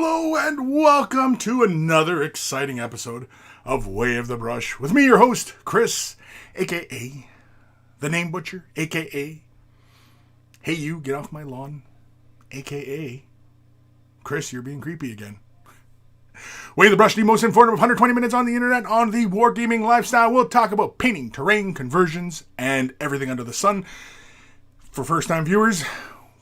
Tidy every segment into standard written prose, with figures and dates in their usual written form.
Hello and welcome to another exciting episode of Way of the Brush with me, your host, Kris, aka the Name Butcher, aka Hey You, Get Off My Lawn, aka Kris, You're Being Creepy Again. Way of the Brush, the most informative 120 minutes on the internet on the wargaming lifestyle. We'll talk about painting, terrain, conversions, and everything under the sun. For first-time viewers,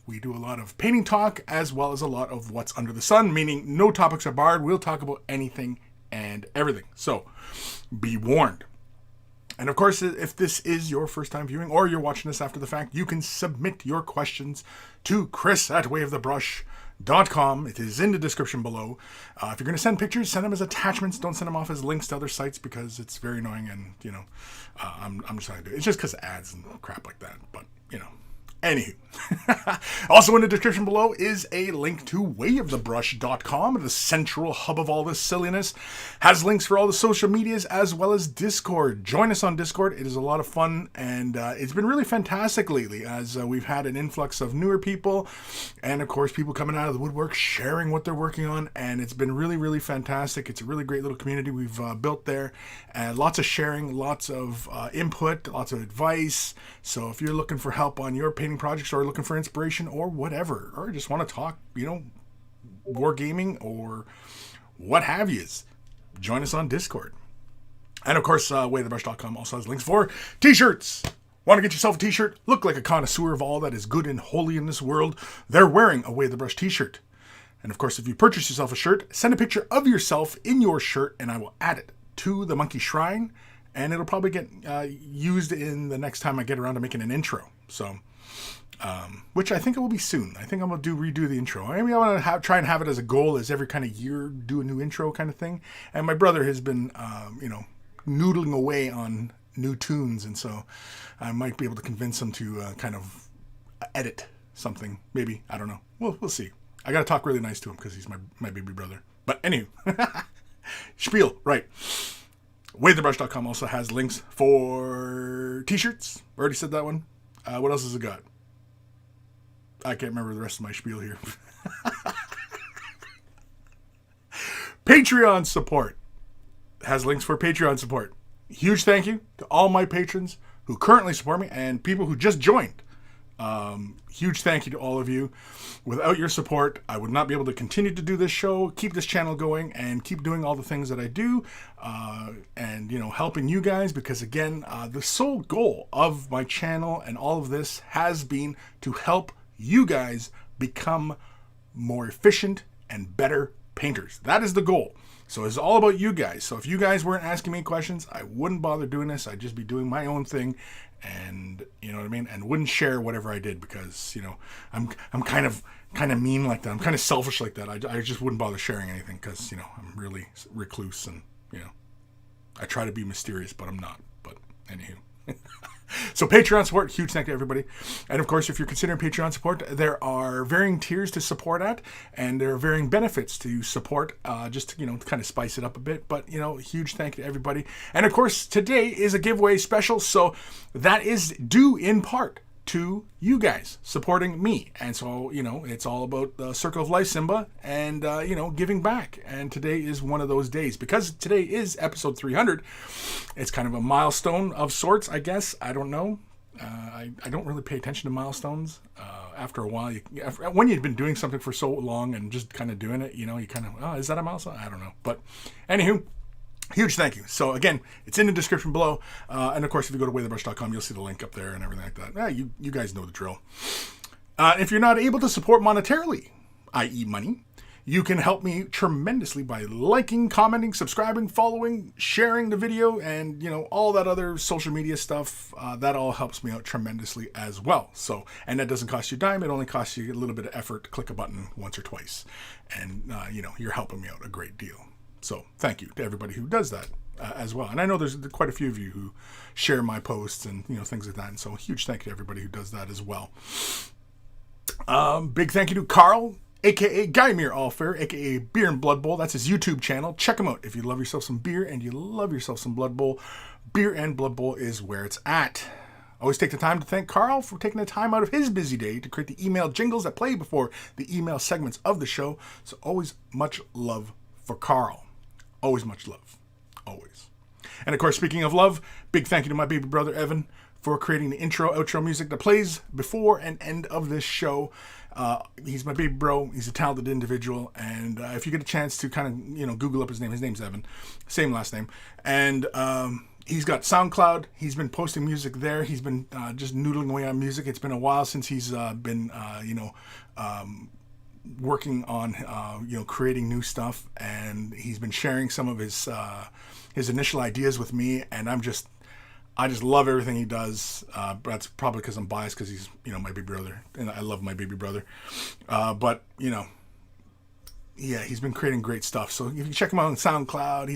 we do a lot of painting talk as well as a lot of what's under the sun, meaning no topics are barred. We'll talk about anything and everything. So be warned. And of course, if this is your first time viewing or you're watching this after the fact, you can submit your questions to Kris@wayofthebrush.com. It is in the description below. If you're going to send pictures, send them as attachments. Don't send them off as links to other sites because it's very annoying and, I'm just not going to do it. It's just because of ads and crap like that. But, Anywho, also in the description below is a link to wayofthebrush.com, the central hub of all this silliness. Has links for all the social medias as well as Discord. Join us on Discord. It is a lot of fun, and it's been really fantastic lately as we've had an influx of newer people, and of course people coming out of the woodwork sharing what they're working on, and it's been really, really fantastic. It's a really great little community we've built there, and lots of sharing, lots of input, lots of advice. So if you're looking for help on your painting projects or looking for inspiration or whatever, or just want to talk, wargaming or what have yous, join us on Discord. And of course, wayofthebrush.com also has links for t-shirts. Want to get yourself a t-shirt? Look like a connoisseur of all that is good and holy in this world? They're wearing a Way of the Brush t-shirt. And of course, if you purchase yourself a shirt, send a picture of yourself in your shirt and I will add it to the Monkey Shrine. And it'll probably get used in the next time I get around to making an intro. So, which I think it will be soon. I think I'm going to redo the intro. Maybe I want to try and have it as a goal as every kind of year do a new intro kind of thing. And my brother has been, noodling away on new tunes. And so I might be able to convince him to kind of edit something. Maybe. I don't know. We'll see. I got to talk really nice to him because he's my baby brother. But anyway, spiel, right. Wayofthebrush.com also has links for t-shirts. Already said that one. What else has it got? I can't remember the rest of my spiel here. Patreon support. Has links for Patreon support. Huge thank you to all my patrons who currently support me and people who just joined. Huge thank you to all of you. Without your support, I would not be able to continue to do this show, keep this channel going, and keep doing all the things that I do, and, helping you guys, because again, the sole goal of my channel and all of this has been to help you guys become more efficient and better painters. That is the goal. So it's all about you guys. So if you guys weren't asking me questions, I wouldn't bother doing this. I'd just be doing my own thing, and you know what I mean, and wouldn't share whatever I did because I'm kind of mean like that. I'm kind of selfish like that. I just wouldn't bother sharing anything because I'm really recluse and I try to be mysterious, but I'm not. But anywho. So Patreon support, huge thank you to everybody. And of course, if you're considering Patreon support, there are varying tiers to support at, and there are varying benefits to support, just to, kind of spice it up a bit. But, huge thank you to everybody. And of course, today is a giveaway special, so that is due in part to you guys supporting me. And so, it's all about the Circle of Life, Simba, and, giving back. And today is one of those days. Because today is episode 300, it's kind of a milestone of sorts, I guess. I don't know. I don't really pay attention to milestones. After a while, when you've been doing something for so long and just kind of doing it, you kind of, is that a milestone? I don't know. But anywho, huge thank you. So again, it's in the description below. And of course, if you go to wayofthebrush.com, you'll see the link up there and everything like that. You guys know the drill. If you're not able to support monetarily, i.e. money, you can help me tremendously by liking, commenting, subscribing, following, sharing the video, and, all that other social media stuff. That all helps me out tremendously as well. So, and that doesn't cost you a dime. It only costs you a little bit of effort to click a button once or twice. And, you're helping me out a great deal. So thank you to everybody who does that as well. And I know there's quite a few of you who share my posts and, things like that. And so huge thank you to everybody who does that as well. Big thank you to Carl, a.k.a. Guymere Allfair, a.k.a. Beer and Blood Bowl. That's his YouTube channel. Check him out if you love yourself some beer and you love yourself some Blood Bowl. Beer and Blood Bowl is where it's at. Always take the time to thank Carl for taking the time out of his busy day to create the email jingles that play before the email segments of the show. So always much love for Carl. Always much love. Always. And of course, speaking of love, big thank you to my baby brother Evan for creating the intro, outro music that plays before and end of this show. He's my baby bro. He's a talented individual. And if you get a chance to kind of, Google up his name's Evan. Same last name. And he's got SoundCloud. He's been posting music there. He's been just noodling away on music. It's been a while since he's been, working on, creating new stuff. And he's been sharing some of his initial ideas with me. And I just love everything he does. That's probably because I'm biased because he's, my baby brother. And I love my baby brother. But he's been creating great stuff. So if you check him out on SoundCloud,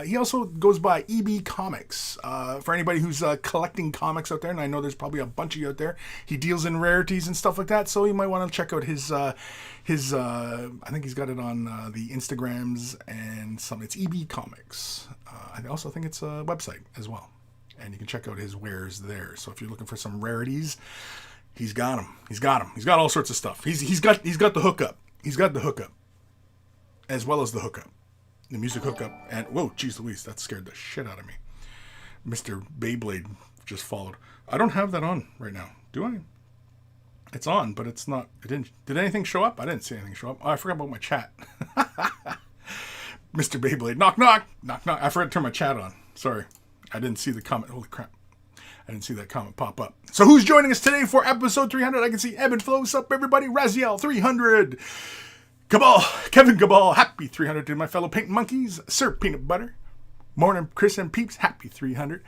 he also goes by EB Comics. For anybody who's collecting comics out there, and I know there's probably a bunch of you out there, he deals in rarities and stuff like that. So you might want to check out his I think he's got it on the Instagrams and some. It's EB Comics. I also think it's a website as well. And you can check out his wares there. So if you're looking for some rarities, he's got them. He's got all sorts of stuff. He's got the hookup. He's got the hookup, as well as the hookup, the music hookup. And whoa, geez Louise, that scared the shit out of me. Mr. Beyblade just followed. I don't have that on right now, do I? It's on, but it's not. It didn't. Did anything show up? I didn't see anything show up. Oh, I forgot about my chat. Mr. Beyblade, knock knock knock knock. I forgot to turn my chat on. Sorry. I didn't see the comment. Holy crap. I didn't see that comment pop up. So who's joining us today for episode 300? I can see Ebb and Flow. What's up, everybody? Raziel, 300. Cabal, Kevin Cabal, happy 300 to my fellow paint monkeys. Sir Peanut Butter. Morning, Kris and Peeps, happy 300.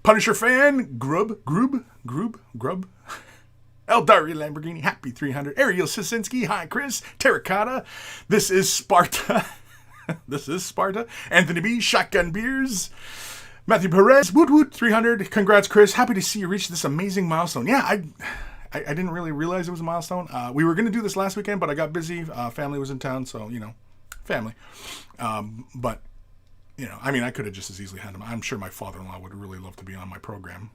Punisher fan, Grub. Eldari Lamborghini, happy 300. Ariel Sisinski, hi, Kris. Terracotta, this is Sparta. Anthony B, Shotgun Beers. Matthew Perez, woot woot, 300. Congrats, Kris. Happy to see you reach this amazing milestone. Yeah, I didn't really realize it was a milestone. We were going to do this last weekend, but I got busy. Family was in town, so, family. But, I could have just as easily had him. I'm sure my father-in-law would really love to be on my program,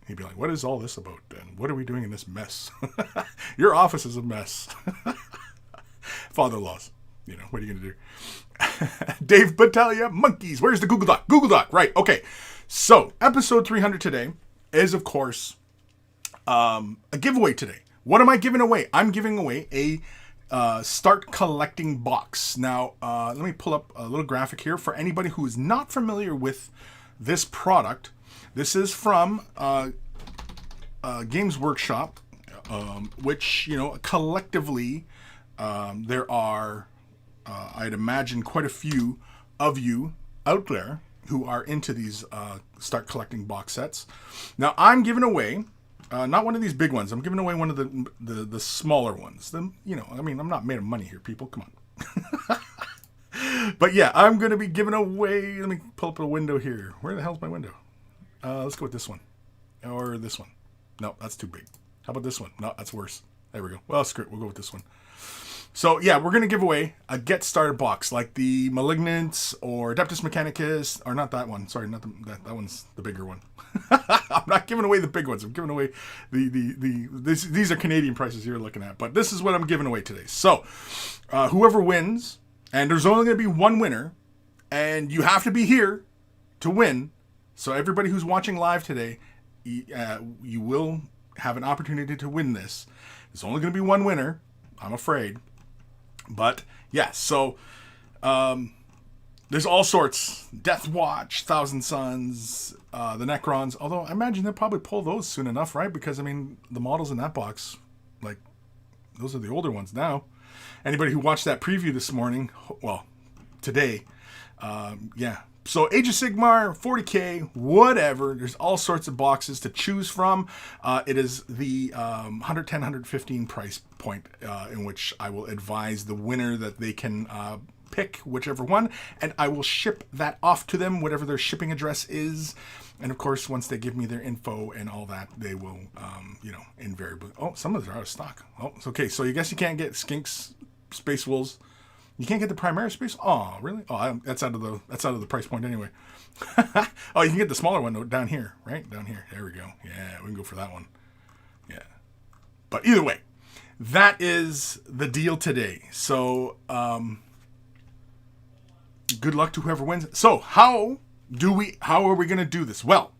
He'd be like, what is all this about? And what are we doing in this mess? Your office is a mess. Father-in-laws. What are you going to do? Dave Battaglia, monkeys. Where's the Google Doc? Google Doc, right. Okay. So, episode 300 today is, of course, a giveaway today. What am I giving away? I'm giving away a Start Collecting box. Now, let me pull up a little graphic here. For anybody who is not familiar with this product, this is from Games Workshop, which, collectively, there are... I'd imagine quite a few of you out there who are into these Start Collecting box sets. Now, I'm giving away, not one of these big ones. I'm giving away one of the smaller ones. I'm not made of money here, people. Come on. But yeah, I'm going to be giving away, let me pull up a window here. Where the hell's my window? Let's go with this one. Or this one. No, that's too big. How about this one? No, that's worse. There we go. Well, screw it. We'll go with this one. So, yeah, we're going to give away a Get Started box, like the Malignants or Adeptus Mechanicus, or not that one. Sorry, not that one's the bigger one. I'm not giving away the big ones. I'm giving away these are Canadian prices you're looking at. But this is what I'm giving away today. So, whoever wins, and there's only going to be one winner, and you have to be here to win. So, everybody who's watching live today, you will have an opportunity to win this. There's only going to be one winner, I'm afraid. But, yeah, so there's all sorts. Death Watch, Thousand Suns, the Necrons. Although, I imagine they'll probably pull those soon enough, right? Because, the models in that box, those are the older ones now. Anybody who watched that preview this morning, well, today, yeah. So, Age of Sigmar, 40K, whatever. There's all sorts of boxes to choose from. It is the 110, 115 price point in which I will advise the winner that they can pick whichever one. And I will ship that off to them, whatever their shipping address is. And, of course, once they give me their info and all that, they will, invariably... Oh, some of them are out of stock. Oh, it's okay. So, you guess you can't get Skinks, Space Wolves, You can't get the Primaris space? Oh, really? Oh, that's out of the price point anyway. Oh, you can get the smaller one down here, right? Down here. There we go. Yeah, we can go for that one. Yeah. But either way, that is the deal today. So, good luck to whoever wins. So, how are we going to do this? Well,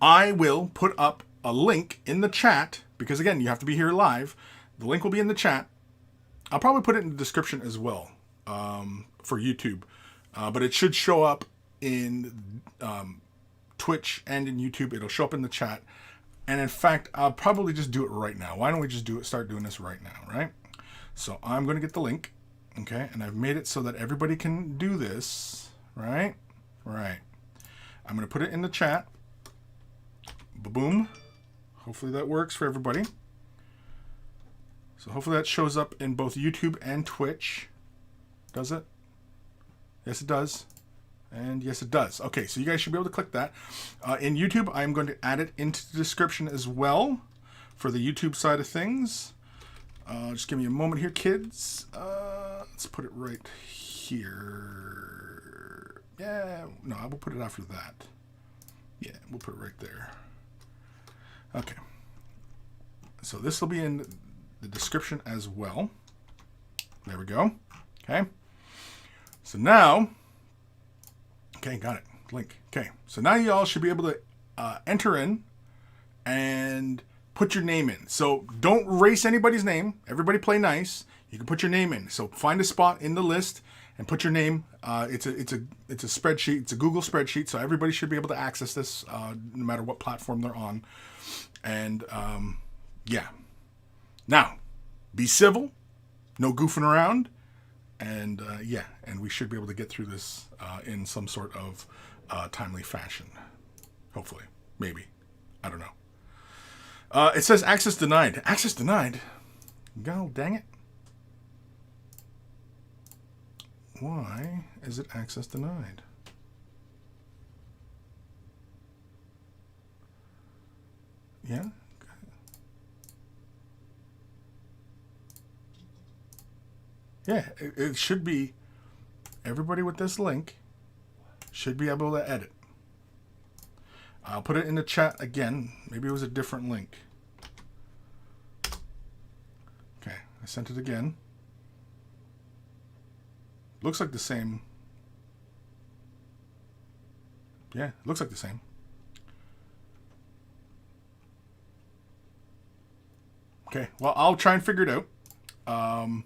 I will put up a link in the chat because, again, you have to be here live. The link will be in the chat. I'll probably put it in the description as well for YouTube. But it should show up in Twitch and in YouTube. It'll show up in the chat. And in fact, I'll probably just do it right now. Why don't we just start doing this right now, right? So I'm going to get the link, okay? And I've made it so that everybody can do this, right? Right. I'm going to put it in the chat. Boom. Hopefully that works for everybody. So hopefully that shows up in both YouTube and Twitch. Does it? Yes, it does. And yes, it does. Okay, so you guys should be able to click that. In YouTube, I'm going to add it into the description as well for the YouTube side of things. Just give me a moment here, kids. Let's put it right here. Yeah, no, I will put it after that. Yeah, we'll put it right there. Okay. So this will be in the description as well. There we go. Okay. So now, okay, got it. Link. Okay. So now you all should be able to enter in and put your name in. So don't erase anybody's name. Everybody play nice. You can put your name in. So find a spot in the list and put your name. It's a spreadsheet. It's a Google spreadsheet. So everybody should be able to access this no matter what platform they're on. And yeah. Now, be civil, no goofing around, and yeah, and we should be able to get through this in some sort of timely fashion. Hopefully. Maybe. I don't know. It says access denied. Access denied? God dang it. Why is it access denied? Yeah? Yeah, it should be, everybody with this link should be able to edit. I'll put it in the chat again. Maybe it was a different link. Okay, I sent it again. Looks like the same. Yeah, it looks like the same. Okay, well, I'll try and figure it out. I'm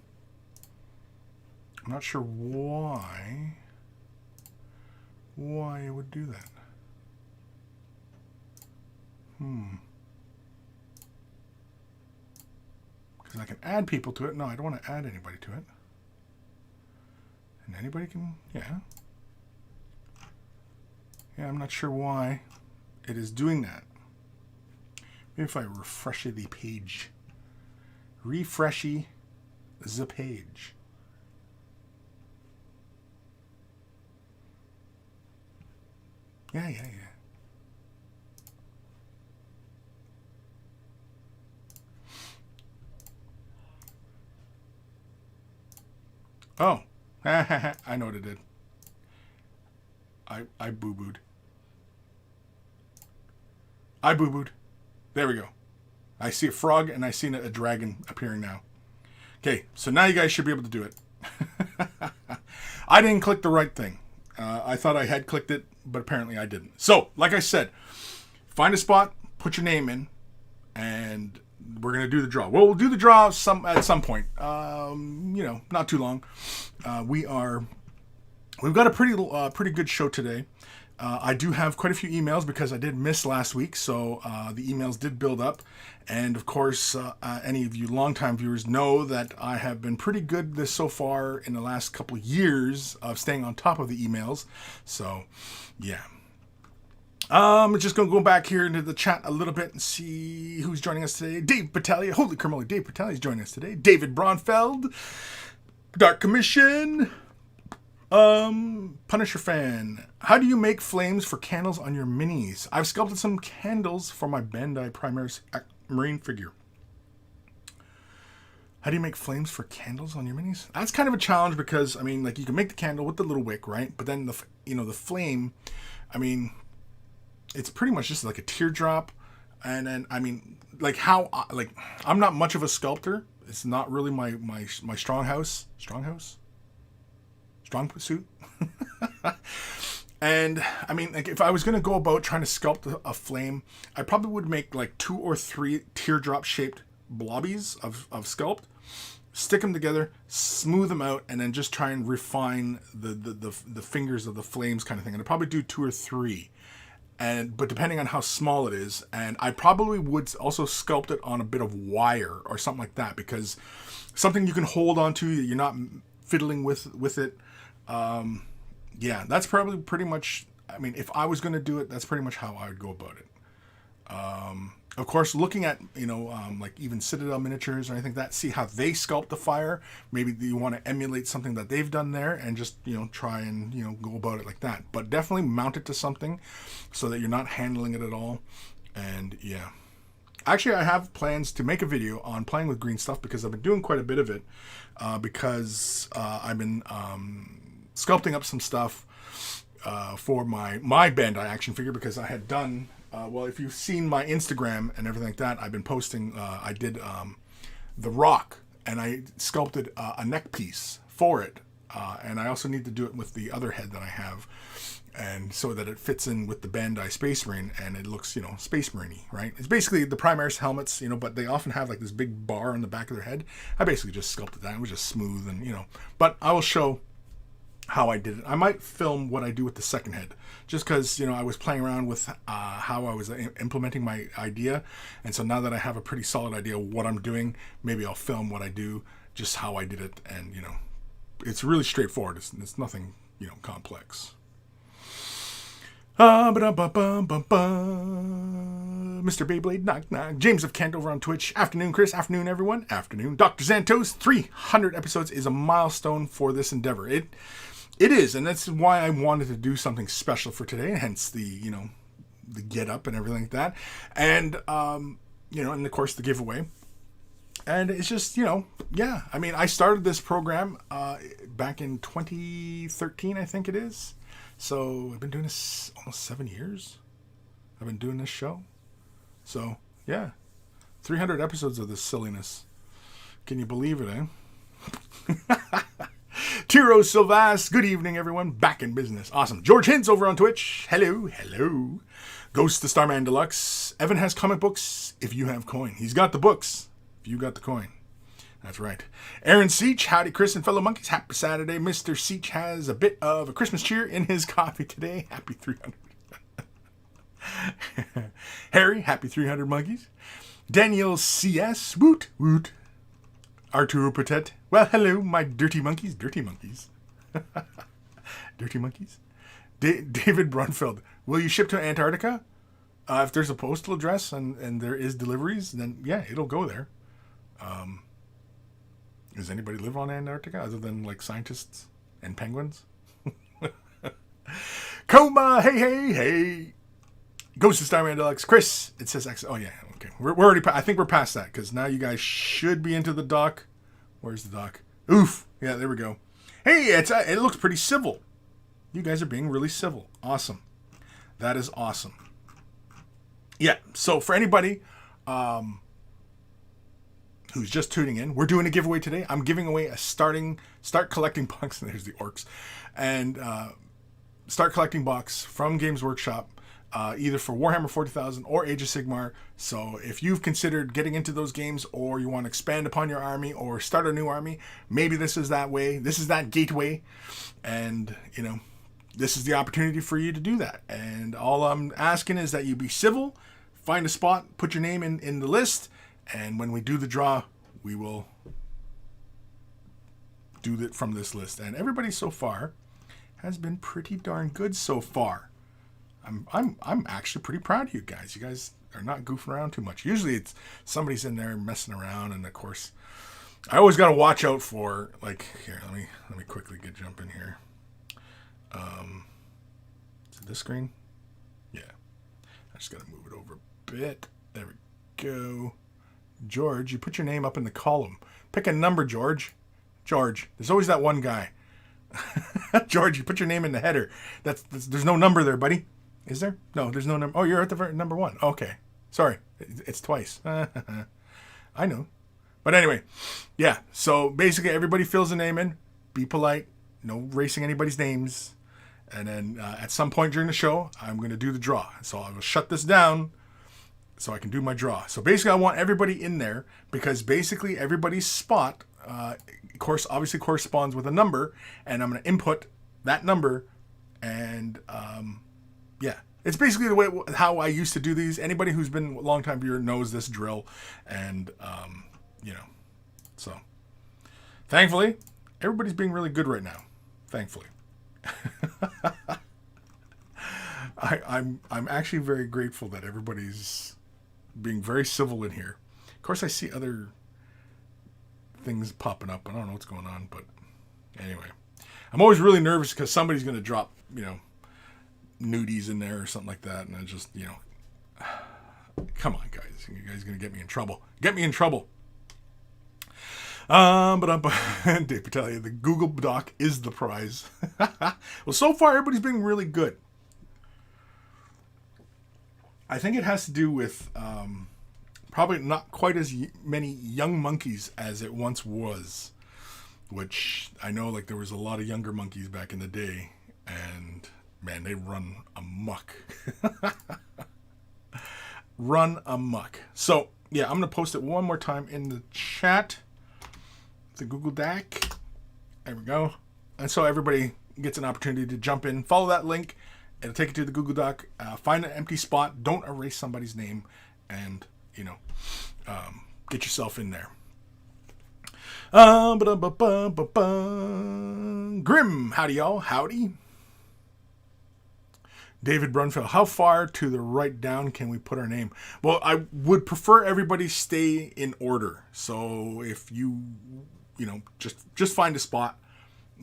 not sure why it would do that. Because I can add people to it. No, I don't want to add anybody to it. And anybody can, yeah. Yeah, I'm not sure why it is doing that. Maybe if I refresh the page. Refreshy the page. Yeah. Oh. I know what it did. I boo-booed. I boo-booed. There we go. I see a frog and I see a dragon appearing now. Okay, so now you guys should be able to do it. I didn't click the right thing. I thought I had clicked it, but apparently I didn't. So, like I said, find a spot, put your name in, and we're going to do the draw. Well, we'll do the draw at some point. Not too long. We've got a pretty good show today. I do have quite a few emails because I did miss last week, so the emails did build up. And of course, any of you longtime viewers know that I have been pretty good so far in the last couple of years of staying on top of the emails. So, yeah. I'm just going to go back here into the chat a little bit and see who's joining us today. Dave Battaglia. Holy criminal, Dave Battaglia is joining us today. David Braunfeld. Dark Commission. Punisher fan. How do you make flames for candles on your minis? I've sculpted some candles for my Bandai Primaris Marine figure. How do you make flames for candles on your minis? That's kind of a challenge because, I mean, like you can make the candle with the little wick, right? But then the flame, I mean, it's pretty much just like a teardrop. And then, I mean, like I'm not much of a sculptor. It's not really my strong suit. And I mean, like if I was going to go about trying to sculpt a flame, I probably would make like 2 or 3 teardrop shaped blobbies of sculpt, stick them together, smooth them out, and then just try and refine the fingers of the flames kind of thing. And I'd probably do 2 or 3. But depending on how small it is, and I probably would also sculpt it on a bit of wire or something like that, because something you can hold on to, you're not fiddling with it. Yeah, that's probably pretty much, I mean, if I was going to do it, that's pretty much how I would go about it. Of course, looking at, like even Citadel miniatures or anything like that, see how they sculpt the fire. Maybe you want to emulate something that they've done there and just, try and, go about it like that. But definitely mount it to something so that you're not handling it at all. And yeah. Actually, I have plans to make a video on playing with green stuff because I've been doing quite a bit of it. Because I've been sculpting up some stuff for my Bandai action figure, because I had done... well, if you've seen my Instagram and everything like that, I've been posting, I did The Rock, and I sculpted a neck piece for it. And I also need to do it with the other head that I have, and so that it fits in with the Bandai Space Marine, and it looks, Space Marine-y, right? It's basically the Primaris helmets, but they often have like this big bar on the back of their head. I basically just sculpted that. It was just smooth and, but I will show how I did it. I might film what I do with the second head, just because I was playing around with how I was implementing my idea, and so now that I have a pretty solid idea of what I'm doing, maybe I'll film what I do, just how I did it, and it's really straightforward. It's nothing complex. Mr. Beyblade, knock knock. James of Kent over on Twitch. Afternoon, Kris. Afternoon, everyone. Afternoon, Dr. Xantos. 300 episodes is a milestone for this endeavor. It is, and that's why I wanted to do something special for today, hence the, the get up and everything like that. And, and of course the giveaway. And it's just, yeah. I mean, I started this program back in 2013, I think it is. So I've been doing this almost 7 years. I've been doing this show. So, yeah. 300 episodes of this silliness. Can you believe it, eh? Tiro Silvas, good evening, everyone. Back in business. Awesome. George Hintz over on Twitch. Hello, hello. Ghost the Starman Deluxe. Evan has comic books if you have coin. He's got the books if you got the coin. That's right. Aaron Seach, howdy, Kris and fellow monkeys. Happy Saturday. Mr. Seach has a bit of a Christmas cheer in his coffee today. Happy 300. Harry, happy 300 monkeys. Daniel CS, woot, woot. Arturo Patet, well, hello, my dirty monkeys. Dirty monkeys. Dirty monkeys. David Brunfeld, will you ship to Antarctica? If there's a postal address and there is deliveries, then yeah, it'll go there. Does anybody live on Antarctica other than like scientists and penguins? Coma, hey. Ghost of Starman Deluxe. Kris, it says X. Oh yeah, okay. We're already. I think we're past that because now you guys should be into the dock. Where's the dock? Oof. Yeah, there we go. Hey, it looks pretty civil. You guys are being really civil. Awesome. That is awesome. Yeah. So for anybody who's just tuning in, we're doing a giveaway today. I'm giving away a start collecting box. There's the orcs, and start collecting box from Games Workshop. Either for Warhammer 40,000 or Age of Sigmar. So if you've considered getting into those games, or you want to expand upon your army or start a new army, maybe this is that way. This is that gateway. And, this is the opportunity for you to do that. And all I'm asking is that you be civil, find a spot, put your name in the list, and when we do the draw, we will do it from this list. And everybody so far has been pretty darn good so far. I'm actually pretty proud of you guys. You guys are not goofing around too much. Usually it's somebody's in there messing around, and of course I always got to watch out for, like, here, let me quickly jump in here. Is it this screen? Yeah. I just got to move it over a bit. There we go. George, you put your name up in the column. Pick a number, George. George, there's always that one guy. George, you put your name in the header. There's no number there, buddy. Is there? No, there's no number. Oh, you're at the number 1. Okay. Sorry. It's twice. I know. But anyway, yeah. So basically everybody fills a name in. Be polite. No racing anybody's names. And then at some point during the show, I'm going to do the draw. So I will shut this down so I can do my draw. So basically I want everybody in there because basically everybody's spot, obviously corresponds with a number. And I'm going to input that number. And yeah. It's basically the way how I used to do these. Anybody who's been a long-time viewer knows this drill. And, so thankfully, everybody's being really good right now. Thankfully. I'm actually very grateful that everybody's being very civil in here. Of course, I see other things popping up. I don't know what's going on, but anyway. I'm always really nervous because somebody's going to drop, nudies in there or something like that. And I just, come on, guys. You guys are going to get me in trouble. Get me in trouble. Dave Battaglia, the Google Doc is the prize. Well, so far, everybody's been really good. I think it has to do with probably not quite as many young monkeys as it once was, which I know like there was a lot of younger monkeys back in the day, and man, they run amok. Run amok. So, yeah, I'm going to post it one more time in the chat. The Google Doc. There we go. And so everybody gets an opportunity to jump in. Follow that link. It'll take you to the Google Doc. Find an empty spot. Don't erase somebody's name. And, get yourself in there. Grim. Howdy, y'all. Howdy. David Brunfeld, how far to the right down can we put our name? Well, I would prefer everybody stay in order. So if you, just find a spot,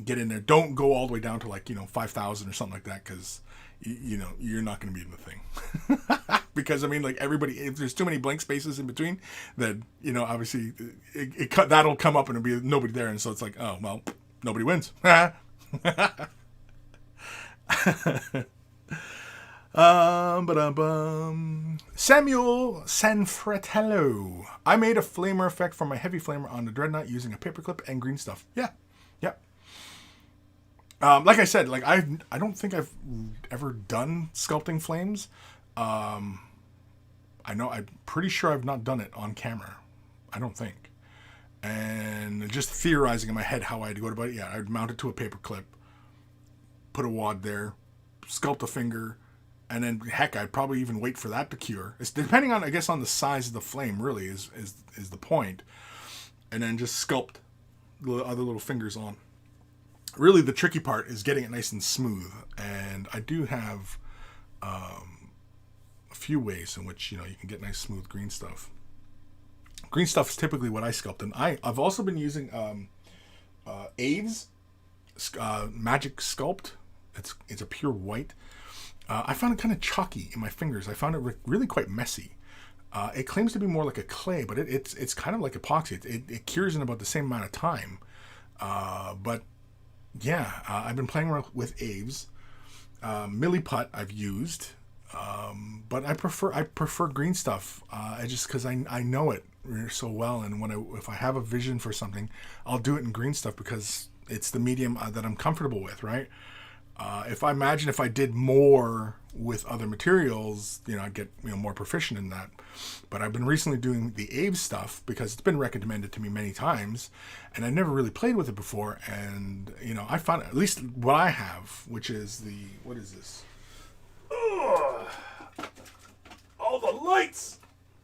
get in there. Don't go all the way down to 5,000 or something like that because, you're not going to be in the thing. Because, everybody, if there's too many blank spaces in between, then, obviously that'll come up and it'll be nobody there. And so it's like, oh, well, nobody wins. Samuel Sanfratello. I made a flamer effect for my heavy flamer on the Dreadnought using a paperclip and green stuff. Yeah. Like I said, I don't think I've ever done sculpting flames. I'm pretty sure I've not done it on camera. I don't think. And just theorizing in my head how I'd go about it. Yeah, I'd mount it to a paperclip, put a wad there, sculpt a finger. And then, heck, I'd probably even wait for that to cure. It's depending on, I guess, on the size of the flame, really, is the point. And then just sculpt the other little fingers on. Really, the tricky part is getting it nice and smooth. And I do have a few ways in which, you can get nice, smooth green stuff. Green stuff is typically what I sculpt. And I've also been using Aves Magic Sculpt. It's a pure white. I found it kind of chalky in my fingers. I found it really quite messy. It claims to be more like a clay, but it's kind of like epoxy. It cures in about the same amount of time. But yeah, I've been playing around with Aves. Milliput I've used, but I prefer green stuff. Just because I know it so well, and if I have a vision for something, I'll do it in green stuff because it's the medium that I'm comfortable with, right? If I did more with other materials, I'd get more proficient in that. But I've been recently doing the Aves stuff because it's been recommended to me many times, and I never really played with it before. And I found at least what I have, which is what is this? Ugh. All the lights.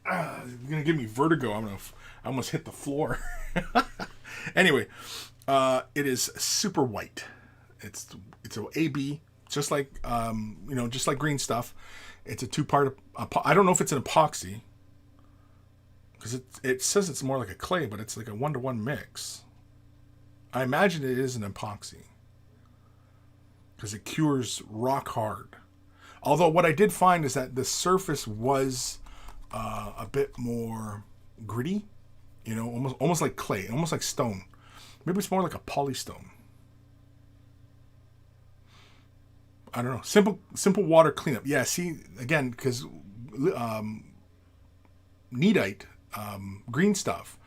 It's gonna give me vertigo. I almost hit the floor. Anyway, it is super white. It's an AB, just like just like green stuff. It's a 2-part. I don't know if it's an epoxy because it says it's more like a clay, but it's like a 1-to-1 mix. I imagine it is an epoxy because it cures rock hard. Although what I did find is that the surface was a bit more gritty, almost like clay, almost like stone. Maybe it's more like a polystone. I don't know. Simple water cleanup. Yeah, see, again, because neatite, green stuff,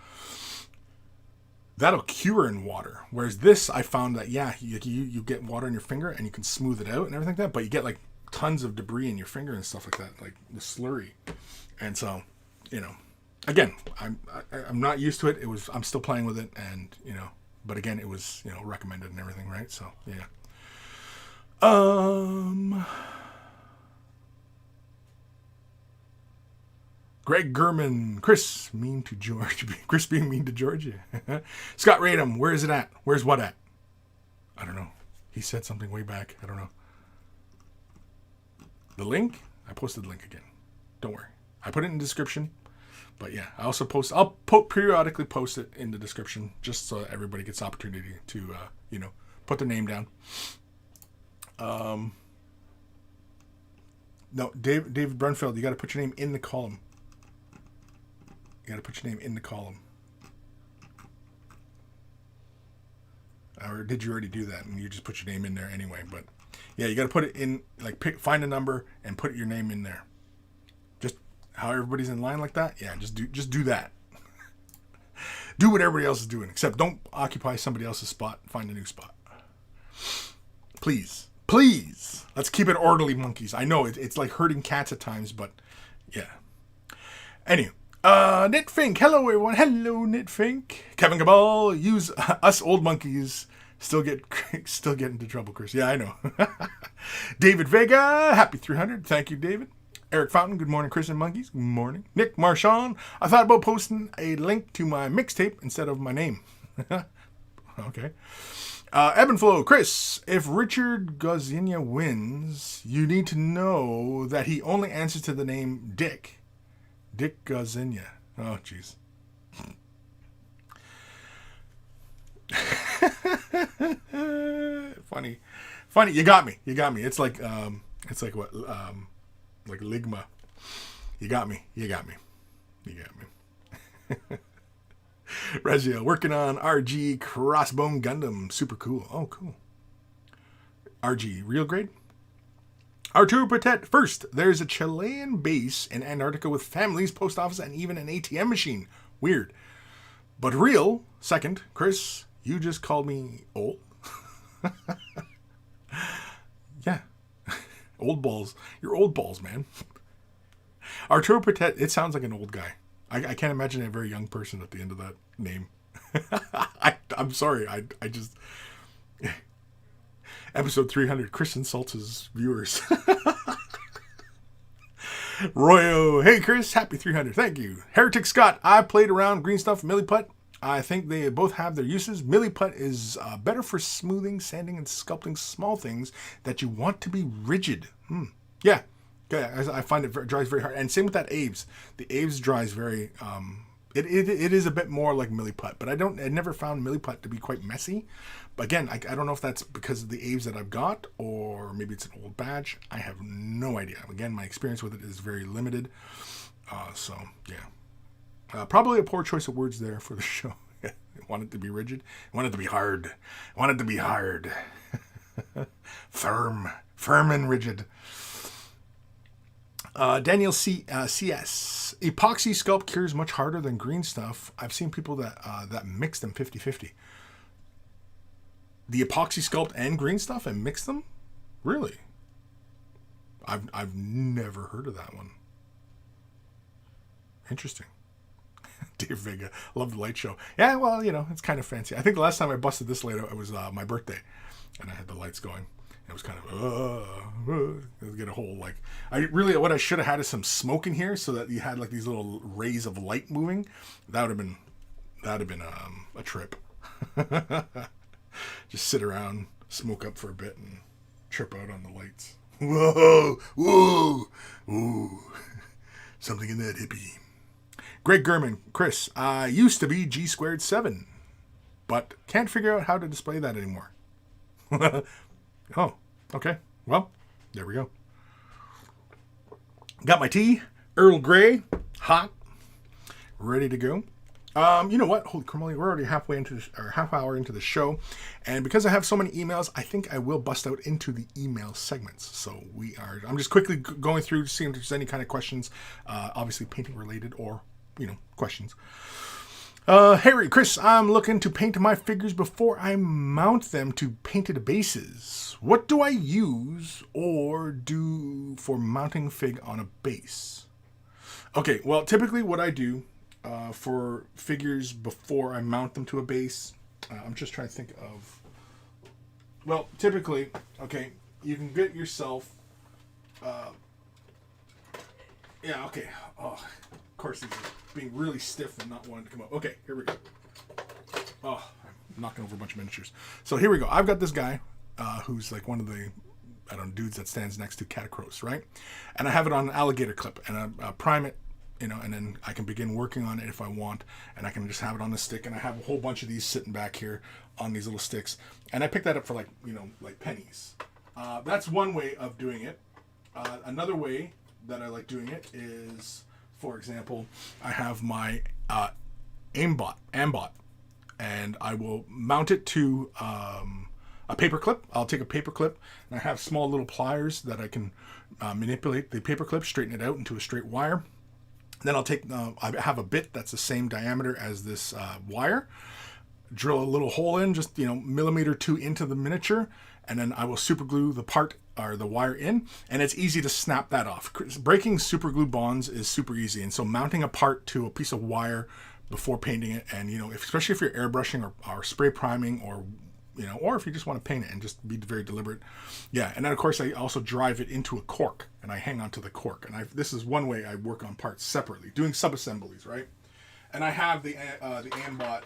that'll cure in water. Whereas this, I found that, yeah, you get water in your finger and you can smooth it out and everything like that, but you get like tons of debris in your finger and stuff like that, like the slurry. And so, again, I'm not used to it. I'm still playing with it, and but again, it was recommended and everything, right? So yeah. Greg Gurman, Kris mean to George. Kris being mean to George. Yeah. Scott Radom, where is it at? Where's what at? I don't know. He said something way back. I don't know. The link? I posted the link again. Don't worry. I put it in the description. But yeah, I also I'll periodically post it in the description just so everybody gets the opportunity to, put their name down. No, David Brunfeld, you got to put your name in the column. You got to put your name in the column. Or did you already do that and you just put your name in there anyway? But yeah, you got to put it in, find a number and put your name in there. Just how everybody's in line like that. Yeah, just do that. Do what everybody else is doing, except don't occupy somebody else's spot. Find a new spot. Please. Let's keep it orderly, monkeys. I know it's like herding cats at times, but yeah. Anyway. Knitfink, hello everyone. Hello, Knitfink. Kevin Cabal, use us old monkeys. Still get into trouble, Kris. Yeah, I know. David Vega, happy 300. Thank you, David. Eric Fountain, good morning, Kris and monkeys. Good morning. Nick Marchand, I thought about posting a link to my mixtape instead of my name. Okay. Ebb and Flow, Kris, if Richard Gazinia wins, you need to know that he only answers to the name Dick. Dick Gazinia. Oh, jeez. Funny. You got me. It's like what? Like Ligma. You got me. Reggio, working on RG Crossbone Gundam. Super cool. Oh, cool. RG, real grade? Arturo Patet, first, there's a Chilean base in Antarctica with families, post office, and even an ATM machine. Weird. But real, second, Kris, you just called me old. Yeah. Old balls. You're old balls, man. Arturo Patet, it sounds like an old guy. I can't imagine a very young person at the end of that name. I'm sorry. I just... Episode 300, Kris insults his viewers. Royo, hey Kris, happy 300. Thank you. Heretic Scott, I played around green stuff, Milliput. I think they both have their uses. Milliput is better for smoothing, sanding, and sculpting small things that you want to be rigid. Yeah. I find it dries very hard. And same with that Aves. The Aves dries very... It is a bit more like Milliput, but I never found Milliput to be quite messy. But again, I don't know if that's because of the Aves that I've got, or maybe it's an old batch. I have no idea. Again, my experience with it is very limited. So, yeah. Probably a poor choice of words there for the show. I want it to be rigid. I want it to be hard. I want it to be hard. Firm and rigid. Daniel CS. Epoxy sculpt cures much harder than green stuff. I've seen people that mix them 50-50. The epoxy sculpt and green stuff and mix them? Really? I've never heard of that one. Interesting. Dave Vega. Love the light show. Yeah, well, it's kind of fancy. I think the last time I busted this light out, it was my birthday. And I had the lights going. It was kind of, get a whole, what I should have had is some smoke in here so that you had these little rays of light moving. That would have been a trip. Just sit around, smoke up for a bit, and trip out on the lights. Whoa, ooh, something in that hippie. Greg Gurman, Kris, I used to be G2 but can't figure out how to display that anymore. Oh, okay. Well, there we go. Got my tea. Earl Grey. Hot. ready to go. You know what? Holy crummy, we're already halfway into or half hour into the show, and because I have so many emails, I think I will bust out into the email segments. So I'm just quickly going through to see if there's any kind of questions, obviously painting related or questions. Hey, Kris, I'm looking to paint my figures before I mount them to painted bases. What do I use or do for mounting fig on a base? Okay, well, typically what I do for figures before I mount them to a base, I'm just trying to think of, well, typically, okay, you can get yourself, yeah, okay, oh, of course these are being really stiff and not wanting to come up. Okay, here we go. Oh, I'm knocking over a bunch of miniatures. So here we go. I've got this guy who's like one of the, I don't know, dudes that stands next to Calipers, right? And I have it on an alligator clip, and I prime it, and then I can begin working on it if I want, and I can just have it on the stick, and I have a whole bunch of these sitting back here on these little sticks, and I picked that up for like pennies. That's one way of doing it. Another way that I like doing it is, for example, I have my ambot, and I will mount it to a paper clip. I'll take a paper clip, and I have small little pliers that I can manipulate the paper clip, straighten it out into a straight wire. Then I'll take, I have a bit that's the same diameter as this wire, drill a little hole in, just, millimeter or two into the miniature, and then I will super glue the part or the wire in, and it's easy to snap that off. Breaking super glue bonds is super easy, and so mounting a part to a piece of wire before painting it, and especially if you're airbrushing or spray priming or if you just want to paint it and just be very deliberate. Yeah, and then of course I also drive it into a cork, and I hang onto the cork. And this is one way I work on parts separately, doing sub-assemblies, right? And I have the ambot,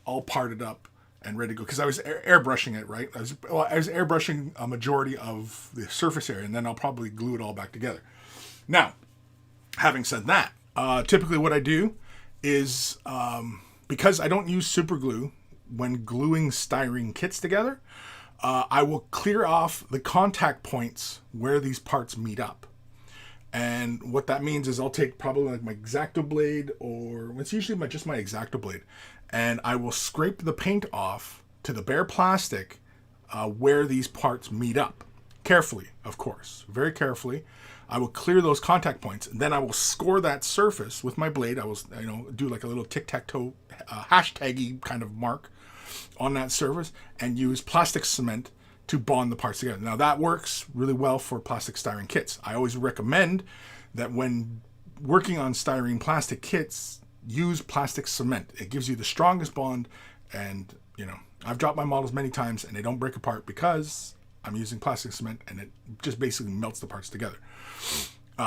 all parted up and ready to go, because I was airbrushing it, right? I was airbrushing a majority of the surface area, and then I'll probably glue it all back together. Now, having said that, typically what I do is, because I don't use super glue when gluing styrene kits together, I will clear off the contact points where these parts meet up. And what that means is I'll take probably like my X-Acto blade, or it's usually just my X-Acto blade, and I will scrape the paint off to the bare plastic where these parts meet up. Carefully, of course, very carefully. I will clear those contact points. Then I will score that surface with my blade. I will, do like a little tic-tac-toe hashtaggy kind of mark on that surface, and use plastic cement to bond the parts together. Now that works really well for plastic styrene kits. I always recommend that when working on styrene plastic kits, use plastic cement. It gives you the strongest bond, and I've dropped my models many times and they don't break apart because I'm using plastic cement, and it just basically melts the parts together.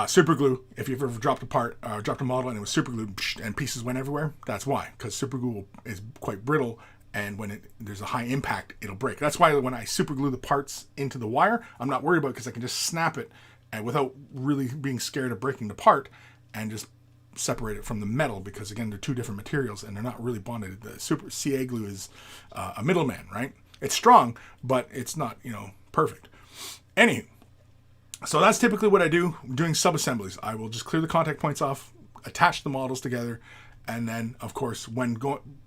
Super glue, if you've ever dropped a model and it was super glued and pieces went everywhere, that's why, because super glue is quite brittle, and when there's a high impact, it'll break. That's why when I super glue the parts into the wire, I'm not worried about it, because I can just snap it and without really being scared of breaking the part, and just separate it from the metal, because again, they're two different materials and they're not really bonded. The super CA glue is a middleman, right? It's strong, but it's not, perfect. Anywho, so that's typically what I do doing sub-assemblies. I will just clear the contact points off, attach the models together, and then, of course, when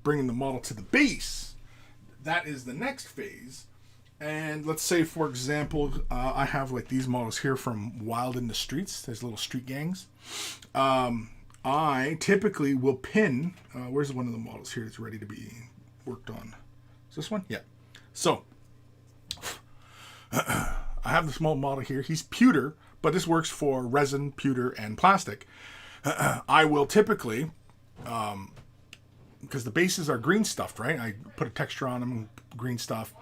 bringing the model to the base, that is the next phase. And let's say, for example, I have like these models here from Wild in the Streets. There's little street gangs. I typically will pin, where's one of the models here that's ready to be worked on? Is this one? Yeah. So, I have the small model here. He's pewter, but this works for resin, pewter, and plastic. I will typically, because the bases are green stuffed, right? I put a texture on them, green stuff,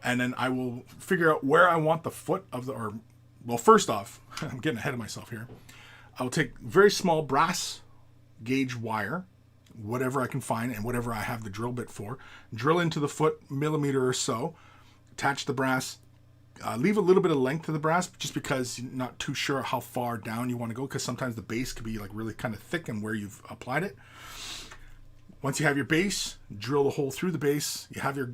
and then I will figure out where I want the foot of well, first off, I'm getting ahead of myself here. I will take very small brass gauge wire, whatever I can find and whatever I have the drill bit for, drill into the foot millimeter or so, attach the brass, leave a little bit of length to the brass just because you're not too sure how far down you want to go, because sometimes the base could be like really kind of thick and where you've applied it. Once you have your base, drill the hole through the base. You have your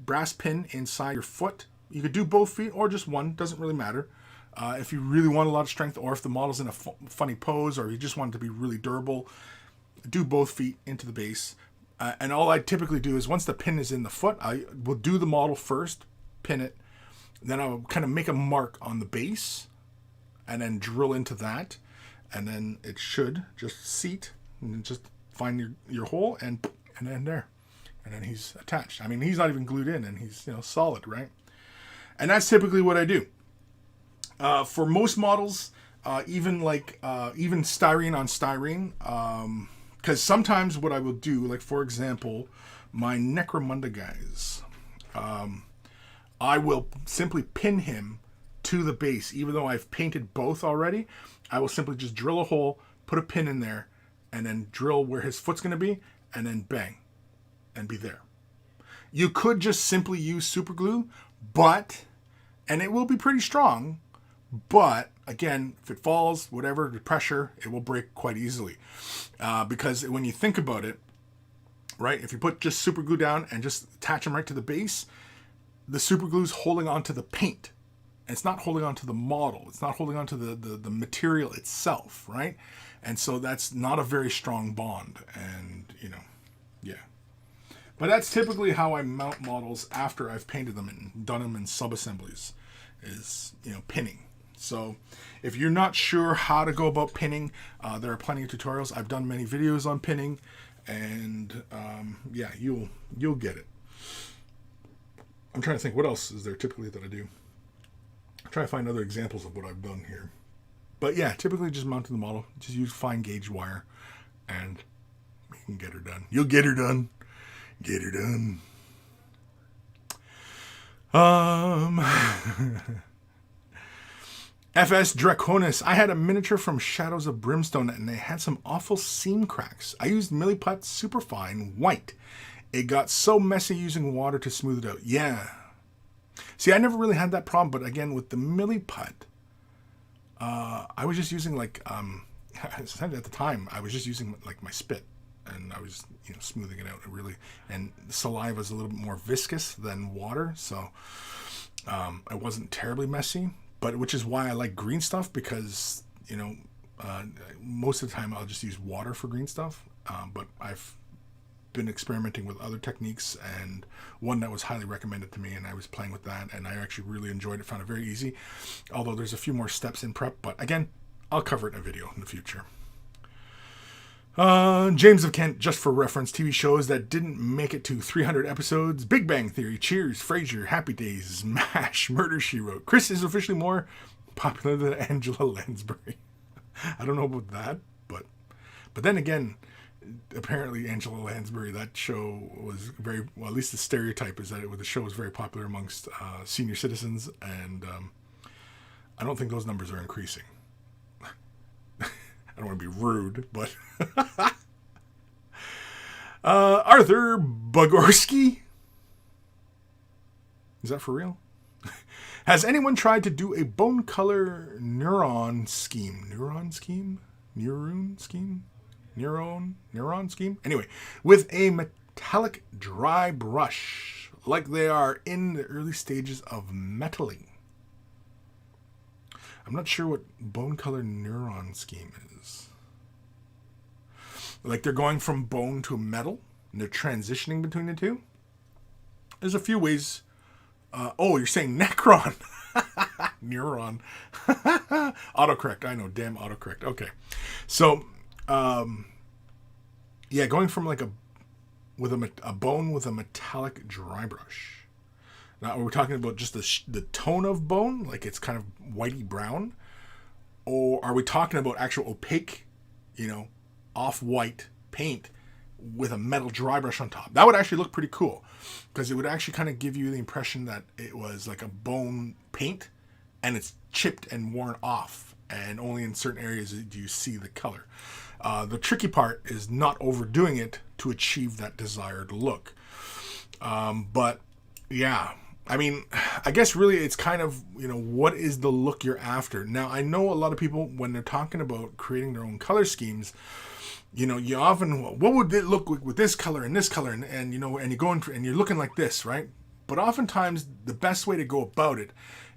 brass pin inside your foot. You could do both feet or just one, doesn't really matter. If you really want a lot of strength, or if the model's in a funny pose, or you just want it to be really durable, do both feet into the base. And all I typically do is once the pin is in the foot, I will do the model first, pin it, then I'll kind of make a mark on the base, and then drill into that, and then it should just seat, and then just find your hole, and then there. And then he's attached. I mean, he's not even glued in, and he's solid, right? And that's typically what I do. For most models, even styrene on styrene, because sometimes what I will do, like for example, my Necromunda guys, I will simply pin him to the base. Even though I've painted both already, I will simply just drill a hole, put a pin in there, and then drill where his foot's going to be, and then bang, and be there. You could just simply use super glue, and it will be pretty strong, but again, if it falls, whatever, the pressure, it will break quite easily. Because when you think about it, right, if you put just super glue down and just attach them right to the base, the super glue is holding onto the paint. It's not holding onto the model. It's not holding onto the material itself, right? And so that's not a very strong bond. And, yeah. But that's typically how I mount models after I've painted them and done them in sub-assemblies, is, pinning. So if you're not sure how to go about pinning, there are plenty of tutorials. I've done many videos on pinning, and yeah, you'll get it. I'm trying to think, what else is there typically that I do? I'm trying to find other examples of what I've done here. But yeah, typically just mounting the model, just use fine gauge wire, and you can get her done. You'll get her done. Get her done. FS Draconis. I had a miniature from Shadows of Brimstone, and they had some awful seam cracks. I used Milliput Superfine White. It got so messy using water to smooth it out. Yeah. See, I never really had that problem, but again, with the Milliput, I was just using at the time, I was just using like my spit, and I was smoothing it out. And saliva is a little bit more viscous than water, so it wasn't terribly messy. But which is why I like green stuff, because most of the time I'll just use water for green stuff. But I've been experimenting with other techniques, and one that was highly recommended to me, and I was playing with that, and I actually really enjoyed it. Found it very easy, although there's a few more steps in prep. But again, I'll cover it in a video in the future. James of Kent, just for reference, TV shows that didn't make it to 300 episodes: Big Bang Theory, Cheers, Frasier, Happy Days, MASH, Murder, She Wrote. Kris is officially more popular than Angela Lansbury. I don't know about that, but then again, apparently Angela Lansbury, that show was very, well, at least the stereotype is that the show was very popular amongst senior citizens, and I don't think those numbers are increasing. I don't want to be rude, but Arthur Bogorski, is that for real? Has anyone tried to do a bone color neuron scheme? Anyway, with a metallic dry brush, like they are in the early stages of metaling. I'm not sure what bone color neuron scheme is. Like they're going from bone to metal, and they're transitioning between the two. There's a few ways. You're saying Necron. Neuron. Autocorrect. I know. Damn autocorrect. Okay. So, yeah, going from like a bone with a metallic dry brush. Now, are we talking about just the tone of bone, like it's kind of whitey brown? Or are we talking about actual opaque, off-white paint with a metal dry brush on top? That would actually look pretty cool, because it would actually kind of give you the impression that it was like a bone paint, and it's chipped and worn off, and only in certain areas do you see the color. The tricky part is not overdoing it to achieve that desired look. But yeah, I mean, I guess really it's kind of, what is the look you're after? Now, I know a lot of people, when they're talking about creating their own color schemes, you often, what would it look like with this color and this color? And you go and you're looking like this, right? But oftentimes the best way to go about it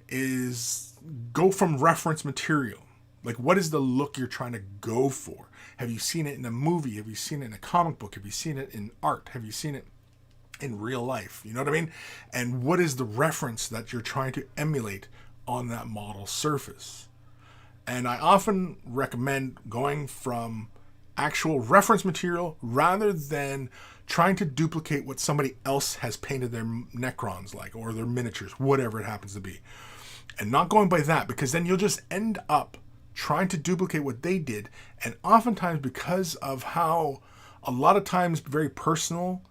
is go from reference material. Like, what is the look you're trying to go for? Have you seen it in a movie? Have you seen it in a comic book? Have you seen it in art? Have you seen it in real life? You know what I mean? And what is the reference that you're trying to emulate on that model surface? And I often recommend going from actual reference material rather than trying to duplicate what somebody else has painted their Necrons like, or their miniatures, whatever it happens to be. And not going by that, because then you'll just end up trying to duplicate what they did. And oftentimes, because of how a lot of times very personal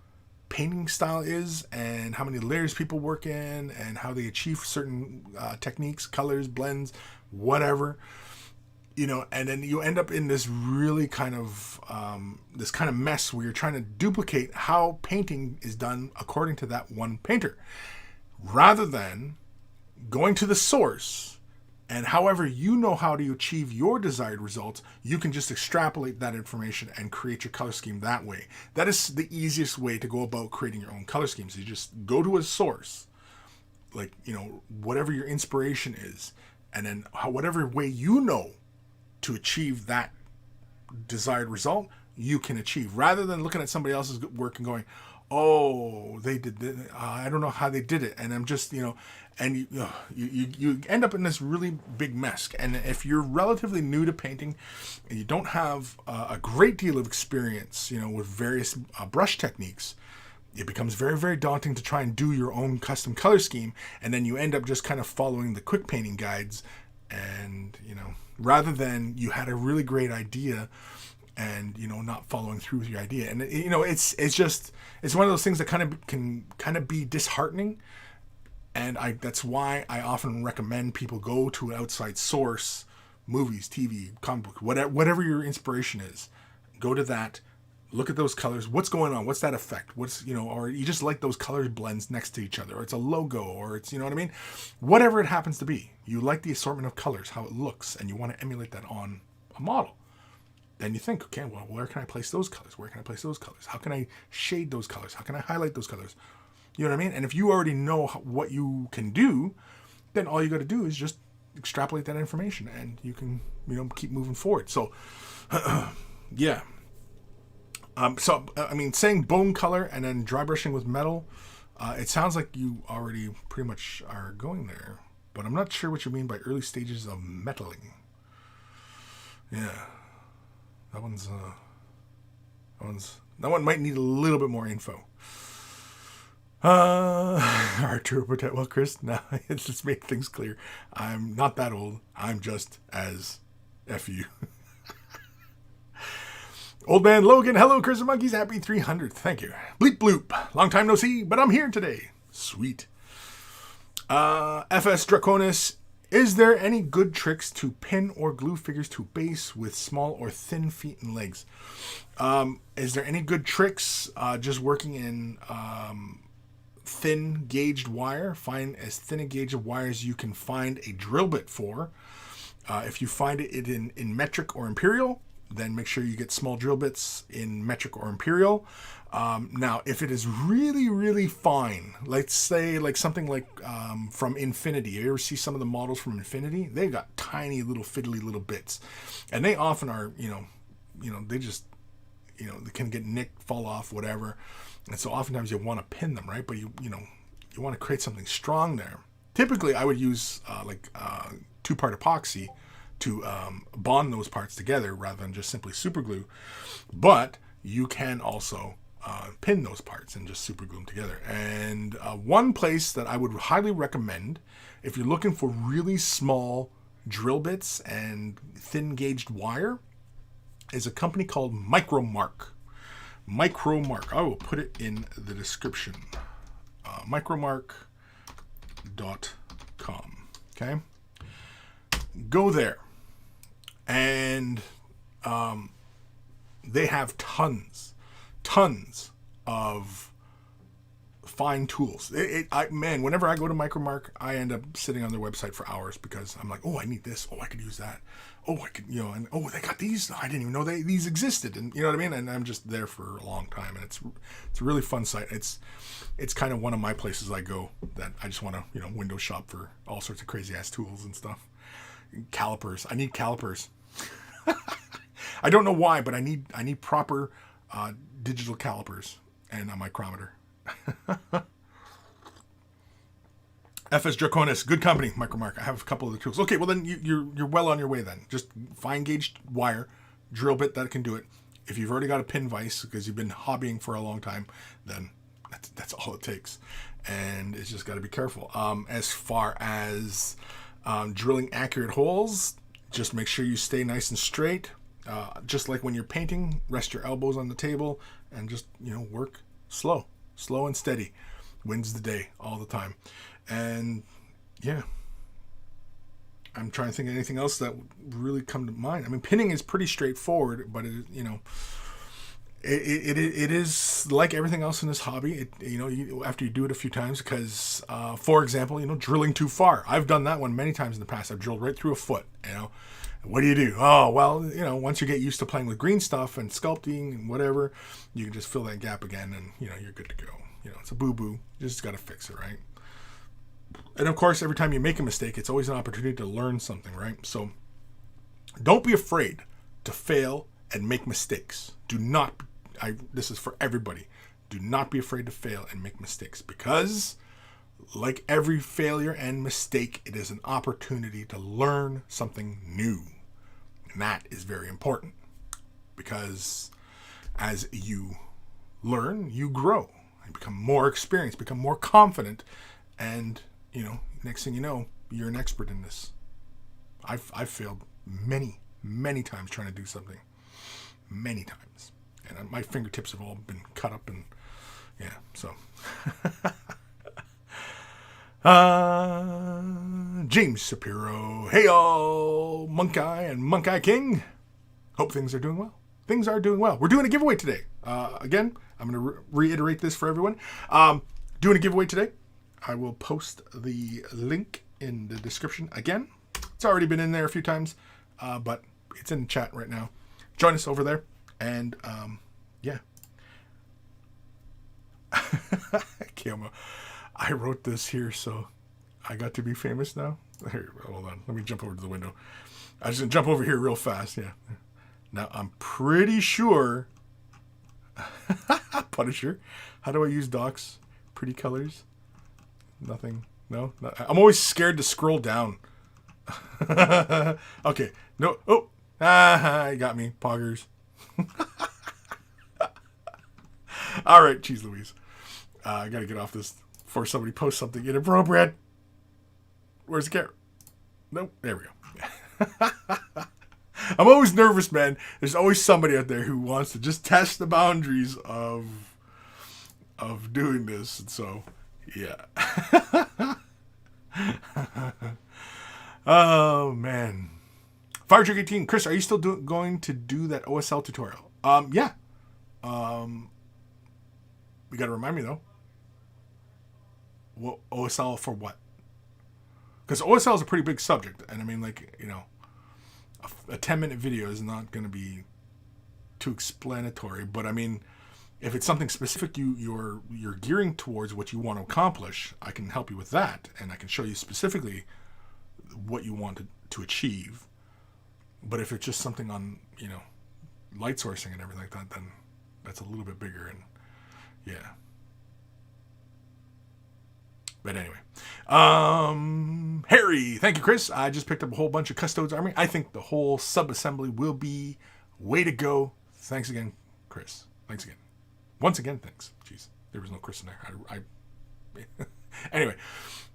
painting style is, and how many layers people work in, and how they achieve certain techniques, colors, blends, whatever, you know, and then you end up in this really kind of mess where you're trying to duplicate how painting is done according to that one painter, rather than going to the source. And however you know how to achieve your desired results, you can just extrapolate that information and create your color scheme that way. That is the easiest way to go about creating your own color schemes. You just go to a source, like, you know, whatever your inspiration is, and then whatever way you know to achieve that desired result, you can achieve, rather than looking at somebody else's work and going, oh, they did this. I don't know how they did it. And I'm just, you know, and you end up in this really big mess. And if you're relatively new to painting and you don't have a great deal of experience, you know, with various brush techniques, it becomes very, very daunting to try and do your own custom color scheme. And then you end up just kind of following the quick painting guides. And, you know, rather than you had a really great idea and, you know, not following through with your idea. And, you know, it's one of those things that can be disheartening. And that's why I often recommend people go to an outside source, movies, TV, comic book, whatever your inspiration is. Go to that, look at those colors. What's going on? What's that effect? What's, you know, or you just like those color blends next to each other, or it's a logo, or it's, you know what I mean? Whatever it happens to be, you like the assortment of colors, how it looks, and you want to emulate that on a model. Then you think, okay, well, where can I place those colors? Where can I place those colors? How can I shade those colors? How can I highlight those colors? You know what I mean? And if you already know what you can do, then all you got to do is just extrapolate that information, and you can, you know, keep moving forward. So, yeah. So, I mean, saying bone color and then dry brushing with metal, it sounds like you already pretty much are going there, but I'm not sure what you mean by early stages of metaling. Yeah. That one might need a little bit more info. Arturo Potet. Well, Kris, now let's make things clear. I'm not that old. I'm just as F you. Old Man Logan. Hello, Kris and Monkeys. Happy 300th. Thank you. Bleep bloop. Long time no see, but I'm here today. Sweet. FS Draconis. Is there any good tricks to pin or glue figures to base with small or thin feet and legs? Is there any good tricks just working in thin gauged wire? Find as thin a gauge of wire as you can find a drill bit for. If you find it in metric or imperial, then make sure you get small drill bits in metric or imperial. Now, if it is really, really fine, let's say like something like from Infinity. You ever see some of the models from Infinity? They've got tiny little fiddly little bits, and they often are, you know, they just, you know, they can get nicked, fall off, whatever. And so oftentimes you want to pin them, right? But you want to create something strong there. Typically, I would use two-part epoxy to bond those parts together rather than just simply super glue. But you can also pin those parts and just super glue them together. And one place that I would highly recommend, if you're looking for really small drill bits and thin gauged wire, is a company called Micromark. Micromark. I will put it in the description. Micromark.com. Okay? Go there. And they have tons of find tools. Man, whenever I go to Micromark, I end up sitting on their website for hours because I'm like, oh, I need this. Oh, I could use that. Oh, I could, and oh, they got these. I didn't even know these existed. And you know what I mean? And I'm just there for a long time. And it's a really fun site. It's kind of one of my places I go that I just want to, window shop for all sorts of crazy ass tools and stuff. Calipers. I need calipers. I don't know why, but I need proper digital calipers and a micrometer. FS Draconis, good company, Micromark. I have a couple of the tools. Okay, well then you're well on your way then. Just fine gauge wire, drill bit that can do it. If you've already got a pin vise because you've been hobbying for a long time, then that's all it takes. And it's just got to be careful. As far as drilling accurate holes, just make sure you stay nice and straight. Just like when you're painting, rest your elbows on the table and just work slow and steady. Wins the day all the time. And yeah, I'm trying to think of anything else that would really come to mind. I mean, pinning is pretty straightforward, but it is like everything else in this hobby. After you do it a few times, because for example, drilling too far. I've done that one many times in the past. I've drilled right through a foot. What do? Oh, well, once you get used to playing with green stuff and sculpting and whatever, you can just fill that gap again, and you're good to go. It's a boo-boo. You just got to fix it, right? And of course, every time you make a mistake, it's always an opportunity to learn something, right? So don't be afraid to fail and make mistakes. This is for everybody. Do not be afraid to fail and make mistakes, because like every failure and mistake, it is an opportunity to learn something new. And that is very important, because as you learn, you grow and become more experienced, become more confident, and next thing you know, you're an expert in this. I've failed many times trying to do something, many times, and my fingertips have all been cut up, and yeah, so James Shapiro, hey all, Monk Eye and Monk Eye King. Hope things are doing well. Things are doing well. We're doing a giveaway today. Again, I'm going to reiterate this for everyone. Doing a giveaway today. I will post the link in the description again. It's already been in there a few times, but it's in the chat right now. Join us over there. And yeah. Kilma, I wrote this here, so I got to be famous now. Here, hold on. Let me jump over to the window. I just gonna jump over here real fast. Yeah. Now I'm pretty sure. Punisher. How do I use docs? Pretty colors. Nothing. No. I'm always scared to scroll down. Okay. No. Oh. You got me. Poggers. All right. Jeez Louise. I got to get off this before somebody posts something inappropriate. Where's the camera? Nope. There we go. I'm always nervous, man. There's always somebody out there who wants to just test the boundaries of doing this. And so, yeah. Oh, man. Fire Trick 18. Kris, are you still going to do that OSL tutorial? Yeah. You got to remind me, though. What, OSL for what? Because OSL is a pretty big subject. And I mean, like, a 10-minute video is not going to be too explanatory. But I mean, if it's something specific you're gearing towards what you want to accomplish, I can help you with that. And I can show you specifically what you want to achieve. But if it's just something on, light sourcing and everything like that, then that's a little bit bigger. And yeah. But anyway, Harry, thank you, Kris. I just picked up a whole bunch of Custodes Army. I think the whole sub-assembly will be way to go. Thanks again, Kris. Thanks again. Once again, thanks. Jeez, there was no Kris in there. Anyway,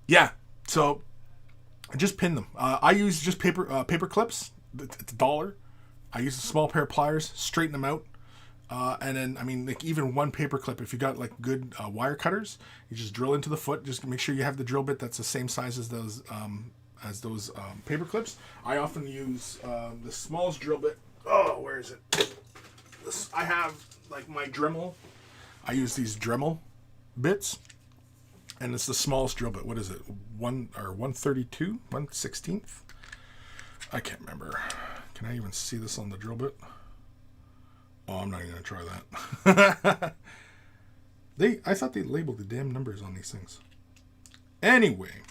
yeah. So I just pinned them. I use just paper clips. It's $1. I use a small pair of pliers, straighten them out. And then, I mean, like even one paper clip, if you got like good wire cutters, you just drill into the foot. Just make sure you have the drill bit that's the same size as those paper clips. I often use the smallest drill bit. Oh, where is it? I have like my Dremel. I use these Dremel bits, And it's the smallest drill bit. What is it? 132? 1/16th? I can't remember. Can I even see this on the drill bit? Oh, I'm not even going to try that. I thought they labeled the damn numbers on these things. Anyway.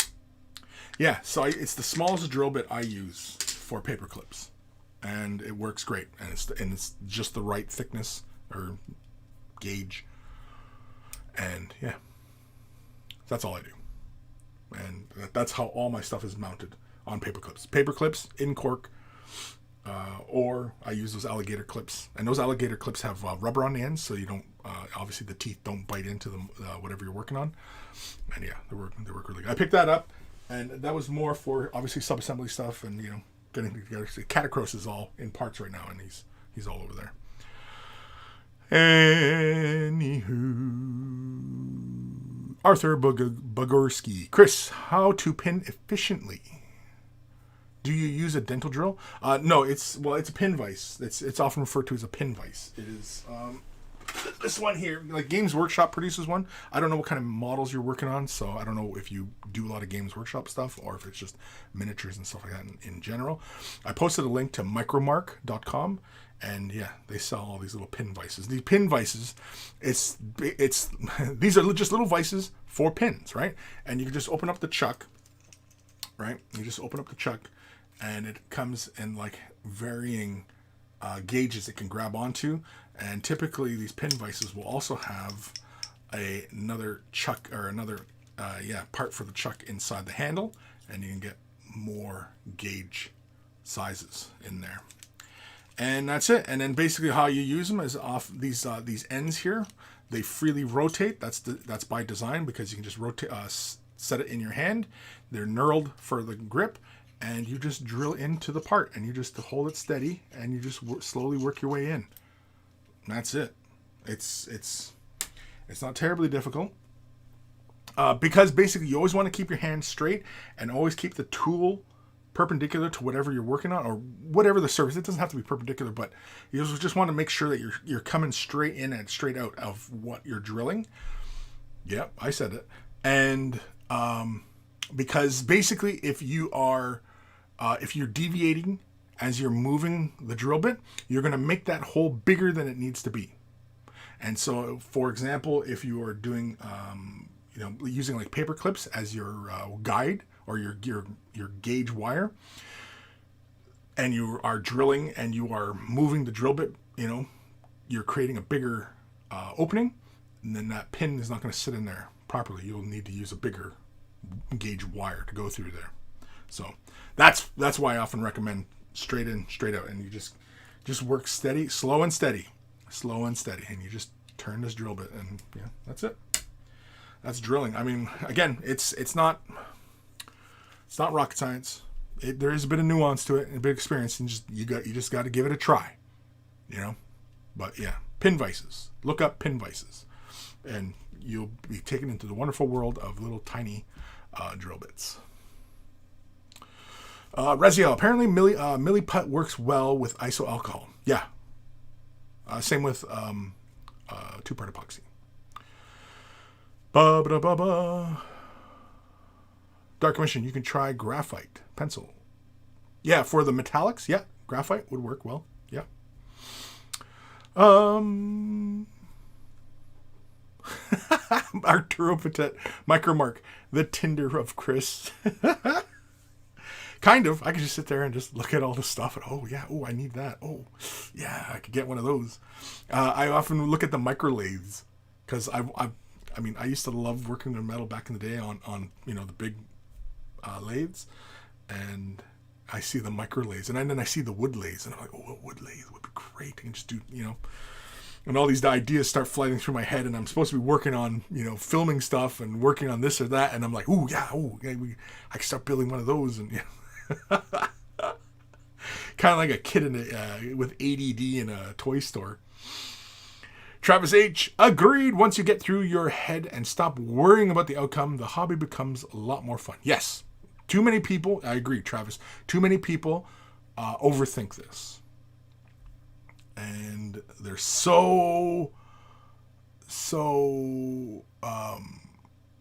Yeah, so it's the smallest drill bit I use for paper clips. And it works great. And it's just the right thickness or gauge. And yeah. That's all I do. And that's how all my stuff is mounted on paper clips. Paper clips in cork. Or I use those alligator clips. And those alligator clips have rubber on the ends, so you don't, obviously the teeth don't bite into them, whatever you're working on. And yeah, they work really good. I picked that up, and that was more for, obviously, sub-assembly stuff and, getting together. Catacross is all in parts right now, and he's all over there. Anywho. Arthur Bogorski. Kris, how to pin efficiently? Do you use a dental drill? No, it's a pin vise. It's often referred to as a pin vise. It is this one here. Like Games Workshop produces one. I don't know what kind of models you're working on, so I don't know if you do a lot of Games Workshop stuff or if it's just miniatures and stuff like that in general. I posted a link to micromark.com, and yeah, they sell all these little pin vices. These pin vices, it's these are just little vices for pins, right? And you can just open up the chuck, right? You just open up the chuck. And it comes in like varying gauges it can grab onto. And typically these pin vices will also have another chuck or another part for the chuck inside the handle. And you can get more gauge sizes in there. And that's it. And then basically how you use them is off these ends here. They freely rotate. That's by design because you can just rotate, set it in your hand. They're knurled for the grip. And you just drill into the part, and you just hold it steady, and you just slowly work your way in. And that's it. It's not terribly difficult, because basically you always want to keep your hand straight and always keep the tool perpendicular to whatever you're working on or whatever the surface. It doesn't have to be perpendicular, but you just want to make sure that you're coming straight in and straight out of what you're drilling. Yep, I said it. And because basically if you're deviating as you're moving the drill bit, you're going to make that hole bigger than it needs to be. And so, for example, if you are doing, using like paper clips as your guide or your gauge wire, and you are drilling and you are moving the drill bit, you're creating a bigger opening, and then that pin is not going to sit in there properly. You'll need to use a bigger gauge wire to go through there. So that's why I often recommend straight in, straight out, and you just work steady, slow and steady, and you just turn this drill bit, and yeah, that's it. That's drilling. I mean, again, it's not rocket science. There is a bit of nuance to it and a bit of experience, and you just got to give it a try, But yeah, pin vices. Look up pin vices, and you'll be taken into the wonderful world of little tiny drill bits. Reziel, apparently Milliput works well with iso alcohol. Yeah. Same with two-part epoxy. Dark Commission, you can try graphite pencil. Yeah, for the metallics, yeah, graphite would work well. Yeah. Arturo Patet, Micromark, the Tinder of Kris. Kind of. I could just sit there and just look at all the stuff. And, I need that. Oh, yeah, I could get one of those. I often look at the micro lathes because I used to love working with metal back in the day on the big lathes, and I see the micro lathes, and then I see the wood lathes, and I'm like, oh, a wood lathe would be great. I can just do, and all these ideas start flying through my head, and I'm supposed to be working on, filming stuff and working on this or that, and I'm like, I can start building one of those, and kind of like a kid with ADD in a toy store. Travis H. agreed. Once you get through your head and stop worrying about the outcome, the hobby becomes a lot more fun. Yes. Too many people, I agree, Travis, too many people overthink this. And they're so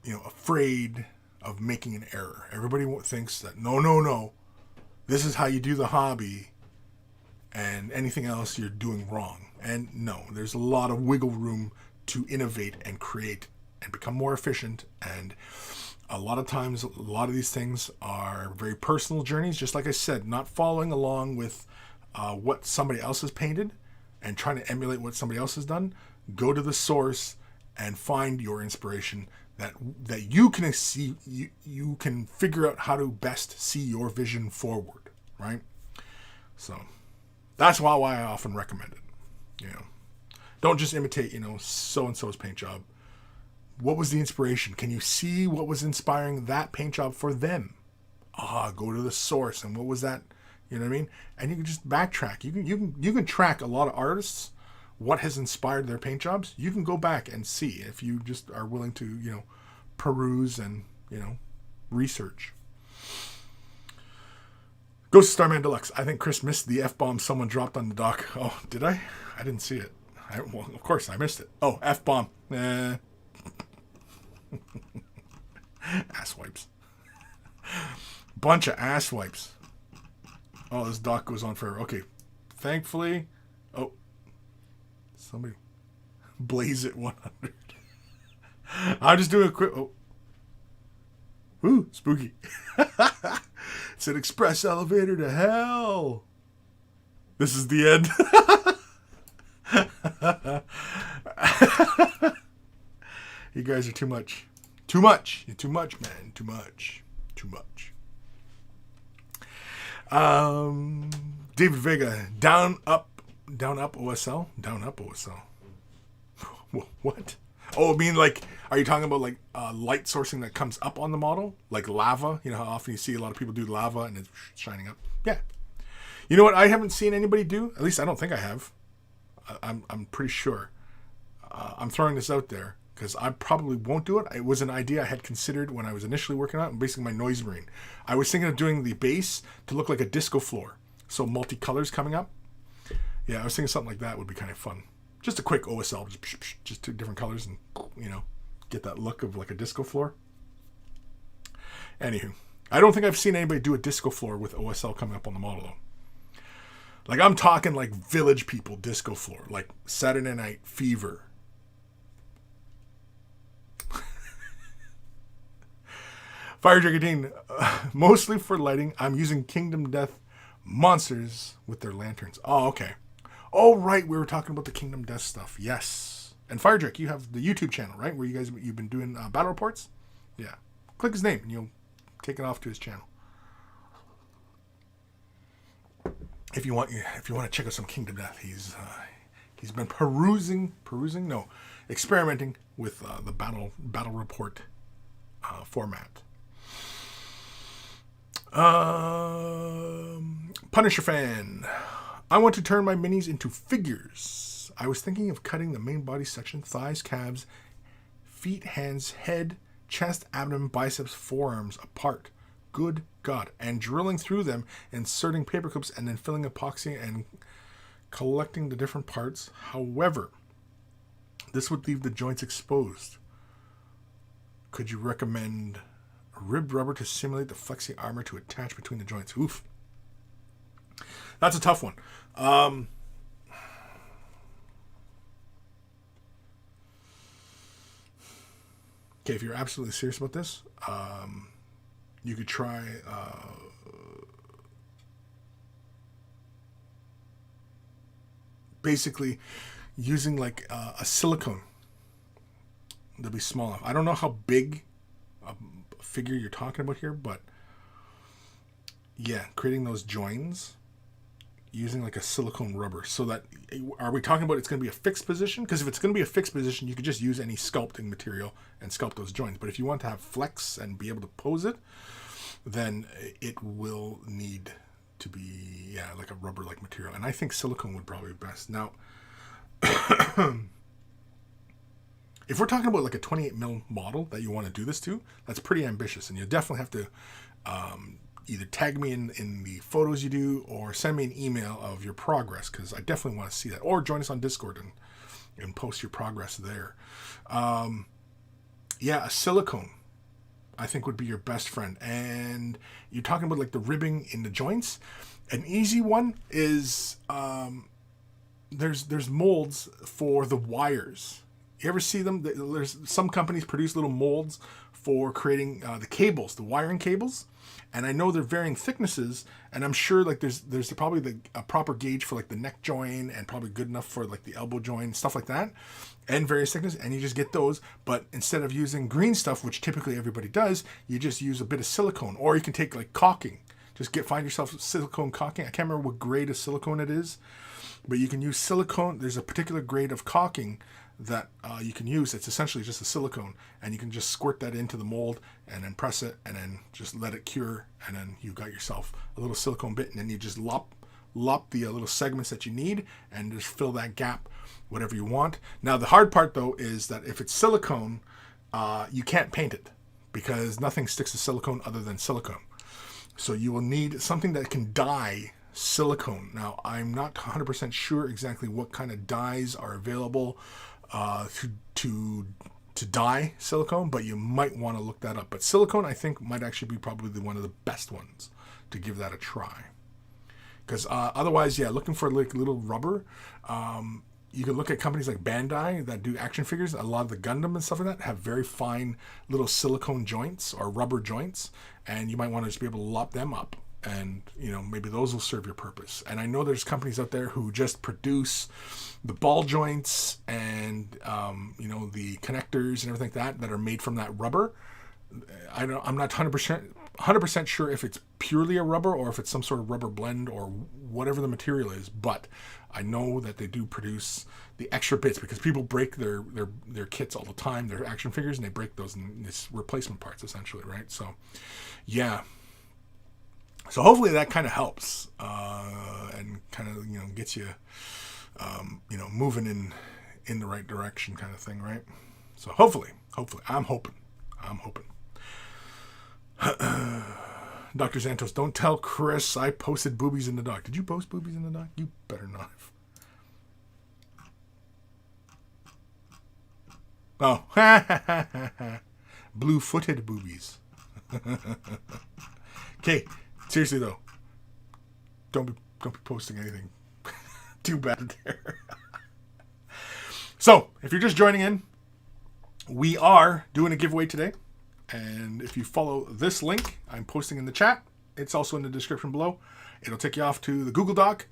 afraid of making an error. Everybody thinks that no, this is how you do the hobby, and anything else you're doing wrong. And no, there's a lot of wiggle room to innovate and create and become more efficient. And a lot of times, a lot of these things are very personal journeys. Just like I said, not following along with what somebody else has painted and trying to emulate what somebody else has done. Go to the source and find your inspiration that you can see. You can figure out how to best see your vision forward, right? So that's why I often recommend it. Don't just imitate, so-and-so's paint job. What was the inspiration? Can you see what was inspiring that paint job for them? Go to the source. And what was that? You know what I mean? And you can just backtrack. You can track a lot of artists, what has inspired their paint jobs. You can go back and see if you just are willing to, peruse and, research. Ghost of Starman Deluxe. I think Kris missed the F-bomb someone dropped on the dock. Oh, did I? I didn't see it. Well, of course I missed it. Oh, F-bomb. Ass wipes. Bunch of ass wipes. Oh, this dock goes on forever. Okay. Thankfully. Oh. Somebody. Blaze it 100. I'm just doing a quick. Oh. Ooh, spooky. It's an express elevator to hell. This is the end. You guys are too much. Too much. You're too much, man. Too much. Too much. David Vega. Down up OSL? Down up OSL. What? Oh, I mean, are you talking about light sourcing that comes up on the model? Like lava? You know how often you see a lot of people do lava and it's shining up? Yeah. You know what I haven't seen anybody do? At least I don't think I have. I'm pretty sure. I'm throwing this out there because I probably won't do it. It was an idea I had considered when I was initially working on it, basically my noise marine. I was thinking of doing the base to look like a disco floor. So multicolors coming up. Yeah, I was thinking something like that would be kind of fun. Just a quick OSL, just two different colors and, get that look of like a disco floor. Anywho, I don't think I've seen anybody do a disco floor with OSL coming up on the model though. I'm talking like Village People disco floor, like Saturday Night Fever. Fire Dragon, mostly for lighting, I'm using Kingdom Death monsters with their lanterns. Oh, okay. Oh, right. We were talking about the Kingdom Death stuff. Yes. And Fire Drake, you have the YouTube channel, right? Where you've been doing battle reports? Yeah. Click his name and you'll take it off to his channel. If you want to check out some Kingdom Death, he's been experimenting with the battle report format. Punisher fan. I want to turn my minis into figures. I was thinking of cutting the main body section, thighs, calves, feet, hands, head, chest, abdomen, biceps, forearms apart. Good God. And drilling through them, inserting paper clips, and then filling epoxy and collecting the different parts. However, this would leave the joints exposed. Could you recommend ribbed rubber to simulate the flexi armor to attach between the joints? Oof. That's a tough one. Okay, if you're absolutely serious about this, you could try basically using like a silicone that'll be small enough. I don't know how big a figure you're talking about here, but yeah, creating those joins using like a silicone rubber. So that, are we talking about it's going to be a fixed position? Because if it's going to be a fixed position, you could just use any sculpting material and sculpt those joints. But if you want to have flex and be able to pose it, then it will need to be, like a rubber-like material. And I think silicone would probably be best. Now, if we're talking about like a 28 mil model that you want to do this to, that's pretty ambitious. And you definitely have to either tag me in the photos you do or send me an email of your progress, because I definitely want to see that. Or join us on Discord and post your progress there. yeah, a silicone, I think, would be your best friend. And you're talking about like the ribbing in the joints. An easy one is there's molds for the wires. You ever see them? There's some companies produce little molds for creating the cables, the wiring cables. And I know they're varying thicknesses, and I'm sure like there's probably a proper gauge for like the neck joint, and probably good enough for like the elbow joint, stuff like that, and various thicknesses. And you just get those, but instead of using green stuff, which typically everybody does, you just use a bit of silicone, or you can take like caulking. Just find yourself silicone caulking. I can't remember what grade of silicone it is, but you can use silicone. There's a particular grade of caulking that you can use. It's essentially just a silicone, and you can just squirt that into the mold and then press it and then just let it cure, and then you got yourself a little silicone bit, and then you just lop the little segments that you need and just fill that gap whatever you want. Now the hard part though is that if it's silicone, you can't paint it because nothing sticks to silicone other than silicone. So you will need something that can dye silicone. Now I'm not 100% sure exactly what kind of dyes are available to dye silicone, but you might want to look that up. But silicone, I think, might actually be probably one of the best ones to give that a try. Because otherwise, yeah, looking for like little rubber. You can look at companies like Bandai that do action figures. A lot of the Gundam and stuff like that have very fine little silicone joints or rubber joints, and you might want to just be able to lop them up. And, maybe those will serve your purpose. And I know there's companies out there who just produce the ball joints and, the connectors and everything like that are made from that rubber. I'm not 100% sure if it's purely a rubber or if it's some sort of rubber blend or whatever the material is. But I know that they do produce the extra bits because people break their kits all the time, their action figures, and they break those in these replacement parts, essentially, right? So, yeah. So hopefully that kind of helps and kind of gets you moving in the right direction, kind of thing, right? So hopefully I'm hoping. Dr. Santos, don't tell Kris I posted boobies in the doc. Did you post boobies in the doc? You better not have. Oh, blue-footed boobies. Okay. Seriously though, don't be posting anything too bad there. So, if you're just joining in, we are doing a giveaway today. And if you follow this link I'm posting in the chat, it's also in the description below. It'll take you off to the Google Doc.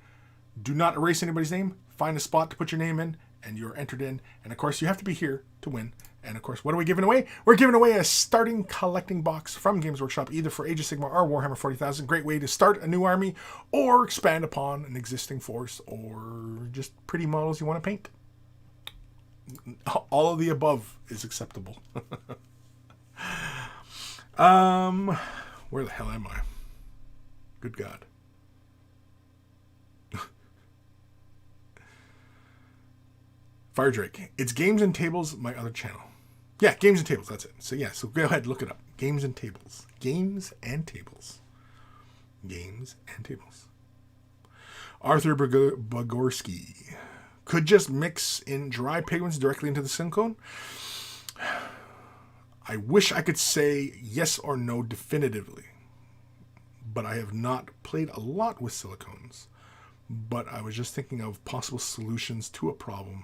Do not erase anybody's name. Find a spot to put your name in, and you're entered in. And of course, you have to be here to win. And of course, what are we giving away? We're giving away a starting collecting box from Games Workshop, either for Age of Sigmar or Warhammer 40,000. Great way to start a new army or expand upon an existing force or just pretty models you want to paint. All of the above is acceptable. Where the hell am I? Good God. Fire Drake. It's Games and Tables, my other channel. Yeah, Games and Tables, that's it. So yeah, so go ahead, look it up. Games and Tables. Games and Tables. Games and Tables. Arthur Bogorski. Could just mix in dry pigments directly into the silicone. I wish I could say yes or no definitively, but I have not played a lot with silicones. But I was just thinking of possible solutions to a problem,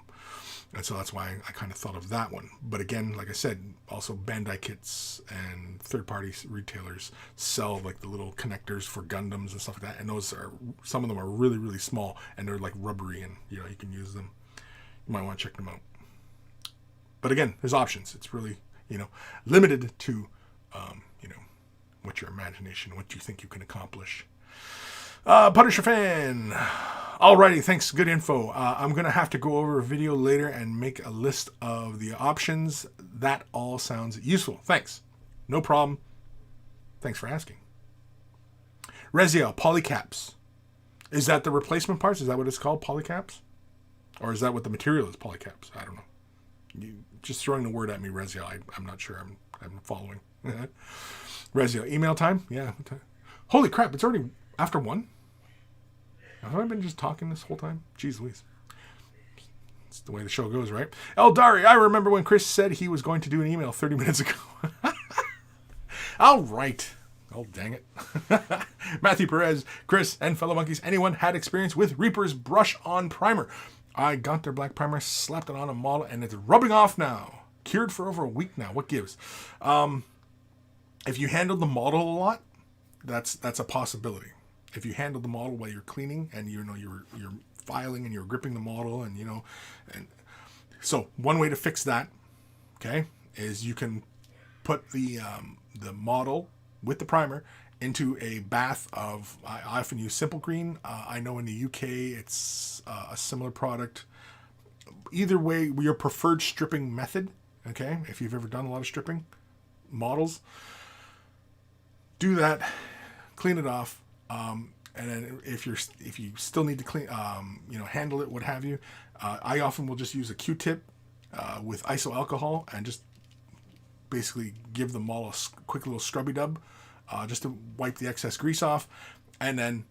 and so that's why I kind of thought of that one. But again, like I said, also Bandai kits and third-party retailers sell like the little connectors for Gundams and stuff like that, and those are, some of them are really, really small, and they're like rubbery, and you can use them. You might want to check them out. But again, there's options. It's really, limited to, what your imagination, what you think you can accomplish. Punisher fan. Alrighty, thanks. Good info. I'm going to have to go over a video later and make a list of the options. That all sounds useful. Thanks. No problem. Thanks for asking. Reziel, polycaps. Is that the replacement parts? Is that what it's called, polycaps? Or is that what the material is, polycaps? I don't know. You just throwing the word at me, Reziel. I'm not sure I'm following. Reziel, email time? Yeah. Holy crap, it's already after 1? Have I been just talking this whole time? Jeez Louise. It's the way the show goes, right? Eldari, I remember when Kris said he was going to do an email 30 minutes ago. All right. Oh, dang it. Matthew Perez, Kris, and fellow monkeys, anyone had experience with Reaper's brush-on primer? I got their black primer, slapped it on a model, and it's rubbing off now. Cured for over a week now. What gives? If you handle the model a lot, that's a possibility. If you handle the model while you're cleaning and you're filing and you're gripping the model and so one way to fix that, okay, is you can put the model with the primer into a bath of, I often use Simple Green. I know in the UK it's a similar product. Either way, your preferred stripping method, okay, if you've ever done a lot of stripping models, do that, clean it off, and then if you still need to clean, handle it, what have you, I often will just use a Q-tip with iso alcohol and just basically give the model a quick little scrubby dub, just to wipe the excess grease off, and then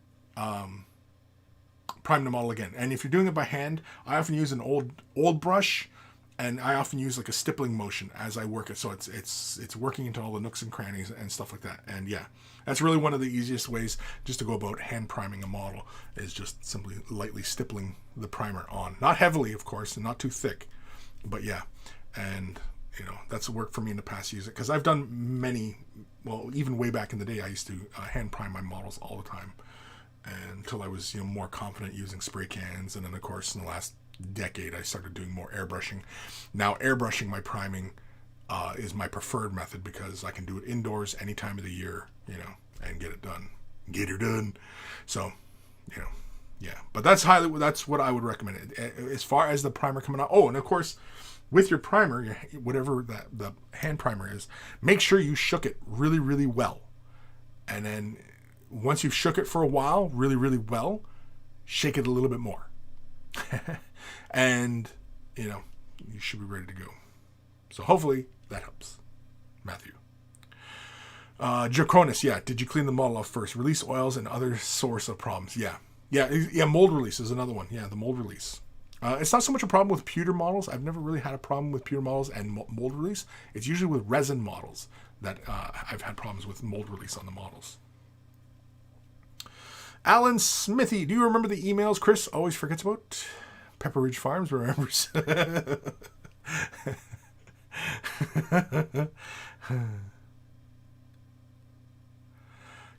prime the model again. And if you're doing it by hand, I often use an old brush, and I often use like a stippling motion as I work it, so it's working into all the nooks and crannies and stuff like that. And yeah, that's really one of the easiest ways just to go about hand priming a model, is just simply lightly stippling the primer on, not heavily, of course, and not too thick, but yeah. And that's worked for me in the past. Use it because I've done many. Well, even way back in the day, I used to hand prime my models all the time, until I was more confident using spray cans. And then, of course, in the last decade, I started doing more airbrushing. Now, airbrushing my priming is my preferred method because I can do it indoors any time of the year, and get it done. Get her done. So, yeah. But that's what I would recommend. As far as the primer coming out. Oh, and of course, with your primer, whatever the hand primer is, make sure you shook it really, really well. And then once you've shook it for a while, really, really well, shake it a little bit more. And, you should be ready to go. So hopefully that helps. Matthew. Draconis, yeah. Did you clean the model off first? Release oils and other source of problems. Yeah. Mold release is another one. Yeah, the mold release. It's not so much a problem with pewter models. I've never really had a problem with pewter models and mold release. It's usually with resin models that I've had problems with mold release on the models. Alan Smithy, do you remember the emails Kris always forgets about? Pepper Ridge Farms remembers.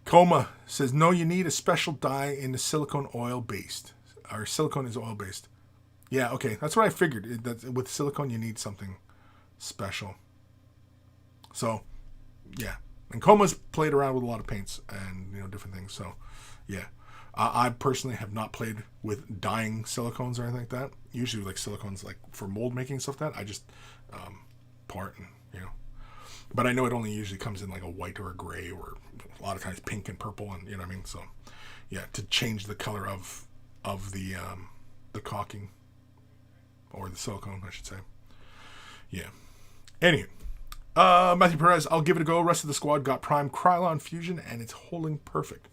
Coma says, no, you need a special dye in the silicone oil based. Or silicone is oil based. Yeah, okay. That's what I figured. That with silicone, you need something special. So, yeah. And Coma's played around with a lot of paints and, different things. So, yeah. I personally have not played with dyeing silicones or anything like that. Usually, like silicones, like for mold making and stuff like that, I just pour it and, But I know it only usually comes in like a white or a gray or a lot of times pink and purple, and you know what I mean. So, yeah, to change the color of the caulking. Or the silicone, I should say. Yeah. Anywho. Matthew Perez, I'll give it a go. Rest of the squad got Prime Krylon Fusion, and it's holding perfect.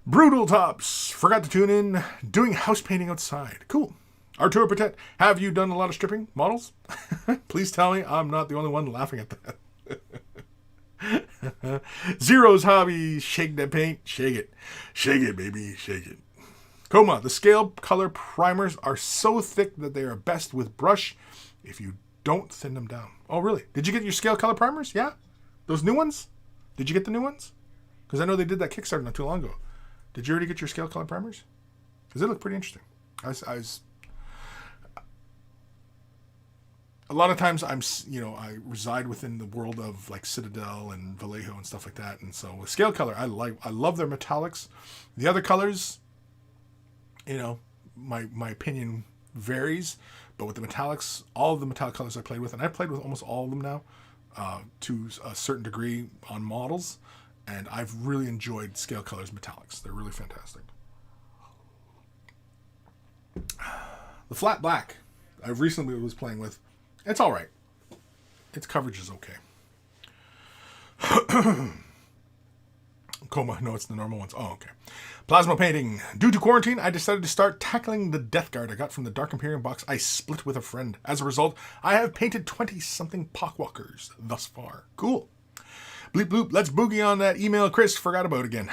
Brutal Tops. Forgot to tune in. Doing house painting outside. Cool. Arturo Patet, have you done a lot of stripping models? Please tell me I'm not the only one laughing at that. Zero's hobby. Shake that paint. Shake it. Shake it, baby. Shake it. Coma, the scale color primers are so thick that they are best with brush if you don't thin them down. Oh, really? Did you get your scale color primers? Yeah? Those new ones? Did you get the new ones? Because I know they did that Kickstarter not too long ago. Did you already get your scale color primers? Because they look pretty interesting. A lot of times I reside within the world of like Citadel and Vallejo and stuff like that. And so with scale color, I love their metallics. The other colors, my opinion varies, but with the metallics, all of the metallic colors I played with, and I've played with almost all of them now, to a certain degree on models, and I've really enjoyed scale colors metallics. They're really fantastic. The flat black I recently was playing with, it's all right. Its coverage is okay. Coma. No, it's the normal ones. Oh, okay. Plasma painting. Due to quarantine, I decided to start tackling the Death Guard I got from the Dark Imperium box I split with a friend. As a result, I have painted 20-something Pokwalkers thus far. Cool. Bleep bloop, let's boogie on that email Kris forgot about again.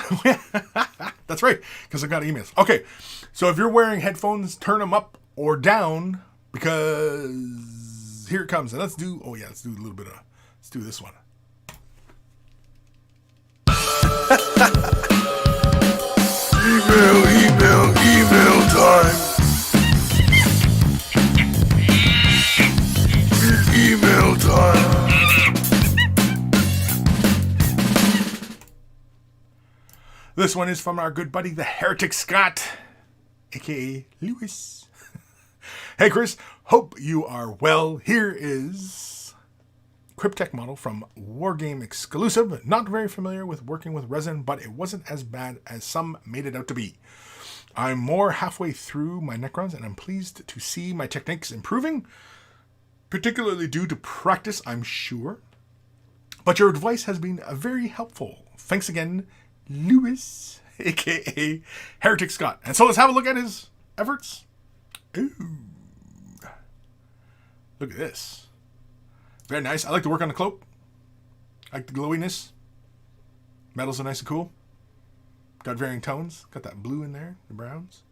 That's right, because I got emails. Okay, so if you're wearing headphones, turn them up or down, because here it comes. And let's do let's do this one. Email time. Email time. This one is from our good buddy, the Heretic Scott, aka Lewis. Hey Kris, hope you are well. Here is Cryptek model from Wargame Exclusive. Not very familiar with working with resin, but it wasn't as bad as some made it out to be. I'm more halfway through my Necrons, and I'm pleased to see my techniques improving, particularly due to practice, I'm sure. But your advice has been very helpful. Thanks again, Lewis, aka Heretic Scott. And so let's have a look at his efforts. Ooh. Look at this. Very nice. I like to work on the cloak. I like the glowiness. Metals are nice and cool. Got varying tones. Got that blue in there. The browns.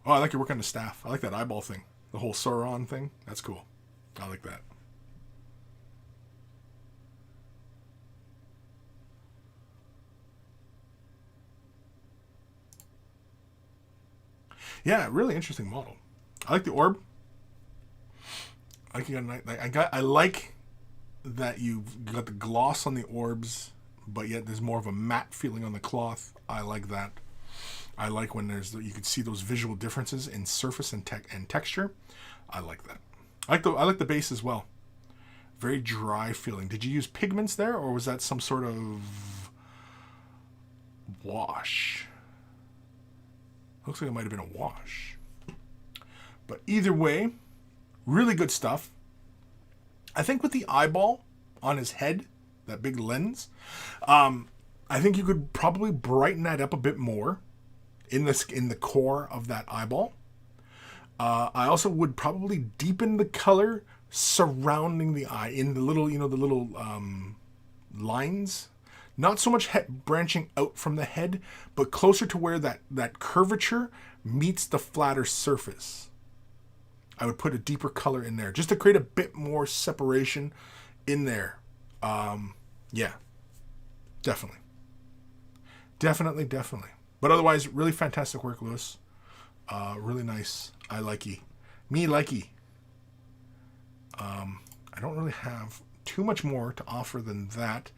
Oh, I like your work on the staff. I like that eyeball thing. The whole Sauron thing. That's cool. I like that. Yeah, really interesting model. I like the orb. I like that you've got the gloss on the orbs, but yet there's more of a matte feeling on the cloth. I like that. I like when you can see those visual differences in surface and texture. I like that. I like the base as well. Very dry feeling. Did you use pigments there, or was that some sort of wash? Looks like it might have been a wash. But either way, really good stuff. I think with the eyeball on his head, that big lens, I think you could probably brighten that up a bit more in the core of that eyeball. I also would probably deepen the color surrounding the eye in the little, lines. Not so much branching out from the head, but closer to where that curvature meets the flatter surface. I would put a deeper color in there just to create a bit more separation in there. Yeah, definitely. But otherwise, really fantastic work, Lewis. Really nice. I likey. Me likey. I don't really have too much more to offer than that.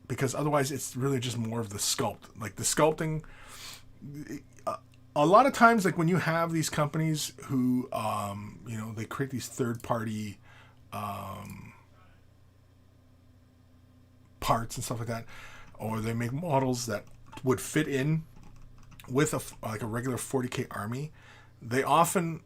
Because otherwise it's really just more of the sculpt. Like the sculpting, a lot of times, like when you have these companies who, they create these third-party parts and stuff like that, or they make models that would fit in with a regular 40K army, they often,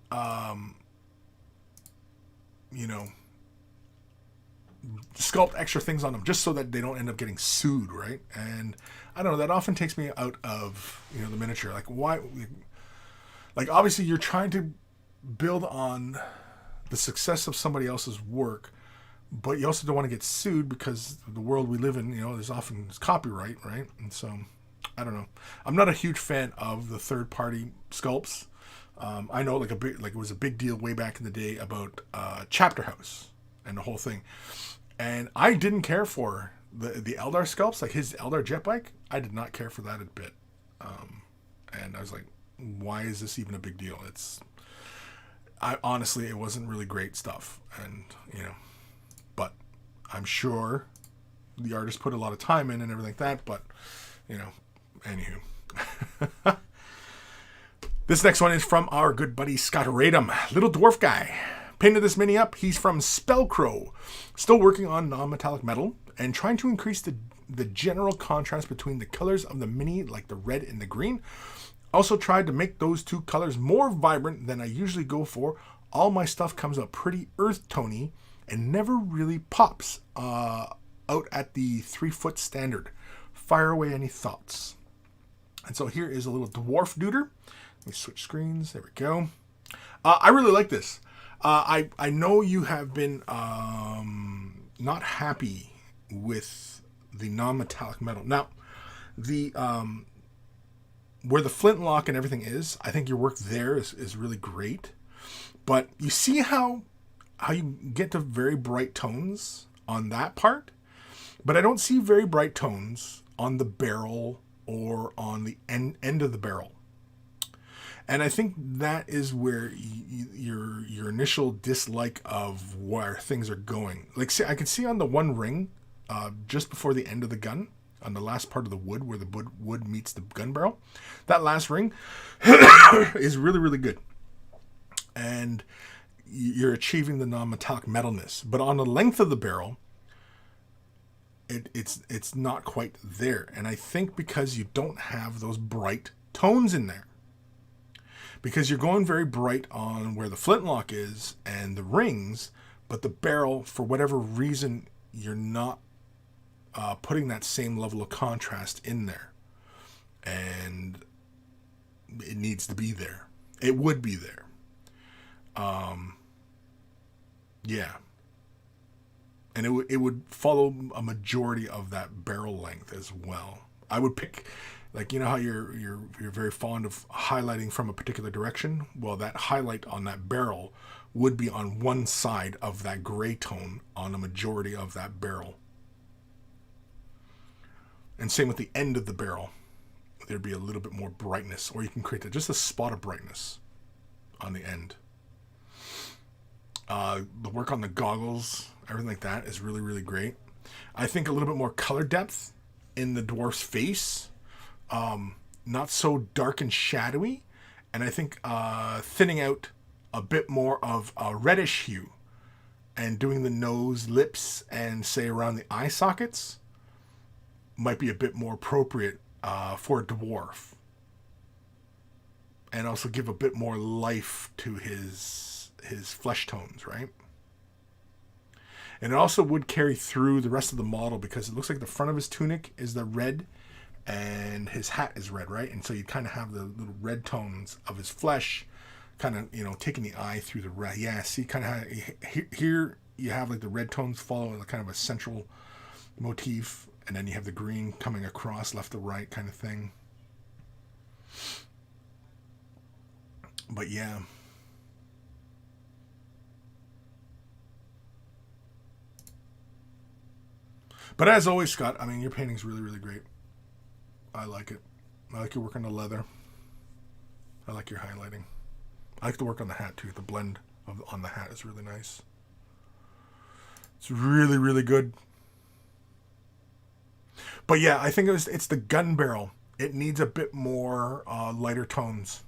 sculpt extra things on them just so that they don't end up getting sued, right? And I don't know, that often takes me out of the miniature. Like, why? Like, obviously you're trying to build on the success of somebody else's work, but you also don't want to get sued because the world we live in, there's often copyright, right? And so I don't know, I'm not a huge fan of the third-party sculpts. I know it was a big deal way back in the day about Chapter House and the whole thing. And I didn't care for the Eldar sculpts, like his Eldar jet bike. I did not care for that a bit. And I was like, why is this even a big deal? Honestly, it wasn't really great stuff. And, but I'm sure the artist put a lot of time in and everything like that. But, anywho. This next one is from our good buddy Scott Radum, little dwarf guy. Painted this mini up. He's from Spellcrow. Still working on non-metallic metal and trying to increase the general contrast between the colors of the mini, like the red and the green. Also tried to make those two colors more vibrant than I usually go for. All my stuff comes out pretty earth tony and never really pops. out at the 3-foot standard. Fire away any thoughts. And so here is a little dwarf duder. Let me switch screens. There we go. I really like this. I know you have been not happy with the non-metallic metal. Now, the where the flintlock and everything is, I think your work there is really great. But you see how you get to very bright tones on that part? But I don't see very bright tones on the barrel or on the end of the barrel. And I think that is where your initial dislike of where things are going. Like, see, I can see on the one ring, just before the end of the gun, on the last part of the wood where the wood meets the gun barrel, that last ring is really, really good. And you're achieving the non-metallic metalness. But on the length of the barrel, it's not quite there. And I think because you don't have those bright tones in there. Because you're going very bright on where the flintlock is and the rings, but the barrel, for whatever reason, you're not putting that same level of contrast in there. And it needs to be there. It would be there. Yeah. And it would follow a majority of that barrel length as well. I would pick, like, you know how you're very fond of highlighting from a particular direction? Well, that highlight on that barrel would be on one side of that gray tone on a majority of that barrel. And same with the end of the barrel. There'd be a little bit more brightness, or you can create just a spot of brightness on the end. The work on the goggles, everything like that is really, really great. I think a little bit more color depth in the dwarf's face. Not so dark and shadowy. And I think thinning out a bit more of a reddish hue and doing the nose, lips, and say around the eye sockets might be a bit more appropriate for a dwarf. And also give a bit more life to his flesh tones, right? And it also would carry through the rest of the model because it looks like the front of his tunic is the red and his hat is red, right? And so you kind of have the little red tones of his flesh kind of, taking the eye through the red. Yeah, see, kind of here you have like the red tones following kind of a central motif, and then you have the green coming across left to right kind of thing. But yeah. But as always, Scott, I mean, your painting's really, really great. I like it. I like your work on the leather. I like your highlighting. I like the work on the hat, too. The blend on the hat is really nice. It's really, really good. But yeah, I think it's the gun barrel. It needs a bit more lighter tones.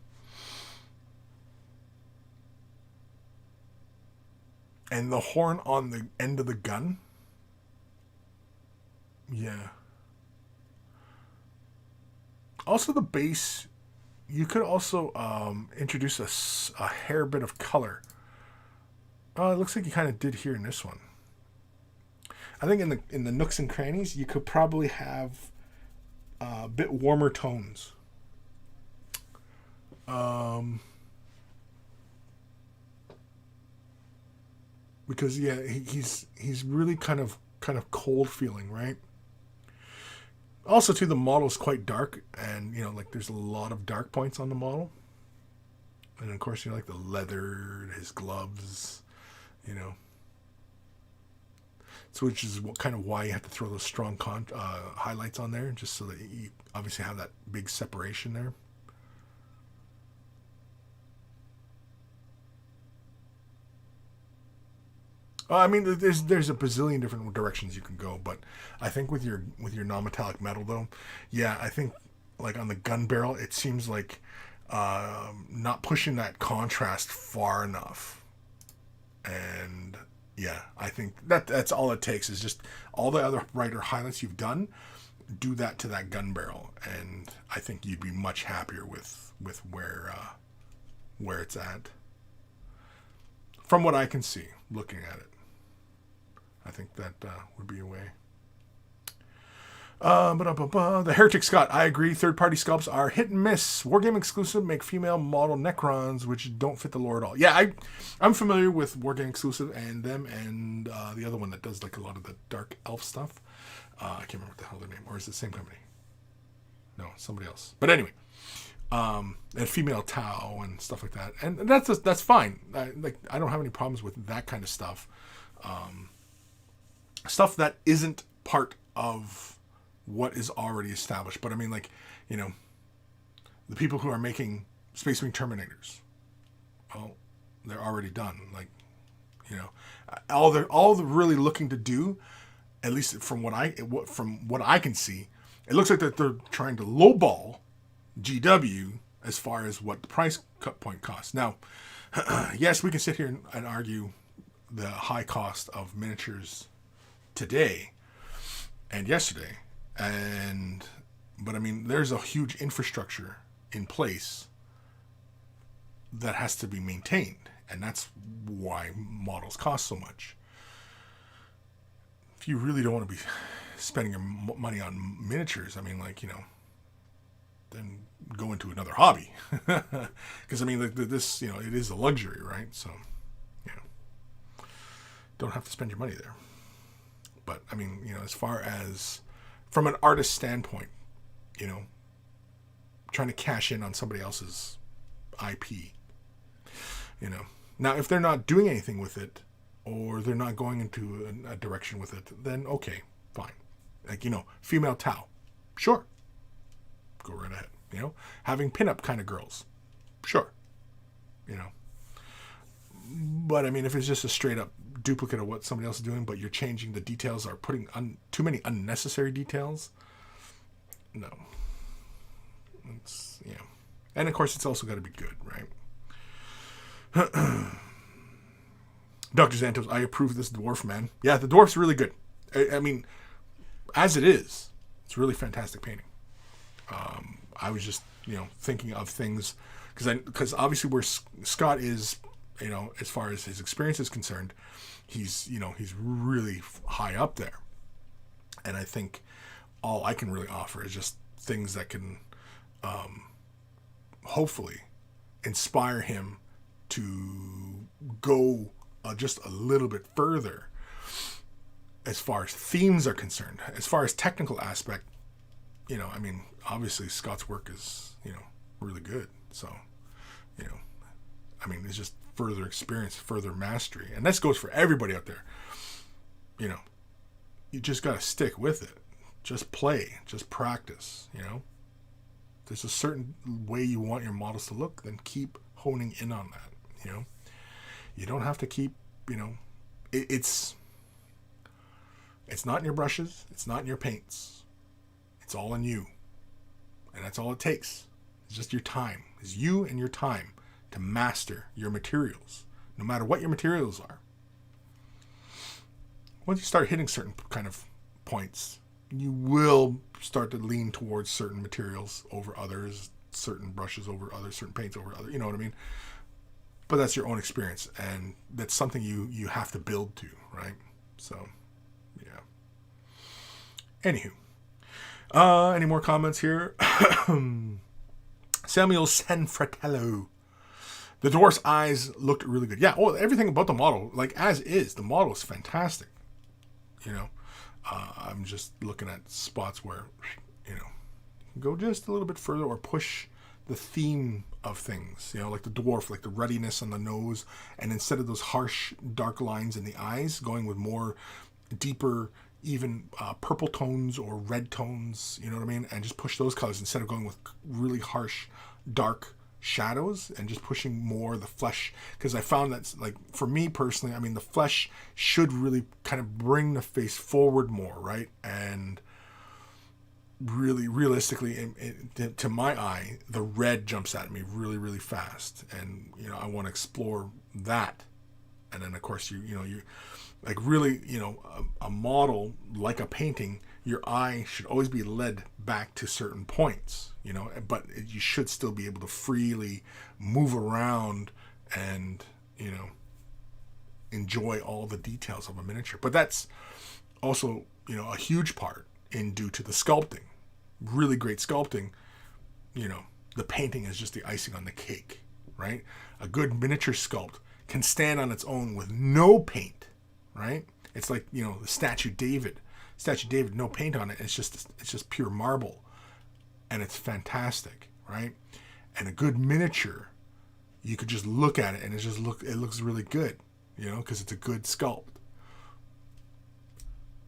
And the horn on the end of the gun. Yeah. Also the base, you could also introduce a hair bit of color. It looks like you kind of did here in this one. I think in the nooks and crannies, you could probably have a bit warmer tones. Because yeah, he's really kind of cold feeling, right? Also, too, the model is quite dark, and like there's a lot of dark points on the model. And of course, like the leather, his gloves, So which is kind of why you have to throw those strong highlights on there, just so that you obviously have that big separation there. I mean, there's a bazillion different directions you can go, but I think with your non-metallic metal though, yeah, I think like on the gun barrel, it seems like not pushing that contrast far enough, and yeah, I think that's all it takes is just all the other brighter highlights you've done, do that to that gun barrel, and I think you'd be much happier with where it's at. From what I can see, looking at it. I think that would be a way. The Heretic Scott, I agree. Third-party sculpts are hit and miss. Wargame exclusive make female model Necrons, which don't fit the lore at all. Yeah, I'm familiar with Wargame exclusive and them and the other one that does like a lot of the dark elf stuff. I can't remember what the hell their name, or is it the same company? No, somebody else. But anyway, and female Tau and stuff like that, and that's fine. I don't have any problems with that kind of stuff. Stuff that isn't part of what is already established. But I mean, like, you know, the people who are making Space Marine Terminators, well, they're already done. Like, you know, all they're really looking to do, at least from what I can see, it looks like that they're trying to lowball GW as far as what the price cut point costs. Now, yes, we can sit here and argue the high cost of miniatures today and yesterday. But I mean, there's a huge infrastructure in place that has to be maintained, and that's why models cost so much. If you really don't want to be spending your money on miniatures, I mean, like, you know, then go into another hobby, because I mean, this, you know, it is a luxury, right? So, you know, don't have to spend your money there. But I mean, you know, as far as from an artist standpoint, you know, trying to cash in on somebody else's IP, you know. Now, if they're not doing anything with it, or they're not going into a direction with it, then okay, fine. Like, you know, female Tau, sure, go right ahead. You know, having pinup kind of girls, sure, you know. But I mean, if it's just a straight up duplicate of what somebody else is doing, but you're changing the details or putting too many unnecessary details, no. It's, yeah. And of course, it's also got to be good, right? Dr. Xantos, I approve of this dwarf, man. Yeah, the dwarf's really good. I mean, as it is, it's really fantastic painting. I was just, you know, thinking of things because obviously where Scott is, you know, as far as his experience is concerned, he's really high up there. And I think all I can really offer is just things that can hopefully inspire him to go just a little bit further as far as themes are concerned. As far as technical aspect, you know, I mean, obviously Scott's work is, you know, really good. So, you know, I mean, it's just further experience, further mastery. And this goes for everybody out there. You know, you just got to stick with it. Just play, just practice, you know. If there's a certain way you want your models to look, then keep honing in on that, you know. You don't have to keep, you know, it's not in your brushes, it's not in your paints. It's all in you. And that's all it takes. It's just your time. It's you and your time to master your materials, no matter what your materials are. Once you start hitting certain kind of points, you will start to lean towards certain materials over others, certain brushes over others, certain paints over others, you know what I mean? But that's your own experience, and that's something you have to build to, right? So, yeah. Anywho. Any more comments here? Samuel Sanfratello. The dwarf's eyes looked really good. Yeah, well, everything about the model, like as is, the model is fantastic. You know, I'm just looking at spots where, you know, go just a little bit further or push the theme of things. You know, like the dwarf, like the ruddiness on the nose, and instead of those harsh, dark lines in the eyes, going with more deeper, even purple tones or red tones, you know what I mean? And just push those colors instead of going with really harsh, dark shadows and just pushing more the flesh. Because I found that's, like, for me personally, I mean, the flesh should really kind of bring the face forward more, right? And really, realistically, to my eye, the red jumps at me really, really fast. And, you know, I want to explore that. And then, of course, you like really, you know, a model like a painting, your eye should always be led back to certain points, you know, but you should still be able to freely move around and, you know, enjoy all the details of a miniature. But that's also, you know, a huge part in due to the sculpting. Really great sculpting. You know, the painting is just the icing on the cake, right? A good miniature sculpt can stand on its own with no paint, right? It's like, you know, the statue David, no paint on it. It's just pure marble, and it's fantastic, right? And a good miniature, you could just look at it and it looks really good, you know, because it's a good sculpt.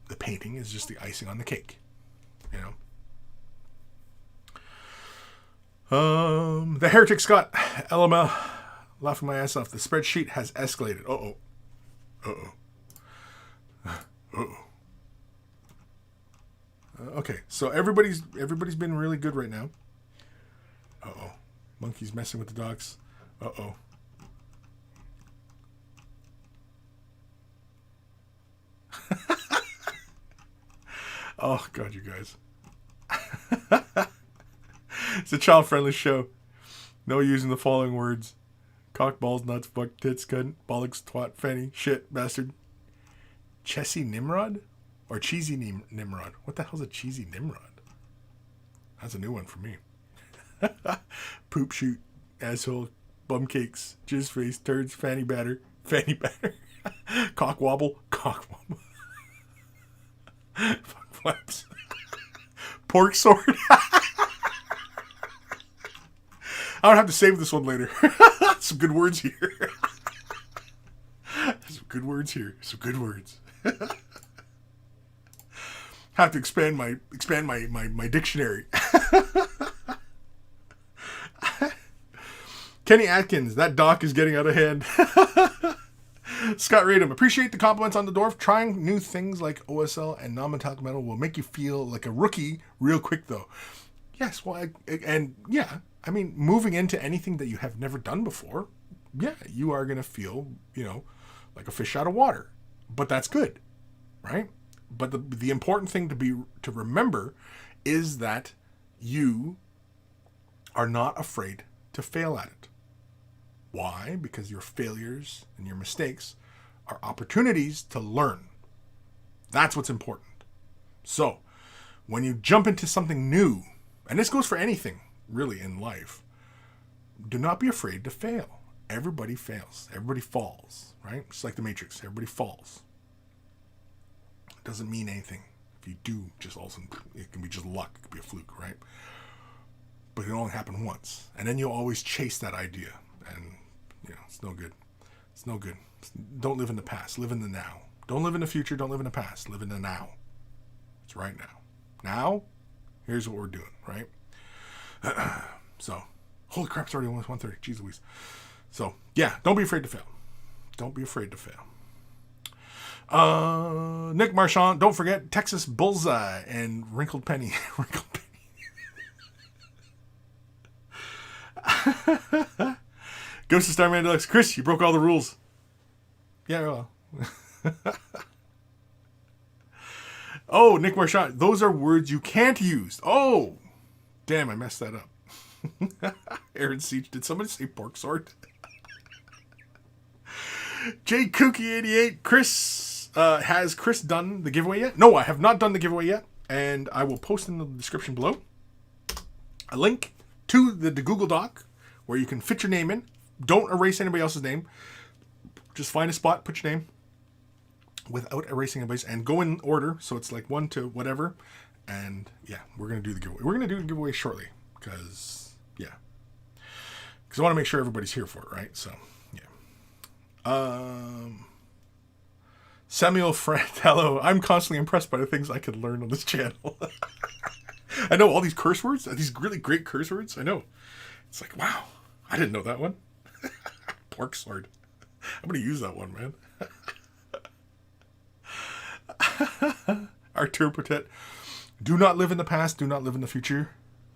The painting is just the icing on the cake, you know. The Heretic Scott, LML, laughing my ass off. The spreadsheet has escalated. Okay, so everybody's been really good right now. Monkey's messing with the docs. Oh God, you guys. It's a child-friendly show. No using the following words: cock, balls, nuts, fuck, tits, cunt, bollocks, twat, fanny, shit, bastard. Chessy Nimrod? Or cheesy Nimrod? What the hell's a cheesy Nimrod? That's a new one for me. Poop shoot, asshole, bum cakes, jizz face, turds, fanny batter, cock wobble, fuck flaps, pork sword. I would have to save this one later. Some good words here. Some good words. Have to expand my dictionary. Kenny Atkins, that doc is getting out of hand. Scott Radham, appreciate the compliments on the dwarf. Trying new things like OSL and non-metallic metal will make you feel like a rookie real quick, though. Yes, well, I mean, moving into anything that you have never done before, yeah, you are going to feel, you know, like a fish out of water. But that's good, right? But the important thing to remember is that you are not afraid to fail at it. Why? Because your failures and your mistakes are opportunities to learn. That's what's important. So, when you jump into something new, and this goes for anything, really, in life, do not be afraid to fail. Everybody fails. Everybody falls, right? It's like the Matrix. Everybody falls. It doesn't mean anything. If you do, just all of a sudden, it can be just luck. It could be a fluke, right? But it can only happen once. And then you'll always chase that idea. And, you know, it's no good. It's no good. Don't live in the past. Live in the now. Don't live in the future. Don't live in the past. Live in the now. It's right now. Now, here's what we're doing, right? So, holy crap, it's already almost 1:30. Jeez Louise. So, yeah, don't be afraid to fail. Don't be afraid to fail. Nick Marchand, don't forget Texas Bullseye and Wrinkled Penny. Wrinkled Penny. Ghost of Starman Deluxe. Kris, you broke all the rules. Yeah, well. Oh, Nick Marchand, those are words you can't use. Oh, damn, I messed that up. Aaron Siege, did somebody say pork sword? J Kookie88, Kris, has Kris done the giveaway yet? No, I have not done the giveaway yet, and I will post in the description below a link to the Google Doc where you can fit your name in. Don't erase anybody else's name. Just find a spot, put your name without erasing anybody's, and go in order. So it's like 1 to whatever. And yeah, we're going to do the giveaway. We're going to do the giveaway shortly because I want to make sure everybody's here for it, right? So yeah. Samuel Friend, hello. I'm constantly impressed by the things I could learn on this channel. I know all these curse words, these really great curse words. I know. It's like, wow, I didn't know that one. Pork sword. I'm going to use that one, man. Artur Potet. Do not live in the past. Do not live in the future.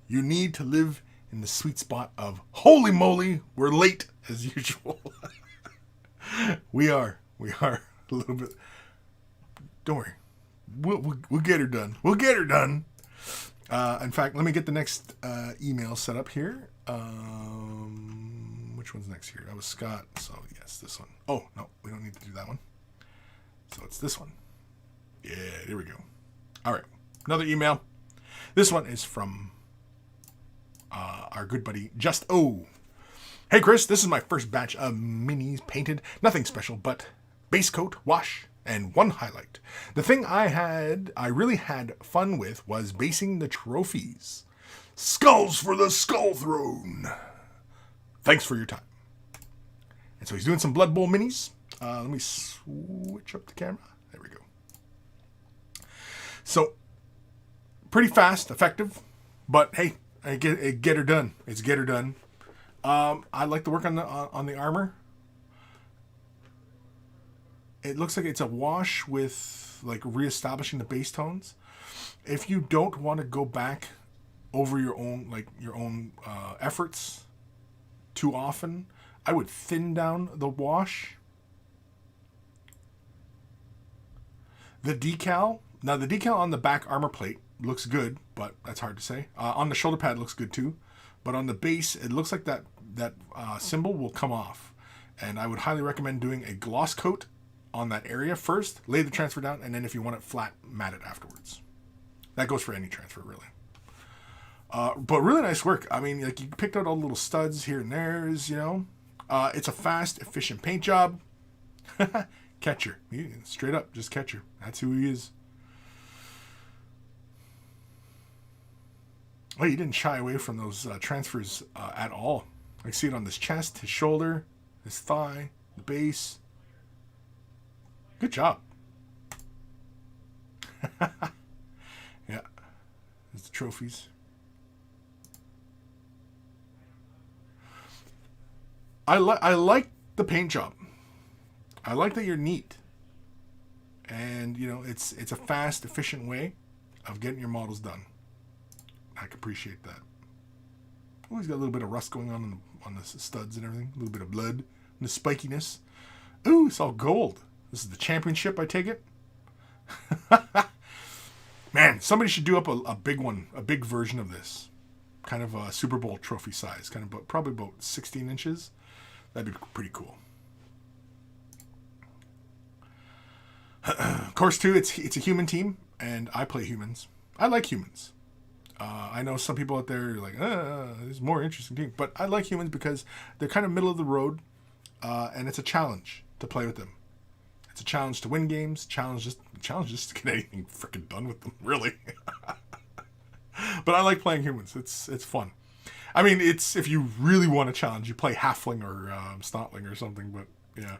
You need to live in the sweet spot of holy moly, we're late as usual. We are a little bit. Don't worry. We'll get her done. We'll get her done. In fact, let me get the next email set up here. Which one's next here? That was Scott. So yes, this one. Oh, no, we don't need to do that one. So it's this one. Yeah, there we go. All right. Another email. This one is from our good buddy Just O. Hey Kris, this is my first batch of minis painted. Nothing special, but base coat, wash, and one highlight. The thing I really had fun with was basing the trophies. Skulls for the Skull Throne. Thanks for your time. And so he's doing some Blood Bowl minis. Let me switch up the camera. There we go. So, pretty fast, effective, but hey, get her done. It's get her done. I like the work on the armor. It looks like it's a wash with like reestablishing the base tones. If you don't want to go back over your own efforts too often, I would thin down the wash. The decal on the back armor plate looks good, but that's hard to say. On the shoulder pad it looks good too, but on the base it looks like that symbol will come off. And I would highly recommend doing a gloss coat on that area first, lay the transfer down, and then if you want it flat, mat it afterwards. That goes for any transfer, really. But really nice work. I mean, like, you picked out all the little studs here and there's, you know. It's a fast, efficient paint job. Catcher. Straight up, just Catcher. That's who he is. Oh, he didn't shy away from those transfers at all. I see it on his chest, his shoulder, his thigh, the base. Good job. Yeah. There's the trophies. I like the paint job. I like that you're neat. And, you know, it's a fast, efficient way of getting your models done. I can appreciate that. Oh, he's got a little bit of rust going on the studs and everything. A little bit of blood and the spikiness. Ooh, it's all gold. This is the championship, I take it. Man, somebody should do up a big one, a big version of this. Kind of a Super Bowl trophy size. Kind of probably about 16 inches. That'd be pretty cool. Of course, too, it's a human team, and I play humans. I like humans. I know some people out there are like, there's more interesting team. But I like humans because they're kind of middle of the road, and it's a challenge to play with them. It's a challenge to win games, challenge just to get anything freaking done with them, really. But I like playing humans. It's fun. I mean, it's if you really want a challenge, you play Halfling or Snotling or something. But yeah.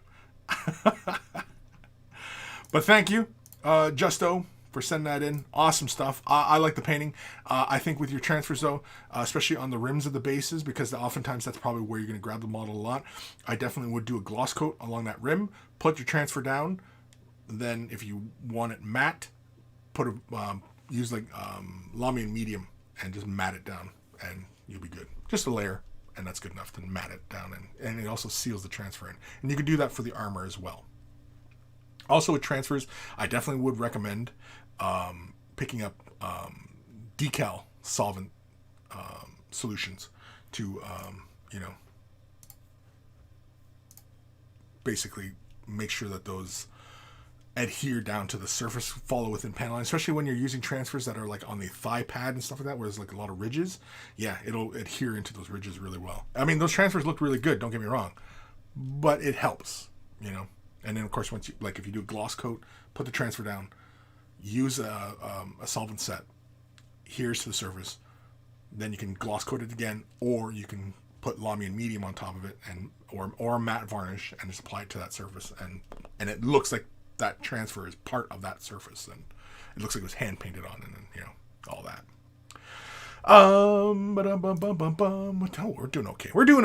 But thank you, Justo, for sending that in. Awesome stuff. I like the painting. I think with your transfers, though, especially on the rims of the bases, because oftentimes that's probably where you're going to grab the model a lot, I definitely would do a gloss coat along that rim, put your transfer down, then if you want it matte, use like Lamy and medium and just mat it down, and you'll be good. Just a layer, and that's good enough to mat it down, and it also seals the transfer in. And you can do that for the armor as well. Also with transfers, I definitely would recommend picking up decal solvent solutions to, basically make sure that those adhere down to the surface, follow within panel line, especially when you're using transfers that are like on the thigh pad and stuff like that, where there's like a lot of ridges. Yeah, it'll adhere into those ridges really well. I mean, those transfers look really good, don't get me wrong, but it helps, you know. And then, of course, once you, like, if you do a gloss coat, put the transfer down, use a solvent set, adheres to the surface, then you can gloss coat it again, or you can put Lamy and medium on top of it, and or a matte varnish, and just apply it to that surface, and it looks like that transfer is part of that surface, and it looks like it was hand painted on, and then, you know, all that. We're doing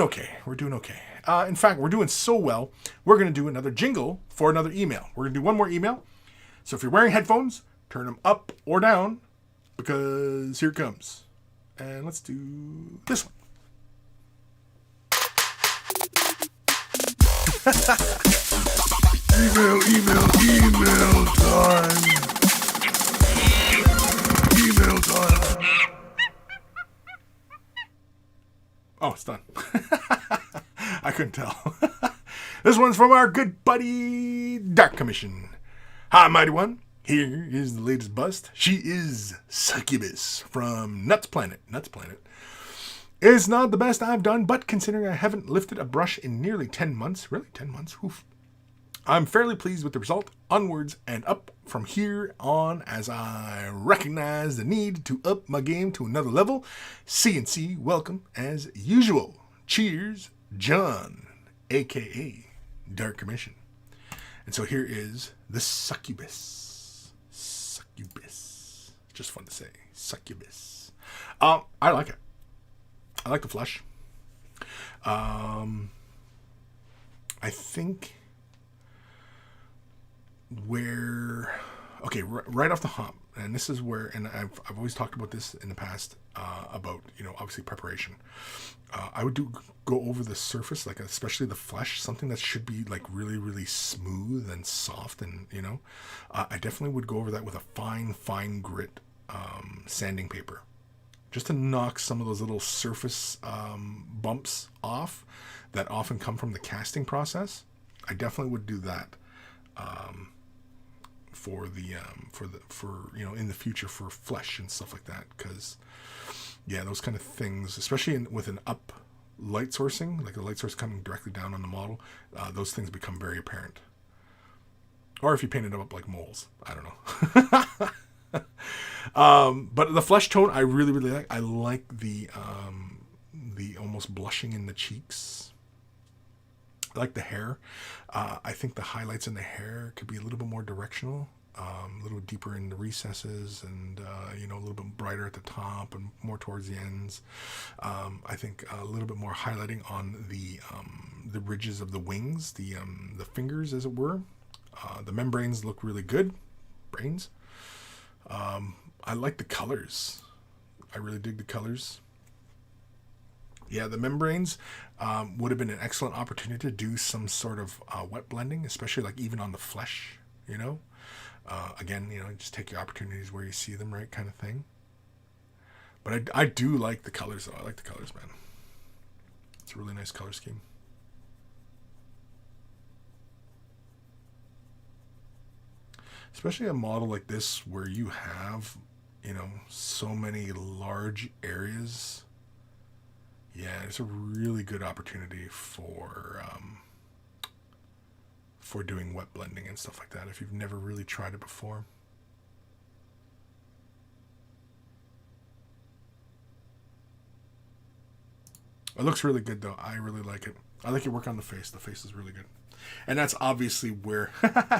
okay. In fact, we're doing so well, we're going to do another jingle for another email. We're going to do one more email. So if you're wearing headphones, turn them up or down, because here it comes. And let's do this one. Email time. Email time. Oh, it's done. I couldn't tell. This one's from our good buddy, Dark Commission. Hi, Mighty One. Here is the latest bust. She is Succubus from Nuts Planet. Nuts Planet. It's not the best I've done, but considering I haven't lifted a brush in nearly 10 months, really 10 months, oof, I'm fairly pleased with the result. Onwards and up from here on, as I recognize the need to up my game to another level. CNC, welcome as usual. Cheers, John, aka Dark Commission. And so here is the Succubus. Succubus. Just fun to say. Succubus. I like it. I like the flesh. I think right off the hop, and this is where, and I've always talked about this in the past, about, obviously preparation. I would go over the surface, like especially the flesh, something that should be like really, really smooth and soft, and I definitely would go over that with a fine grit sanding paper, just to knock some of those little surface bumps off that often come from the casting process. I definitely would do that for in the future for flesh and stuff like that, because those kind of things, especially with an up light sourcing, like the light source coming directly down on the model, those things become very apparent. Or if you painted them up like moles, I don't know. But the flesh tone I really like. I like the almost blushing in the cheeks. I like the hair. I think the highlights in the hair could be a little bit more directional, a little deeper in the recesses, and a little bit brighter at the top and more towards the ends. I think a little bit more highlighting on the ridges of the wings, the fingers, as it were. The membranes look really good. Brains. I like the colors. I really dig the colors. Yeah, the membranes would have been an excellent opportunity to do some sort of wet blending, especially like even on the flesh, Again, just take your opportunities where you see them, right, kind of thing. But I do like the colors, though. I like the colors, man. It's a really nice color scheme. Especially a model like this where you have, so many large areas. Yeah, it's a really good opportunity for doing wet blending and stuff like that if you've never really tried it before. It looks really good, though. I really like it. I like your work on the face. The face is really good. And that's obviously where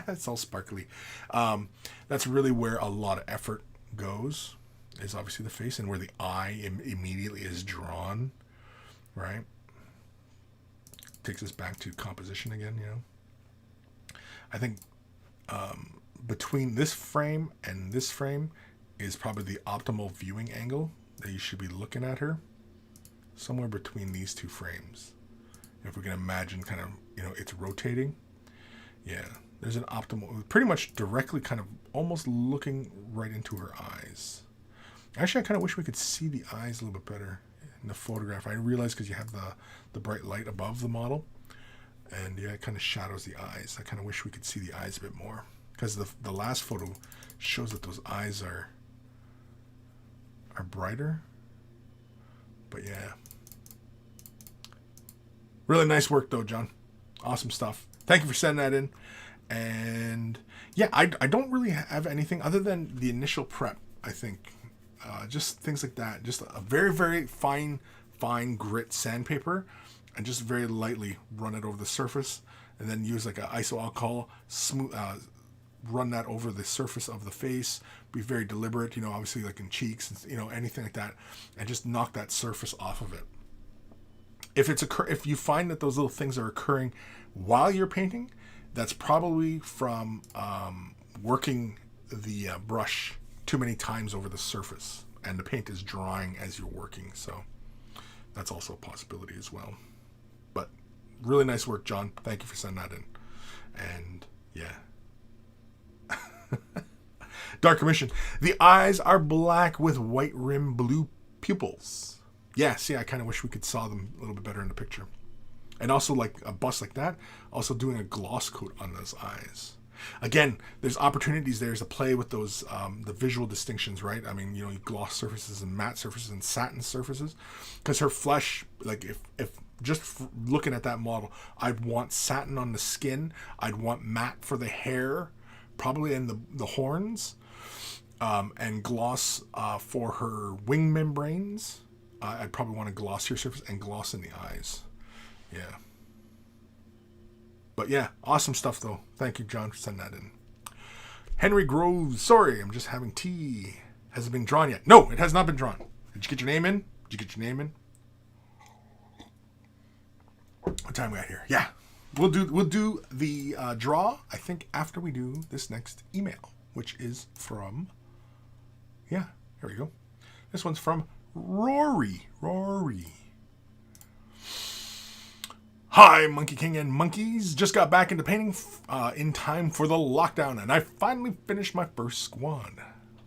it's all sparkly. That's really where a lot of effort goes, is obviously the face, and where the eye immediately is drawn, right? Takes us back to composition again, I think between this frame and this frame is probably the optimal viewing angle that you should be looking at her. Somewhere between these two frames. If we can imagine kind of, it's rotating. Yeah, there's an optimal, pretty much directly kind of almost looking right into her eyes. Actually, I kind of wish we could see the eyes a little bit better in the photograph. I realize because you have the bright light above the model. And it kind of shadows the eyes. I kind of wish we could see the eyes a bit more, because the last photo shows that those eyes are brighter. But yeah, really nice work though, John. Awesome stuff. Thank you for sending that in. And yeah, I don't really have anything other than the initial prep. I think just things like that. Just a very, very fine grit sandpaper. And just very lightly run it over the surface, and then use like an iso alcohol, run that over the surface of the face. Be very deliberate, obviously like in cheeks, anything like that, and just knock that surface off of it. If you find that those little things are occurring while you're painting, that's probably from working the brush too many times over the surface, and the paint is drying as you're working. So that's also a possibility as well. But really nice work, John. Thank you for sending that in. And yeah. Dark Commission. The eyes are black with white rim blue pupils. Yeah, see, I kind of wish we could saw them a little bit better in the picture. And also like a bust like that, also doing a gloss coat on those eyes. Again, there's opportunities there to play with those the visual distinctions, right? I mean, you gloss surfaces and matte surfaces and satin surfaces, because her flesh, like if just looking at that model, I'd want satin on the skin, I'd want matte for the hair, probably in the horns, and gloss for her wing membranes. I'd probably want a glossier surface and gloss in the eyes. Yeah. But yeah, awesome stuff though. Thank you, John, for sending that in. Henry Groves, sorry, I'm just having tea. Has it been drawn yet? No, it has not been drawn. Did you get your name in? What time are we at here? Yeah. We'll do the draw, I think, after we do this next email, which is from, here we go. This one's from Rory. Hi, Monkey King and monkeys. Just got back into painting in time for the lockdown, and I finally finished my first squad.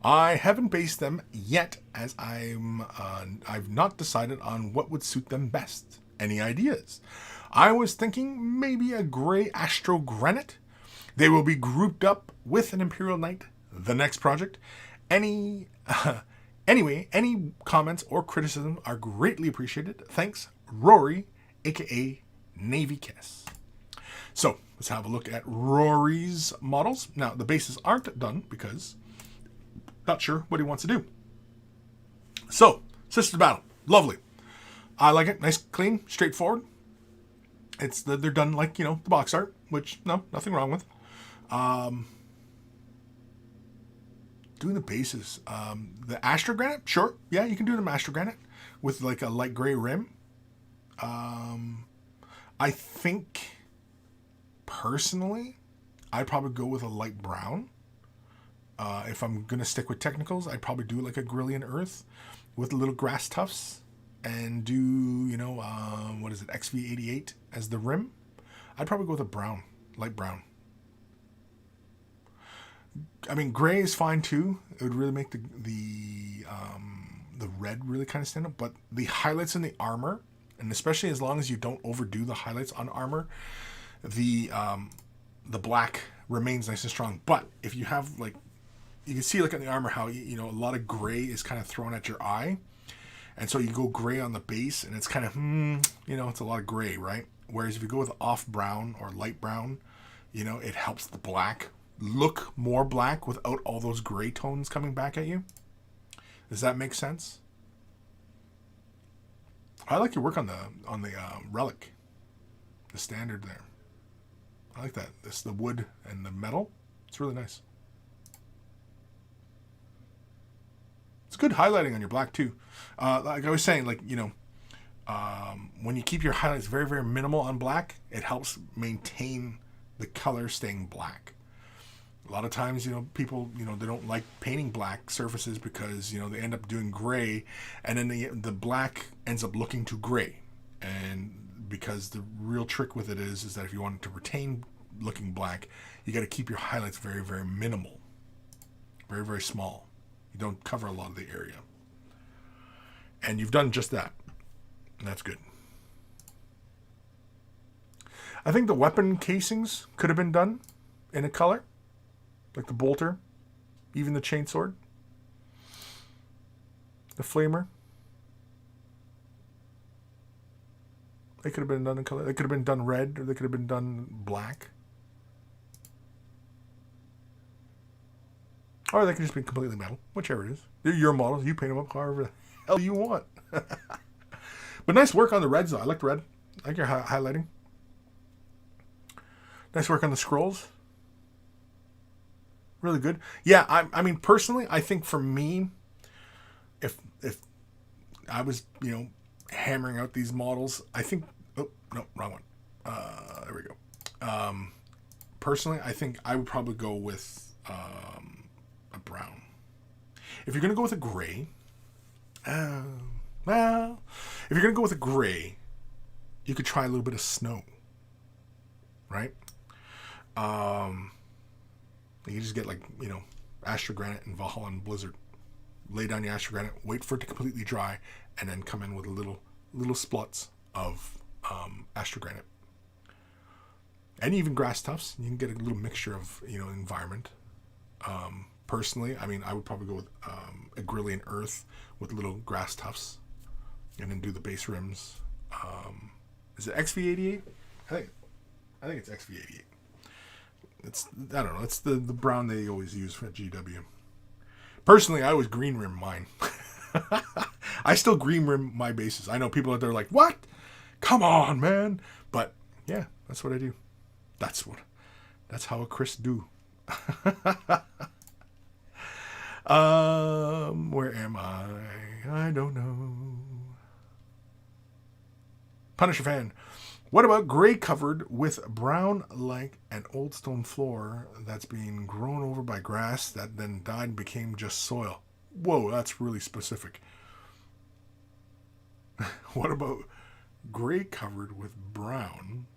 I haven't based them yet, as I've not decided on what would suit them best. Any ideas? I was thinking maybe a gray astro granite. They will be grouped up with an Imperial Knight, the next project. Anyway, any comments or criticism are greatly appreciated. Thanks, Rory, aka Navy Kiss. So let's have a look at Rory's models. Now the bases aren't done because not sure what he wants to do. So Sister Battle, lovely. I like it. Nice, clean, straightforward. They're done like the box art, which nothing wrong with. Doing the bases, the Astro Granite, sure, yeah, you can do the Astro Granite with like a light gray rim. I think, personally, I'd probably go with a light brown. If I'm going to stick with technicals, I'd probably do like a Grillian Earth with little grass tufts and do, XV88 as the rim. I'd probably go with a brown, light brown. I mean, gray is fine too. It would really make the red really kind of stand out. But the highlights in the armor, and especially as long as you don't overdo the highlights on armor, the black remains nice and strong. But if you have you can see in the armor how a lot of gray is kind of thrown at your eye, and so you go gray on the base, and it's kind of it's a lot of gray, right? Whereas if you go with off brown or light brown, it helps the black look more black without all those gray tones coming back at you. Does that make sense? I like your work on the relic, the standard there. I like that. The wood and the metal. It's really nice. It's good highlighting on your black too. Like I was saying, when you keep your highlights very, very minimal on black, it helps maintain the color staying black. A lot of times, people, they don't like painting black surfaces because, they end up doing gray, and then the black ends up looking too gray. And because the real trick with it is that if you want it to retain looking black, you got to keep your highlights very, very minimal. Very, very small. You don't cover a lot of the area. And you've done just that. And that's good. I think the weapon casings could have been done in a color. Like the bolter, even the chainsword, the flamer. They could have been done in color. They could have been done red, or they could have been done black. Or they could just be completely metal, whichever it is. They're your models. You paint them up however the hell you want. But nice work on the reds, though. I like the red. I like your highlighting. Nice work on the scrolls. Really good. Yeah, I mean, personally, I think for me, if I was, hammering out these models, I think... Oh, no, wrong one. There we go. Personally, I think I would probably go with a brown. If you're going to go with a gray... well, if you're going to go with a gray, you could try a little bit of snow. Right? You just get Astro Granite and Valhalla and Blizzard. Lay down your Astro Granite, wait for it to completely dry, and then come in with little spluts of Astro Granite. And even grass tufts. You can get a little mixture of, environment. Personally, I mean, I would probably go with Agrilian Earth with little grass tufts, and then do the base rims. Is it XV88? I think it's XV88. I don't know. It's the brown they always use for GW. Personally, I always green rim mine. I still green rim my bases. I know people out there are like, what? Come on, man. But yeah, that's what I do. That's how a Kris do. Where am I don't know. Punisher fan. What about gray covered with brown like an old stone floor that's being grown over by grass that then died and became just soil? Whoa, that's really specific. What about gray covered with brown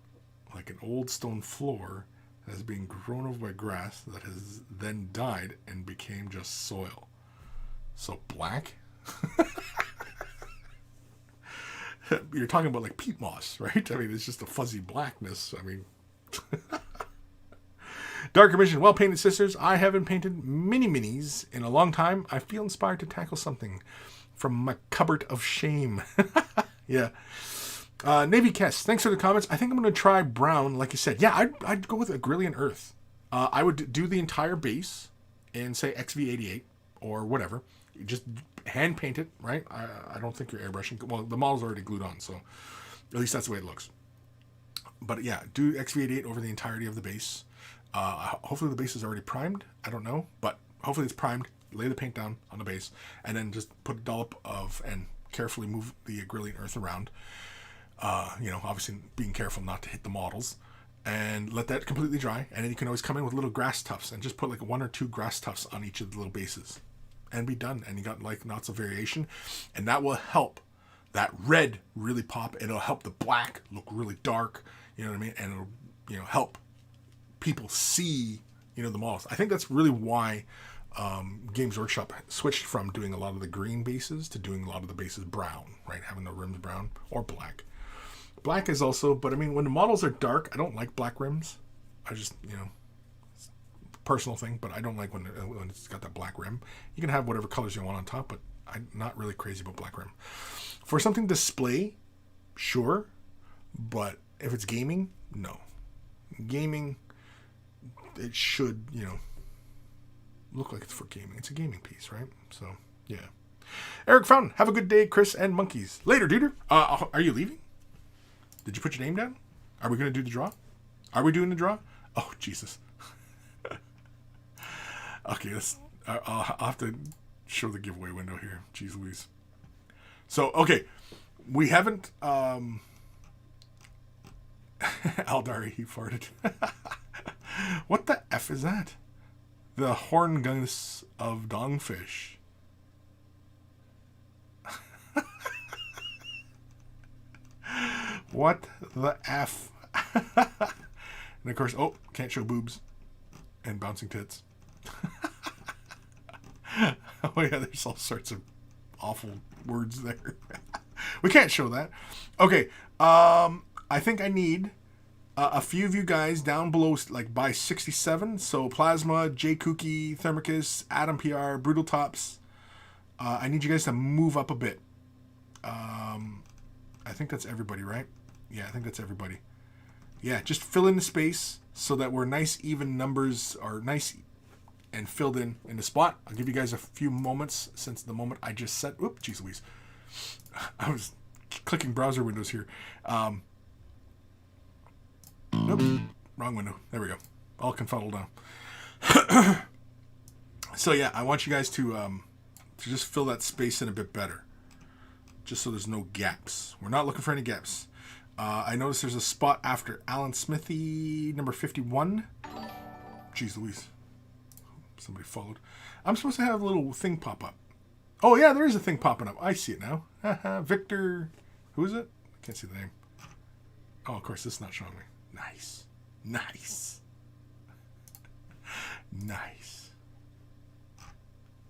like an old stone floor that is being grown over by grass that has then died and became just soil? So black? You're talking about like peat moss, right? I mean, it's just a fuzzy blackness. I mean, Dark Commission, Well Painted Sisters. I haven't painted minis in a long time. I feel inspired to tackle something from my cupboard of shame. Yeah. Navy Kess, thanks for the comments. I think I'm going to try brown, like you said. Yeah, I'd go with Agrilian Earth. I would do the entire base in, say, XV88 or whatever. You just hand paint it, right? I don't think you're airbrushing. Well, the model's already glued on, so at least that's the way it looks. But yeah, do XV88 over the entirety of the base. Hopefully the base is already primed. I don't know, but hopefully it's primed. Lay the paint down on the base, and then just put a dollop of, and carefully move the Agrilian Earth around. Obviously being careful not to hit the models, and let that completely dry. And then you can always come in with little grass tufts and just put like 1 or 2 grass tufts on each of the little bases and be done. And you got like lots of variation, and that will help that red really pop. It'll help the black look really dark, you know what I mean? And it'll, help people see, the models. I think that's really why Games Workshop switched from doing a lot of the green bases to doing a lot of the bases brown, right? Having the rims brown or black. Black is also, but I mean, when the models are dark, I don't like black rims. I just, it's a personal thing, but I don't like when it's got that black rim. You can have whatever colors you want on top, but I'm not really crazy about black rim. For something display, sure, but if it's gaming, no. Gaming, it should, look like it's for gaming. It's a gaming piece, right? So, yeah. Eric Fountain, have a good day, Kris and monkeys. Later, duder. Are you leaving? Did you put your name down? Are we going to do the draw? Are we doing the draw? Oh, Jesus. Okay, I'll have to show the giveaway window here. Jeez Louise. So, okay. We haven't... Aldari, he farted. What the F is that? The Horngus of Dongfish. What the F? And of course, can't show boobs and bouncing tits. Oh yeah, there's all sorts of awful words there. We can't show that. Okay, I think I need a few of you guys down below, like by 67. So Plasma, J Kooky, Thermicus, Adam PR, Brutal Tops. I need you guys to move up a bit. I think that's everybody, right? Yeah, I think that's everybody. Yeah, just fill in the space so that we're nice, even numbers are nice and filled in the spot. I'll give you guys a few moments since the moment I just said. Oop, geez Louise. I was clicking browser windows here. Nope, wrong window. There we go. All confuddled now. So yeah, I want you guys to just fill that space in a bit better. Just so there's no gaps. We're not looking for any gaps. I noticed there's a spot after Alan Smithy, number 51. Jeez Louise. Somebody followed. I'm supposed to have a little thing pop up. Oh, yeah, there is a thing popping up. I see it now. Victor. Who is it? I can't see the name. Oh, of course, this is not showing me. Nice. Nice. Nice.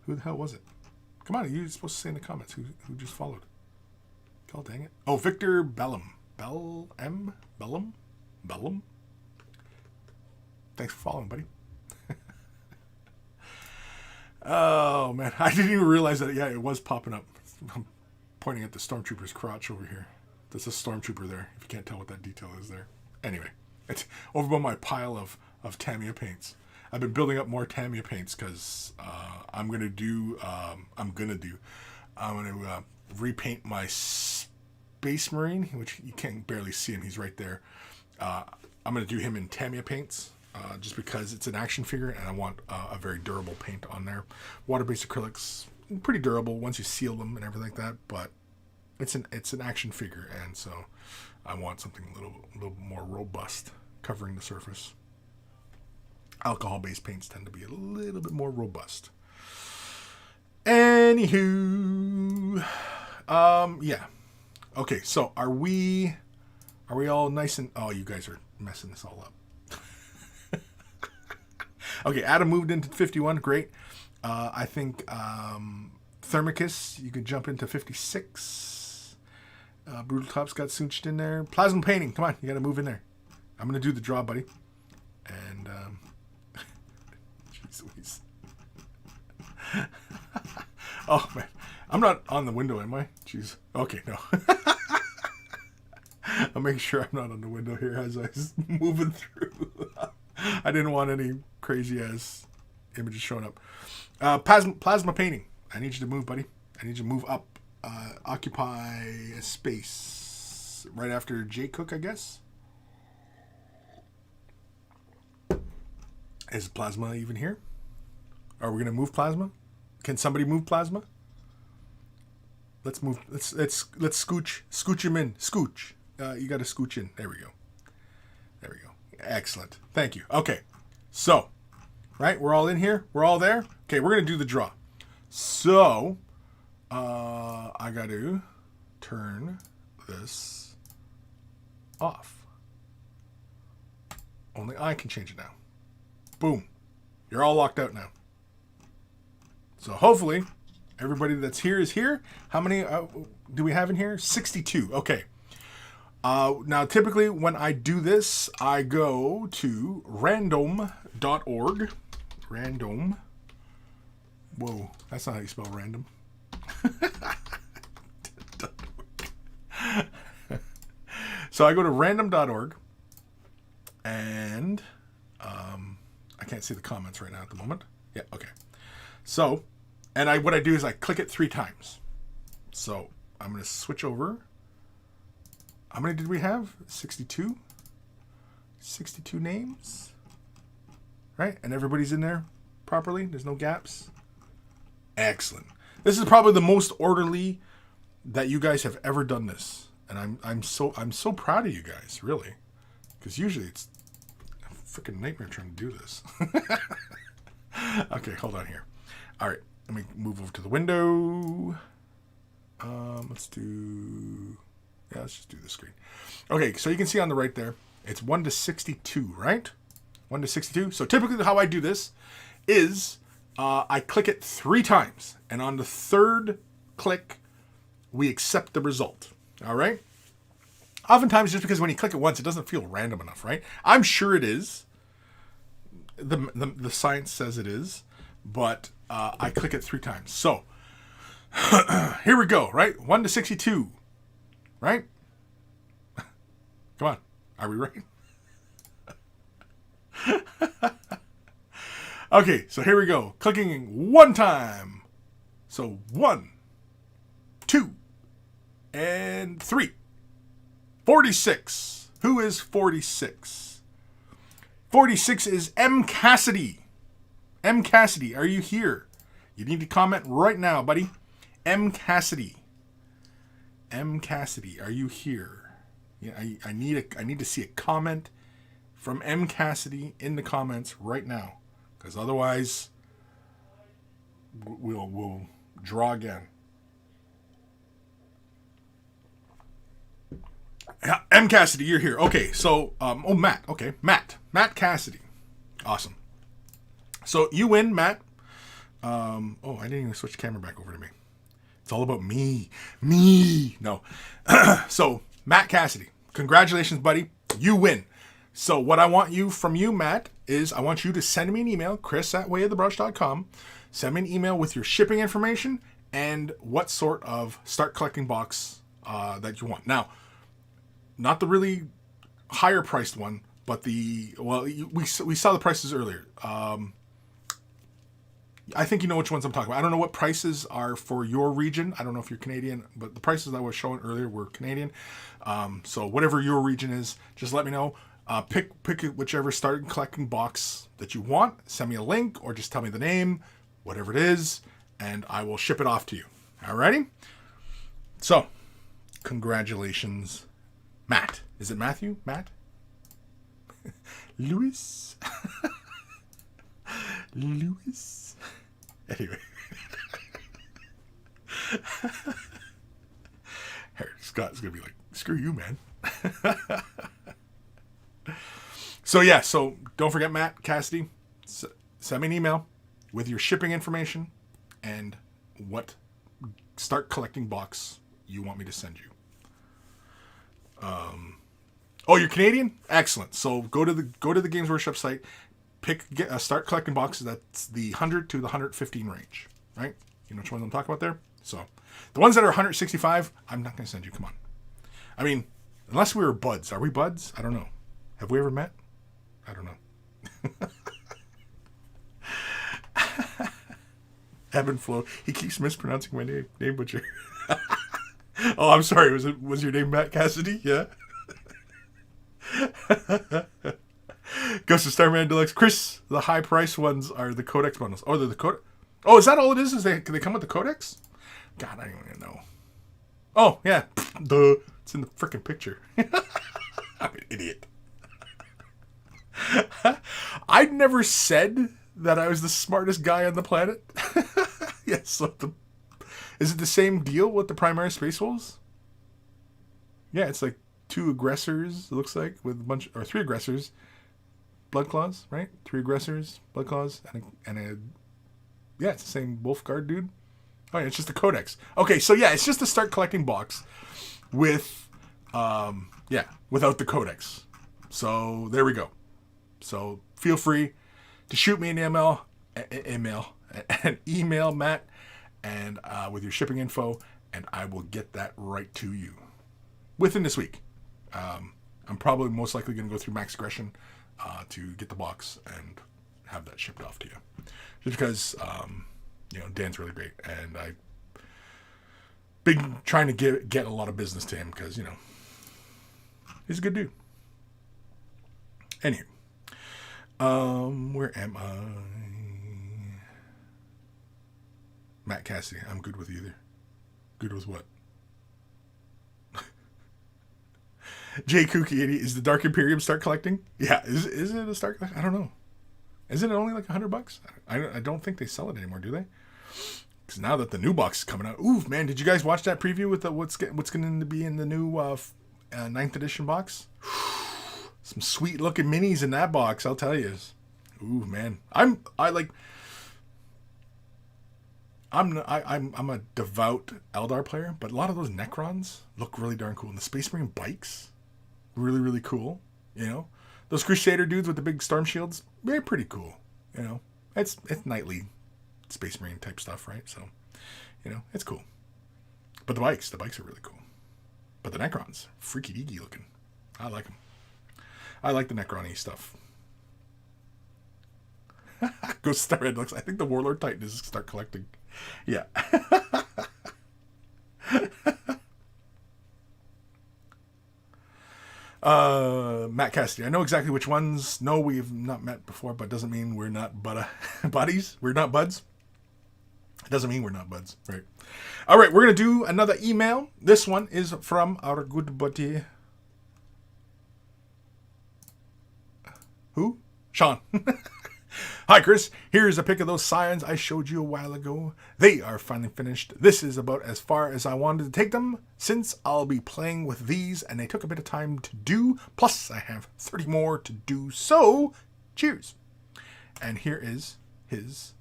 Who the hell was it? Come on, you're supposed to say in the comments who just followed. God dang it. Oh, Victor Bellum. Bellum? Thanks for following, buddy. Oh, man. I didn't even realize that. Yeah, it was popping up. I'm pointing at the Stormtrooper's crotch over here. There's a Stormtrooper there, if you can't tell what that detail is there. Anyway, it's over by my pile of Tamiya paints. I've been building up more Tamiya paints because I'm going to repaint my Space Marine, which you can barely see him. He's right there. I'm going to do him in Tamiya paints. Just because it's an action figure and I want a very durable paint on there. Water-based acrylics, pretty durable once you seal them and everything like that, but it's an action figure, and so I want something a little more robust covering the surface. Alcohol-based paints tend to be a little bit more robust. Anywho, yeah. Okay, so are we all nice and... Oh, you guys are messing this all up. Okay, Adam moved into 51. Great. I think Thermicus, you could jump into 56. Brutal Tops got sooched in there. Plasma Painting, come on, you got to move in there. I'm going to do the draw, buddy. And, jeez Louise. Oh, man. I'm not on the window, am I? Jeez. Okay, no. I'll make sure I'm not on the window here as I was moving through. I didn't want any crazy-ass images showing up. Plasma Painting. I need you to move, buddy. I need you to move up. Occupy a space right after J. Cook, I guess. Is Plasma even here? Are we going to move Plasma? Can somebody move Plasma? Let's move. Let's scooch him in. Scooch. You got to scooch in. There we go. There we go. Excellent. Thank you. Okay. So, right? We're all in here. We're all there. Okay, we're going to do the draw. So, I got to turn this off. Only I can change it now. Boom. You're all locked out now. So, hopefully, everybody that's here is here. How many do we have in here? 62. Okay. Now, typically, when I do this, I go to random.org. Random. Whoa, that's not how you spell random. So I go to random.org, and I can't see the comments right now at the moment. Yeah, okay. So, and what I do is I click it 3 times. So I'm going to switch over. How many did we have? 62? 62 names? Right? And everybody's in there properly? There's no gaps? Excellent. This is probably the most orderly that you guys have ever done this. And I'm so proud of you guys, really. Because usually it's a freaking nightmare trying to do this. Okay, hold on here. All right, let me move over to the window. Let's just do the screen. Okay, so you can see on the right there, it's 1 to 62, right? 1 to 62. So typically how I do this is I click it 3 times. And on the 3rd click, we accept the result. All right? Oftentimes, just because when you click it once, it doesn't feel random enough, right? I'm sure it is. The science says it is. But I click it 3 times. So, here we go, right? 1 to 62. Right? Come on. Are we right? Okay, so here we go. Clicking 1 time. So 1, 2, and 3. 46. Who is 46? 46 is M. Cassidy. M. Cassidy, are you here? You need to comment right now, buddy. M. Cassidy. M. Cassidy, are you here? Yeah, I need to see a comment from M. Cassidy in the comments right now, because otherwise we'll draw again. Yeah, M. Cassidy, you're here. Okay, so Matt. Okay, Matt Cassidy, awesome. So you win, Matt. I didn't even switch the camera back over to me. It's all about me. No. So, Matt Cassidy, congratulations, buddy. You win. So what I want from you, Matt, is I want you to send me an email, Kris@wayofthebrush.com. Send me an email with your shipping information and what sort of start collecting box that you want. Now, not the really higher priced one, but we saw the prices earlier. I think you know which ones I'm talking about. I don't know what prices are for your region. I don't know if you're Canadian, but the prices I was showing earlier were Canadian. So whatever your region is, just let me know. Pick whichever start collecting box that you want. Send me a link or just tell me the name, whatever it is, and I will ship it off to you. Alrighty? So, congratulations, Matt. Is it Matthew? Matt? Louis? Louis? Anyway. Scott's going to be like, screw you, man. So don't forget, Matt Cassidy, send me an email with your shipping information and what start collecting box you want me to send you. Oh, you're Canadian? Excellent. So go to the Games Workshop site, start collecting boxes. That's the 100 to the 115 range, right? You know which ones I'm talking about there? So the ones that are 165, I'm not going to send you. Come on. I mean, unless we were buds. Are we buds? I don't know. Have we ever met? I don't know. Ebb and flow. He keeps mispronouncing my name butcher. Oh, I'm sorry. Was your name Matt Cassidy? Yeah. Ghost of Starman Deluxe. Kris, the high price ones are the Codex bundles. Oh, they're the Codex. Oh, is that all it is? Is they come with the Codex? God, I don't even know. Oh, yeah. Duh. It's in the freaking picture. I'm an idiot. I'd never said that I was the smartest guy on the planet. Yes. So is it the same deal with the Primaris Space Wolves? Yeah, it's like 2 aggressors, it looks like, with a bunch, or 3 aggressors, blood claws, right? 3 aggressors, blood claws, and a yeah, it's the same wolf guard dude. Oh yeah, it's just the Codex. Okay, so yeah, it's just a start collecting box with without the Codex. So there we go. So feel free to shoot me an email Matt, and with your shipping info, and I will get that right to you within this week. I'm probably most likely going to go through Max Aggression to get the box and have that shipped off to you. Just because, Dan's really great, and I've been trying to get a lot of business to him because, he's a good dude. Anyway. Where am I? Matt Cassidy. I'm good with either. Good with what? Jay Kooky, is the Dark Imperium start collecting? Yeah. Is it a start? I don't know. Isn't it only like $100? I don't think they sell it anymore, do they? Because now that the new box is coming out. Ooh, man, did you guys watch that preview with what's going to be in the new 9th edition box? Some sweet looking minis in that box, I'll tell you. Ooh, man. I'm a devout Eldar player, but a lot of those Necrons look really darn cool. And the Space Marine bikes, really, really cool. Those Crusader dudes with the big storm shields, they're pretty cool. It's knightly Space Marine type stuff, right? So, it's cool. But the bikes are really cool. But the Necrons, freaky deaky looking. I like them. I like the Necron-y stuff. Ghost Star Red looks. I think the Warlord Titan is start collecting. Yeah. Matt Cassidy. I know exactly which ones. No, we've not met before, but doesn't mean we're not buddies. We're not buds. It doesn't mean we're not buds, right? All right, we're gonna do another email. This one is from our good buddy. Who? Sean. Hi, Kris. Here's a pic of those scions I showed you a while ago. They are finally finished. This is about as far as I wanted to take them, since I'll be playing with these, and they took a bit of time to do. Plus, I have 30 more to do, so cheers. And here is his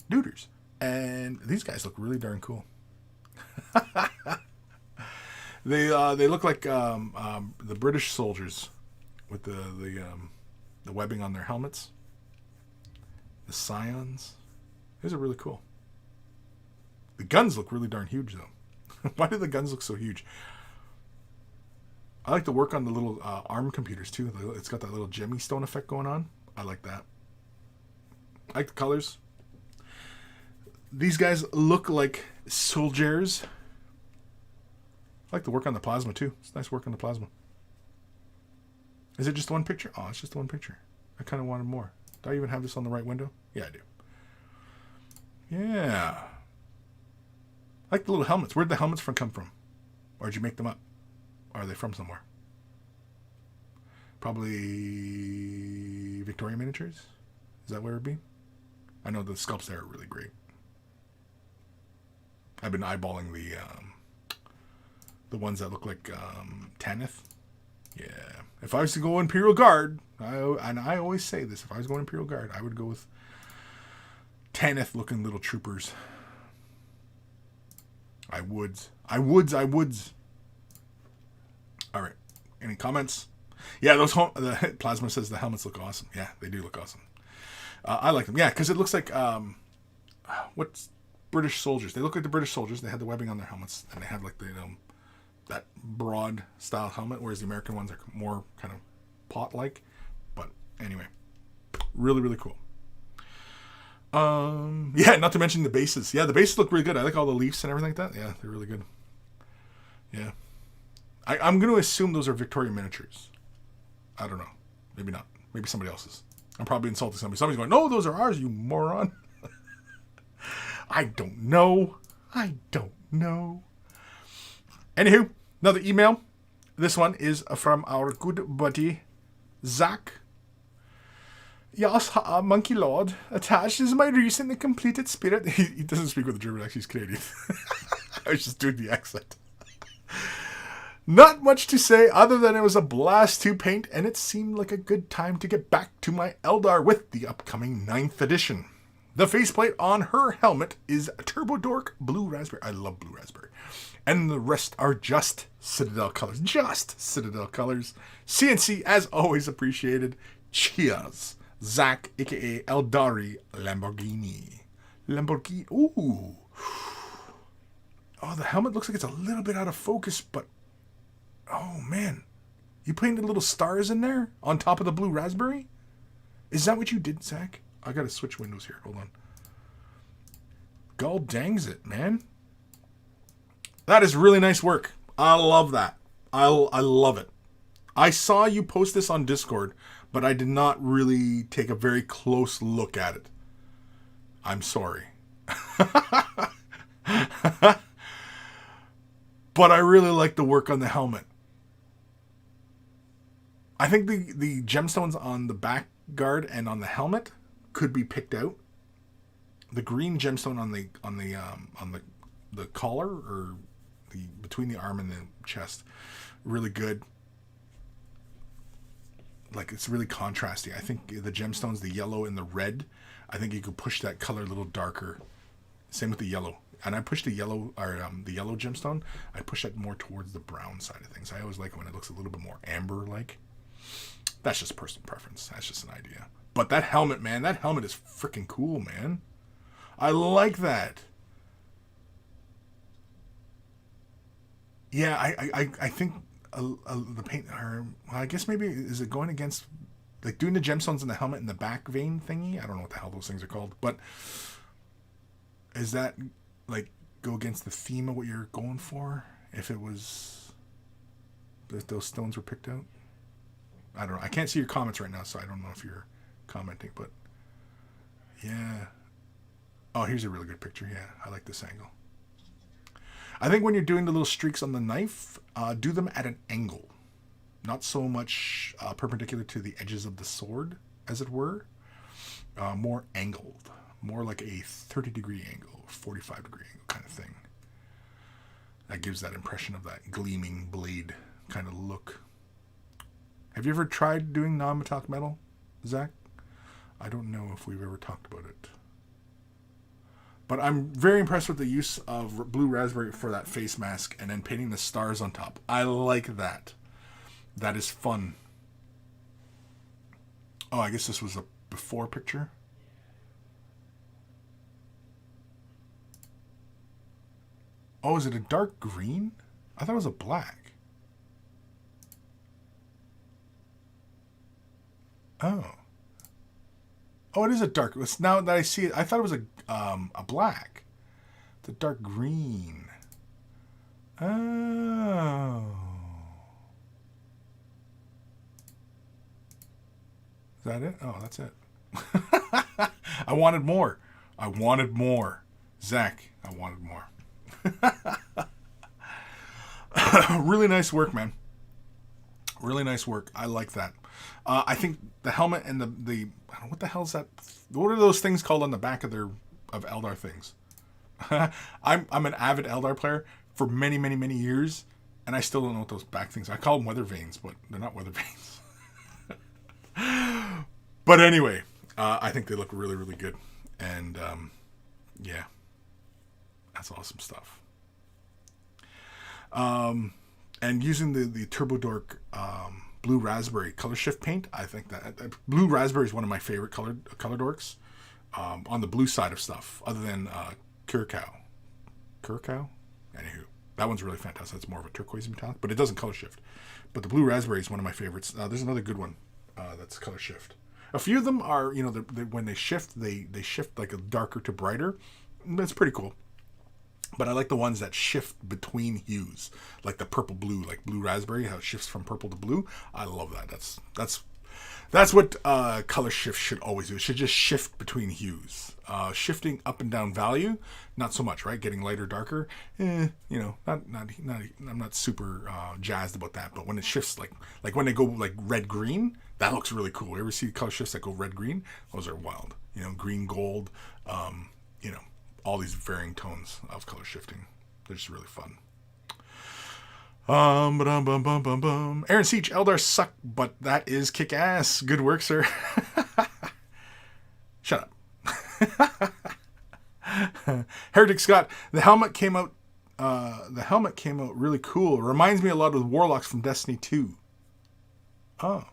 duders. And these guys look really darn cool. They look like the British soldiers with the webbing on their helmets. The scions. These are really cool. The guns look really darn huge, though. Why do the guns look so huge? I like the work on the little arm computers, too. It's got that little gemmy stone effect going on. I like that. I like the colors. These guys look like soldiers. I like the work on the plasma, too. It's nice work on the plasma. Is it just one picture? Oh, it's just one picture. I kind of wanted more. Do I even have this on the right window? Yeah, I do. Yeah. I like the little helmets. Where'd the helmets come from? Or did you make them up? Or are they from somewhere? Probably Victoria Miniatures? Is that where it would be? I know the sculpts there are really great. I've been eyeballing the ones that look like Tanith. Yeah. If I was to go Imperial Guard, and I always say this, if I was going Imperial Guard, I would go with Tanith looking little troopers. I would. All right. Any comments? Yeah, the Plasma says the helmets look awesome. Yeah, they do look awesome. I like them. Yeah, because it looks like what's British soldiers. They look like the British soldiers. They had the webbing on their helmets, and they had like the that broad style helmet, whereas the American ones are more kind of pot-like. But anyway, really, really cool. Yeah, not to mention the bases. Yeah, the bases look really good. I like all the leaves and everything like that. Yeah, they're really good. Yeah. I'm going to assume those are Victoria Miniatures. I don't know. Maybe not. Maybe somebody else's. I'm probably insulting somebody. Somebody's going, no, those are ours, you moron. I don't know. Anywho, another email. This one is from our good buddy, Zach. Yes, Monkey Lord. Attached is my recently completed spirit. He doesn't speak with a German accent. He's Canadian. I was just doing the accent. Not much to say other than it was a blast to paint, and it seemed like a good time to get back to my Eldar with the upcoming 9th edition. The faceplate on her helmet is Turbo Dork Blue Raspberry. I love Blue Raspberry. And the rest are just Citadel colors. Just Citadel colors. CNC, as always, appreciated. Cheers. Zach, a.k.a. Eldari Lamborghini. Ooh. Oh, the helmet looks like it's a little bit out of focus, but... Oh, man. You painted little stars in there on top of the Blue Raspberry? Is that what you did, Zach? I gotta switch windows here. Hold on. God dangs it, man. That is really nice work. I love that. I love it. I saw you post this on Discord, but I did not really take a very close look at it. I'm sorry. But I really like the work on the helmet. I think the gemstones on the back guard and on the helmet could be picked out. The green gemstone on the collar or between the arm and the chest, really good. Like, it's really contrasty. I think the gemstones, the yellow and the red, I think you could push that color a little darker. Same with the yellow. And I push the yellow gemstone. I push that more towards the brown side of things. I always like it when it looks a little bit more amber-like. That's just personal preference. That's just an idea. But that helmet, man, that helmet is freaking cool, man. I like that. Yeah, I think the paint, or I guess maybe, is it going against, like, doing the gemstones in the helmet and the back vein thingy? I don't know what the hell those things are called, but is that, like, go against the theme of what you're going for? If those stones were picked out? I don't know. I can't see your comments right now, so I don't know if you're commenting, but yeah. Oh, here's a really good picture. Yeah, I like this angle. I think when you're doing the little streaks on the knife, do them at an angle. Not so much perpendicular to the edges of the sword, as it were. More angled. More like a 30-degree angle, 45-degree angle kind of thing. That gives that impression of that gleaming blade kind of look. Have you ever tried doing non-metallic metal, Zach? I don't know if we've ever talked about it. But I'm very impressed with the use of Blue Raspberry for that face mask and then painting the stars on top. I like that. That is fun. Oh, I guess this was a before picture. Oh, is it a dark green? I thought it was a black. Oh. Oh, it is a dark. Now that I see it, I thought it was a black. The dark green. Oh. Is that it? Oh, that's it. I wanted more. I wanted more. Zach, I wanted more. Really nice work, man. Really nice work. I like that. I think the helmet and the what the hell is that? What are those things called on the back of Eldar things? I'm an avid Eldar player for many, many, many years, and I still don't know what those back things. I call them weather vanes, but they're not weather vanes. But anyway, I think they look really, really good, and yeah, that's awesome stuff. And using the Turbo Dork blue raspberry color shift paint, I think that blue raspberry is one of my favorite color dorks on the blue side of stuff, other than Curacao. Anywho, that one's really fantastic. It's more of a turquoise metallic, but it doesn't color shift. But the blue raspberry is one of my favorites. There's another good one that's color shift. A few of them are, when they shift, they shift like a darker to brighter. That's pretty cool. But I like the ones that shift between hues, like the purple blue, like blue raspberry, how it shifts from purple to blue. I love that. That's what color shift should always do. It should just shift between hues. Shifting up and down value, not so much, right? Getting lighter, darker, I'm not super jazzed about that. But when it shifts, like when they go like red green, that looks really cool. You ever see color shifts that go red green? Those are wild. Green gold. All these varying tones of color shifting. They're just really fun. Aaron Siege, Eldar suck, but that is kick ass. Good work, sir. Shut up. Heretic Scott, the helmet came out really cool. It reminds me a lot of the Warlocks from Destiny 2. Oh.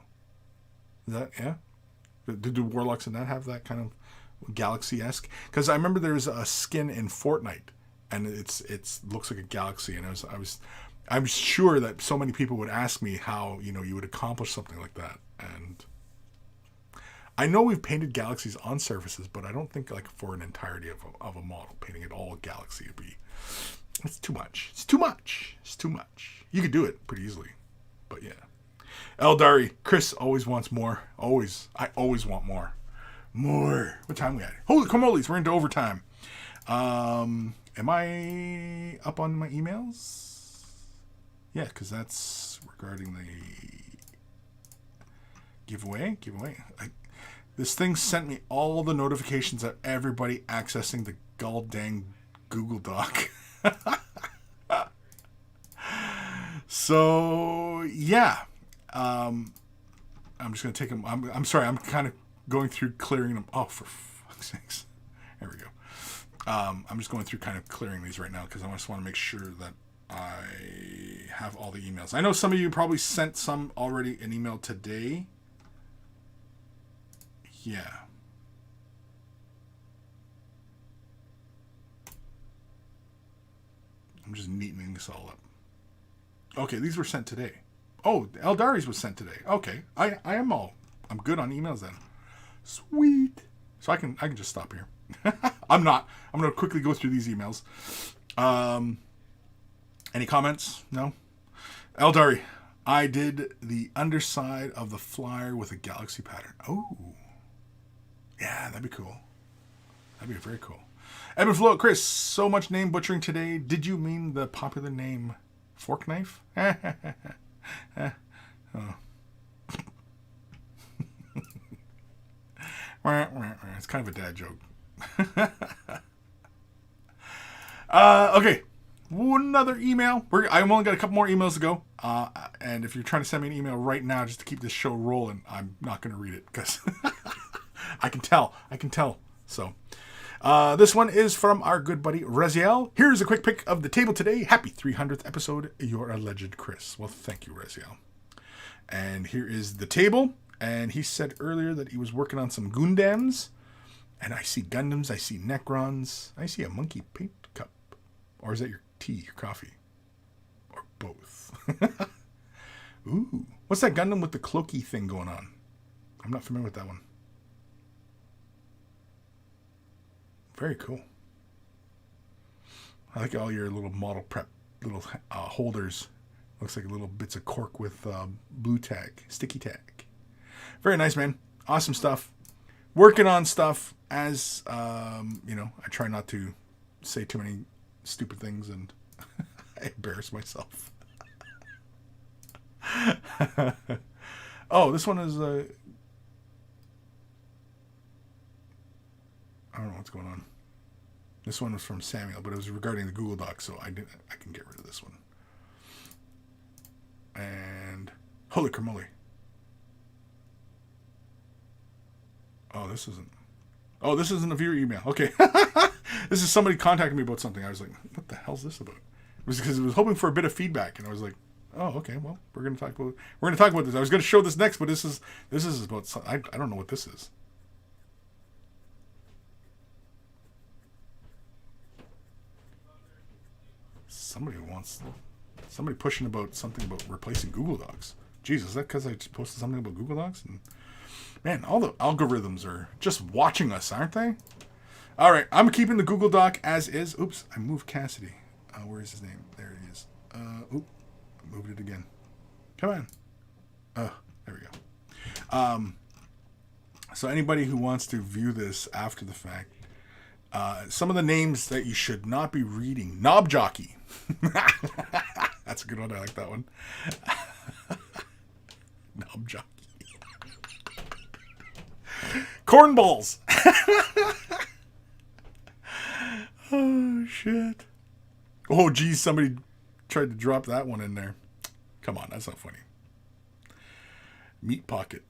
Is that, yeah? Did the Warlocks in that have that kind of galaxy-esque? Because I remember there's a skin in Fortnite, and it looks like a galaxy, and I'm sure that so many people would ask me how you would accomplish something like that. And I know we've painted galaxies on surfaces, but I don't think like for an entirety of a model, painting it all galaxy it's too much. It's too much. You could do it pretty easily, but yeah. Eldari, Kris always wants more. I always want more. More. What time we at? Holy camolies, we're into overtime. Am I up on my emails? Yeah, because that's regarding the giveaway. This thing sent me all the notifications of everybody accessing the gall dang Google Doc. So yeah, I'm just gonna take them. I'm sorry. I'm kind of going through clearing them. Oh, for fuck's sakes. There we go. I'm just going through kind of clearing these right now because I just want to make sure that I have all the emails. I know some of you probably sent some already an email today. Yeah. I'm just neatening this all up. Okay, these were sent today. Oh, Eldari's was sent today. Okay, I'm good on emails then. Sweet. So I can just stop here. I'm not. I'm going to quickly go through these emails. Any comments? No? Eldari, I did the underside of the flyer with a galaxy pattern. Oh. Yeah, that'd be cool. That'd be very cool. Edmund Flo, Kris, so much name butchering today. Did you mean the popular name Fork Knife? Oh. It's kind of a dad joke. Okay. Another email. I've only got a couple more emails to go. And if you're trying to send me an email right now just to keep this show rolling, I'm not going to read it because I can tell. So this one is from our good buddy Raziel. Here's a quick pick of the table today. Happy 300th episode, your alleged Kris. Well, thank you, Raziel. And here is the table. And he said earlier that he was working on some Gundams. And I see Gundams, I see Necrons, I see a monkey paint cup. Or is that your tea, your coffee? Or both? Ooh. What's that Gundam with the cloaky thing going on? I'm not familiar with that one. Very cool. I like all your little model prep, little holders. Looks like little bits of cork with blue tag, sticky tag. Very nice, man. Awesome stuff. Working on stuff as, I try not to say too many stupid things and I embarrass myself. Oh, this one is, I don't know what's going on. This one was from Samuel, but it was regarding the Google Doc, so I can get rid of this one. And holy cramoly. Oh, this isn't a viewer email. Okay. This is somebody contacting me about something. I was like, what the hell's this about? It was because I was hoping for a bit of feedback, and I was like, oh, okay, well, we're going to talk about this. I was going to show this next, but this is about, I don't know what this is. Somebody pushing about something about replacing Google Docs. Jesus, is that because I just posted something about Google Docs? And man, all the algorithms are just watching us, aren't they? All right, I'm keeping the Google Doc as is. Oops, I moved Cassidy. Where is his name? There he is. I moved it again. Come on. There we go. So anybody who wants to view this after the fact, some of the names that you should not be reading. Knob Jockey. That's a good one. I like that one. Knob Jockey. Cornballs. Oh, shit. Oh, geez, somebody tried to drop that one in there. Come on, that's not funny. Meat Pocket.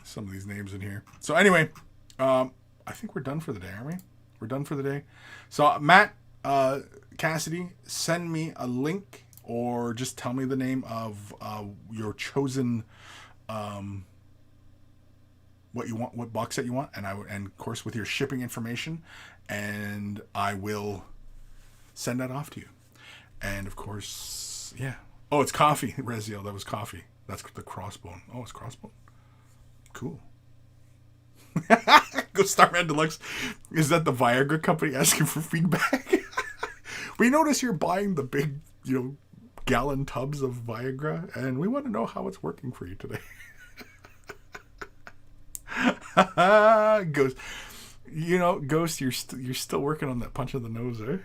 Some of these names in here. So anyway, I think we're done for the day, aren't we? We're done for the day. So Matt, Cassidy, send me a link or just tell me the name of your chosen what you want, what box set you want, and of course with your shipping information, and I will send that off to you. And of course, yeah. Oh, it's coffee, Reziel. That was coffee. That's the crossbone. Oh, it's crossbone. Cool. Go Starman Deluxe. Is that the Viagra company asking for feedback? We notice you're buying the big, gallon tubs of Viagra, and we want to know how it's working for you today. Ghost, Ghost, you're still working on that punch in the nose, eh?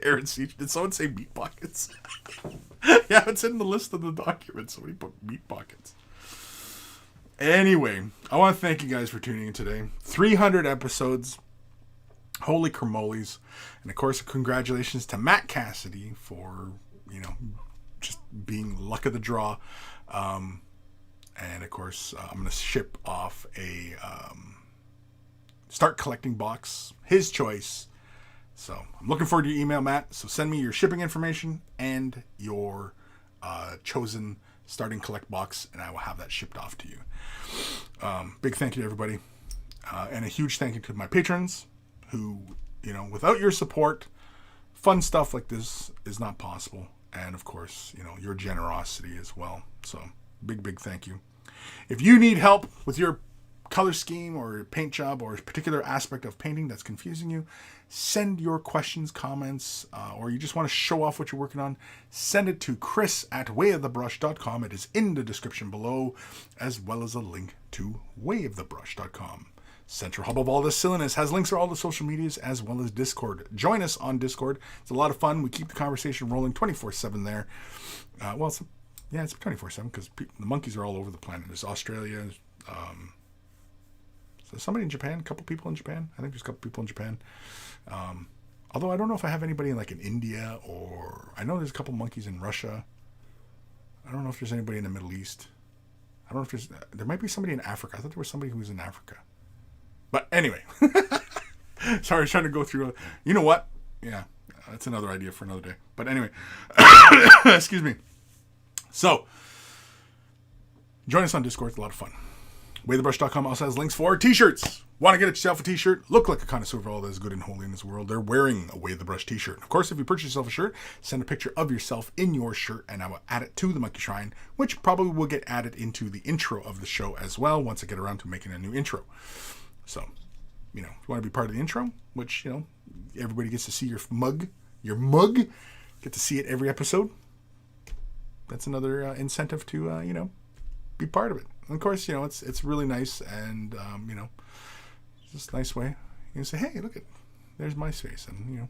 Aaron Siege, did someone say meat pockets? Yeah, it's in the list of the documents. Somebody put meat pockets. Anyway, I want to thank you guys for tuning in today. 300 episodes. Holy cramoles. And of course, congratulations to Matt Cassidy for, just being luck of the draw. And of course, I'm going to ship off a start collecting box, his choice. So I'm looking forward to your email, Matt. So send me your shipping information and your chosen starting collect box, and I will have that shipped off to you. Big thank you to everybody. And a huge thank you to my patrons who, without your support, fun stuff like this is not possible. And of course, your generosity as well. So big thank you. If you need help with your color scheme or paint job or a particular aspect of painting that's confusing you, send your questions, comments, or you just want to show off what you're working on, send it to Kris@wayofthebrush.com. It is in the description below, as well as a link to wayofthebrush.com. Central hub of all this silliness has links to all the social medias as well as Discord. Join us on Discord. It's a lot of fun. We keep the conversation rolling 24/7 there. It's 24/7 because the monkeys are all over the planet. There's Australia. So somebody in Japan, a couple people in Japan. I think there's a couple people in Japan. Although I don't know if I have anybody in India, or I know there's a couple monkeys in Russia. I don't know if there's anybody in the Middle East. I don't know if there might be somebody in Africa. I thought there was somebody who was in Africa. But anyway, sorry, I was trying to go through. You know what? Yeah, That's another idea for another day. But anyway, excuse me. So, join us on Discord. It's a lot of fun. WayTheBrush.com also has links for t-shirts. Want to get yourself a t-shirt? Look like a connoisseur of all that is good and holy in this world. They're wearing a Way the Brush t-shirt. Of course, if you purchase yourself a shirt, send a picture of yourself in your shirt, and I will add it to the Monkey Shrine, which probably will get added into the intro of the show as well once I get around to making a new intro. So, if you want to be part of the intro, which, everybody gets to see your mug, get to see it every episode. That's another incentive to, be part of it. And of course, it's really nice, and, it's just a nice way. You say, hey, look there's my face. And,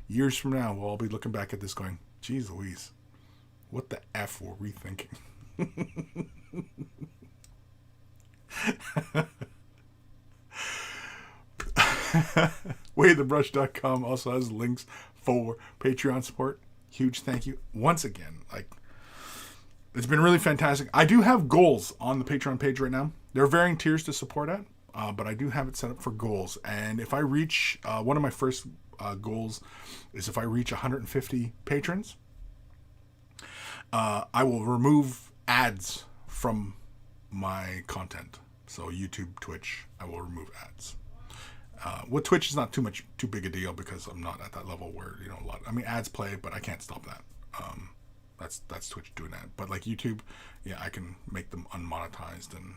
years from now, we'll all be looking back at this going, geez Louise, what the F were we thinking? WayTheBrush.com also has links for Patreon support. Huge thank you once again. It's been really fantastic. I do have goals on the Patreon page right now. There are varying tiers to support at, but I do have it set up for goals. And if I reach, one of my first goals is if I reach 150 patrons, I will remove ads from my content. So YouTube, Twitch, I will remove ads. With Twitch, it's not too big a deal because I'm not at that level where, ads play, but I can't stop that. That's Twitch doing that. But like YouTube, yeah, I can make them unmonetized, and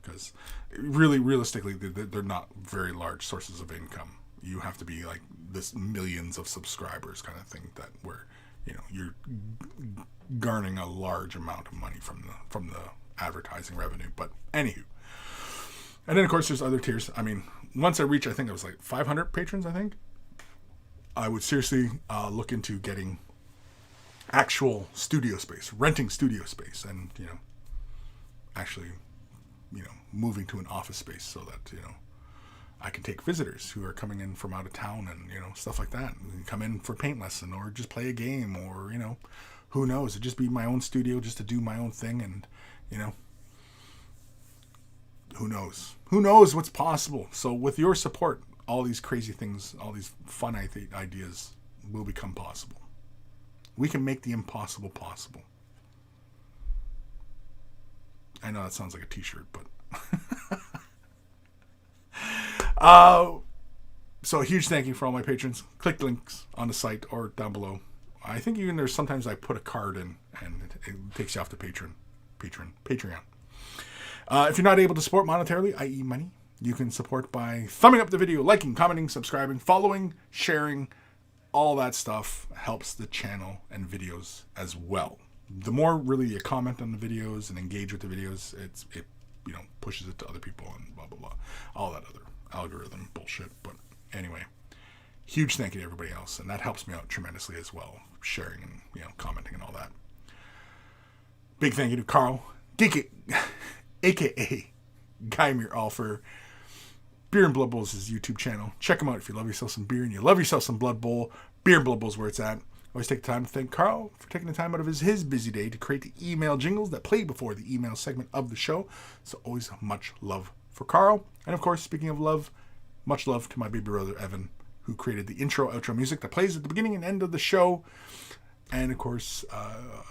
because really realistically, they're not very large sources of income. You have to be like this millions of subscribers kind of thing that where you're garnering a large amount of money from the advertising revenue. But anywho, and then of course there's other tiers. Once I reach, I think it was like 500 patrons. I think I would seriously look into getting actual studio space, renting studio space, and actually moving to an office space so that I can take visitors who are coming in from out of town and stuff like that. We can come in for a paint lesson or just play a game, or who knows, it'd just be my own studio just to do my own thing, and who knows what's possible. So with your support, all these crazy things, all these fun ideas will become possible. We can make the impossible possible. I know that sounds like a t-shirt, but so a huge thank you for all my patrons. Click links on the site or down below. I think even there's sometimes I put a card in and it takes you off to Patreon. If you're not able to support monetarily, i.e. money, you can support by thumbing up the video, liking, commenting, subscribing, following, sharing. All that stuff helps the channel and videos as well. The more really you comment on the videos and engage with the videos, it pushes it to other people and blah blah blah, all that other algorithm bullshit. But anyway, huge thank you to everybody else, and that helps me out tremendously as well, sharing and commenting and all that. Big thank you to Carl, aka Guy Muir, for Beer and Blood Bowls' YouTube channel. Check him out if you love yourself some beer and you love yourself some Blood Bowl. Beer and Blood Bowl's where it's at. Always take the time to thank Carl for taking the time out of his busy day to create the email jingles that play before the email segment of the show. So always much love for Carl. And of course, speaking of love, much love to my baby brother Evan, who created the outro music that plays at the beginning and end of the show. And of course,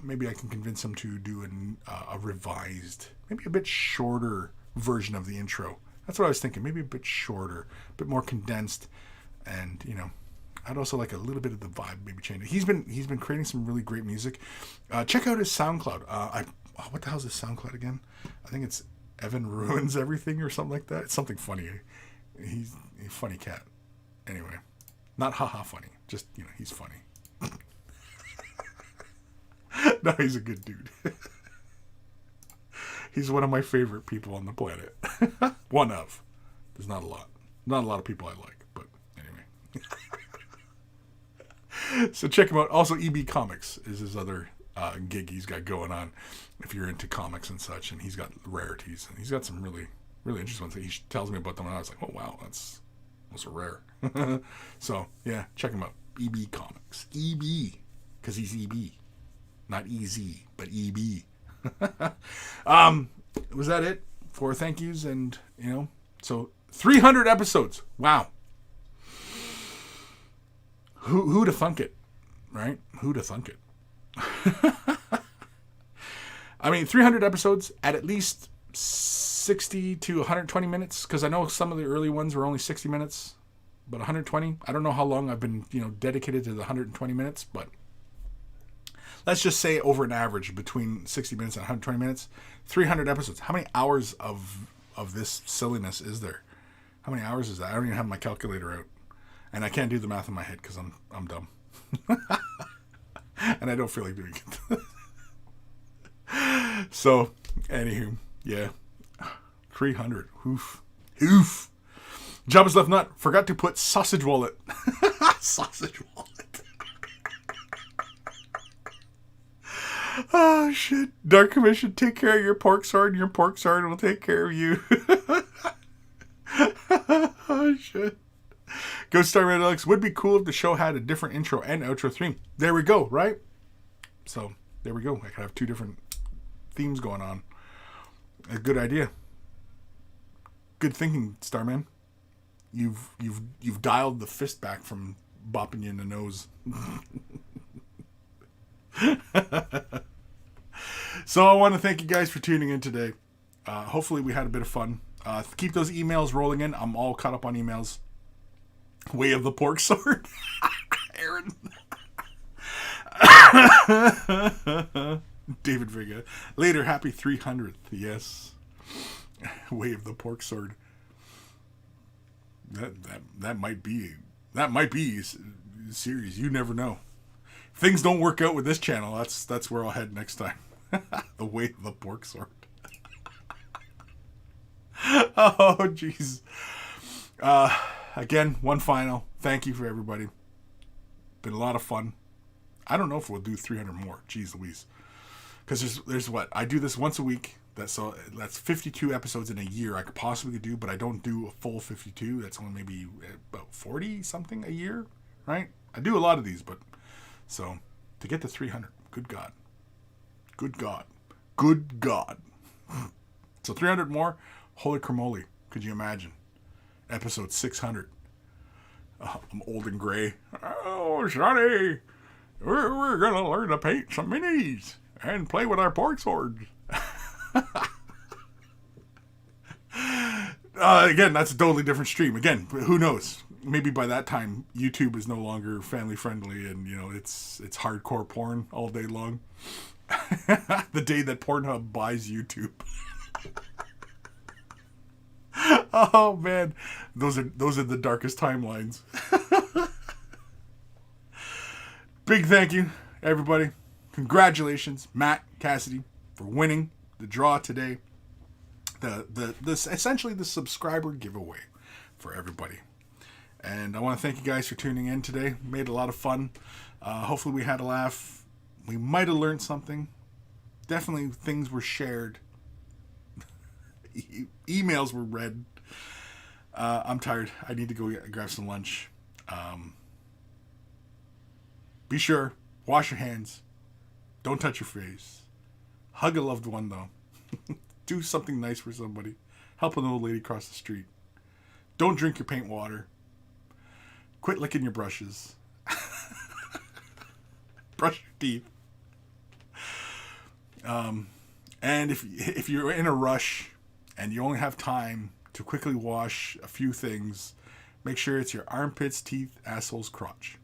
maybe I can convince him to do a revised, maybe a bit shorter version of the intro. That's what I was thinking. Maybe a bit shorter, a bit more condensed, and I'd also like a little bit of the vibe maybe change. He's been creating some really great music. Check out his SoundCloud. What the hell is his SoundCloud again? I think it's Evan Ruins Everything or something like that. It's something funny. He's a funny cat. Anyway, not haha funny. Just he's funny. No, he's a good dude. He's one of my favorite people on the planet. One of. There's not a lot. Not a lot of people I like, but anyway. So check him out. Also, EB Comics is his other gig he's got going on if you're into comics and such, and he's got rarities, and he's got some really, really interesting ones. He tells me about them, and I was like, oh, wow, those are rare. So, yeah, check him out. EB Comics. EB, because he's EB. Not EZ, but EB. Was that it for thank yous? And so 300 episodes. Wow. Who'd have thunk it? right? Who'd have thunk it? I mean, 300 episodes at least 60 to 120 minutes, because I know some of the early ones were only 60 minutes, but 120. I don't know how long I've been, dedicated to the 120 minutes, but let's just say over an average between 60 minutes and 120 minutes, 300 episodes. How many hours of this silliness is there? How many hours is that? I don't even have my calculator out, and I can't do the math in my head because I'm dumb, and I don't feel like doing it. So, anywho, yeah, 300. Oof. Jabba's left nut forgot to put sausage wallet. Sausage wallet. Oh shit! Dark Commission, take care of your pork sword, and your pork sword will take care of you. Oh shit! Ghost Star Red Alex, would be cool if the show had a different intro and outro theme. There we go, right? So there we go. I could have two different themes going on. A good idea. Good thinking, Starman. You've dialed the fist back from bopping you in the nose. So I want to thank you guys for tuning in today. Hopefully we had a bit of fun. Keep those emails rolling in. I'm all caught up on emails. Way of the pork sword. Aaron. David Vega. Later, happy 300th. Yes. Way of the pork sword. That might be a series. You never know. If things don't work out with this channel, that's where I'll head next time. The way of the pork sword. Oh jeez. Again, one final thank you for everybody. Been a lot of fun. I don't know if we'll do 300 more. Jeez Louise. Because there's what? I do this once a week. That's 52 episodes in a year I could possibly do, but I don't do a full 52. That's only maybe about 40 something a year, right? I do a lot of these, but so to get to 300, good God. So 300 more, holy cramoly, could you imagine? Episode 600. I'm old and gray. Oh, Sonny, we're gonna learn to paint some minis and play with our pork swords. Again, that's a totally different stream. Again, who knows? Maybe by that time, YouTube is no longer family friendly, and it's hardcore porn all day long. The day that Pornhub buys YouTube. Oh man, those are the darkest timelines. Big thank you, everybody. Congratulations, Matt Cassidy, for winning the draw today. This essentially the subscriber giveaway for everybody. And I want to thank you guys for tuning in today. Made a lot of fun. Hopefully we had a laugh. We might have learned something. Definitely things were shared. Emails were read. I'm tired. I need to go grab some lunch. Be sure, wash your hands. Don't touch your face. Hug a loved one, though. Do something nice for somebody. Help an old lady cross the street. Don't drink your paint water. Quit licking your brushes. Brush your teeth. And if you're in a rush and you only have time to quickly wash a few things, make sure it's your armpits, teeth, assholes, crotch.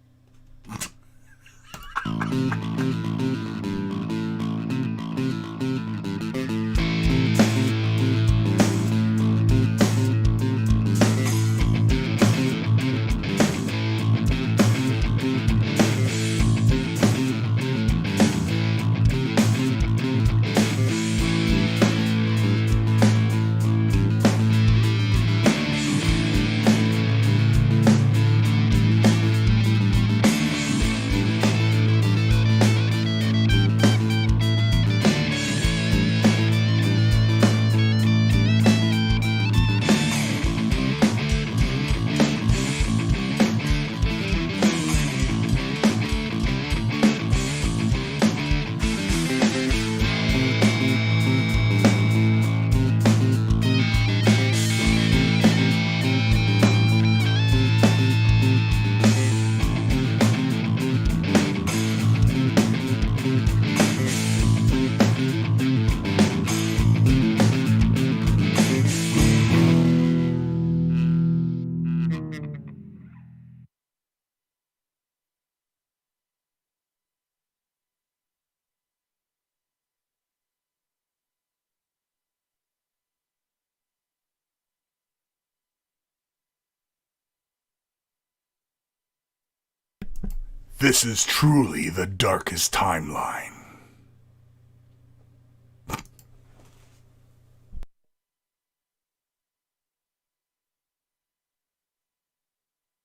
This is truly the darkest timeline.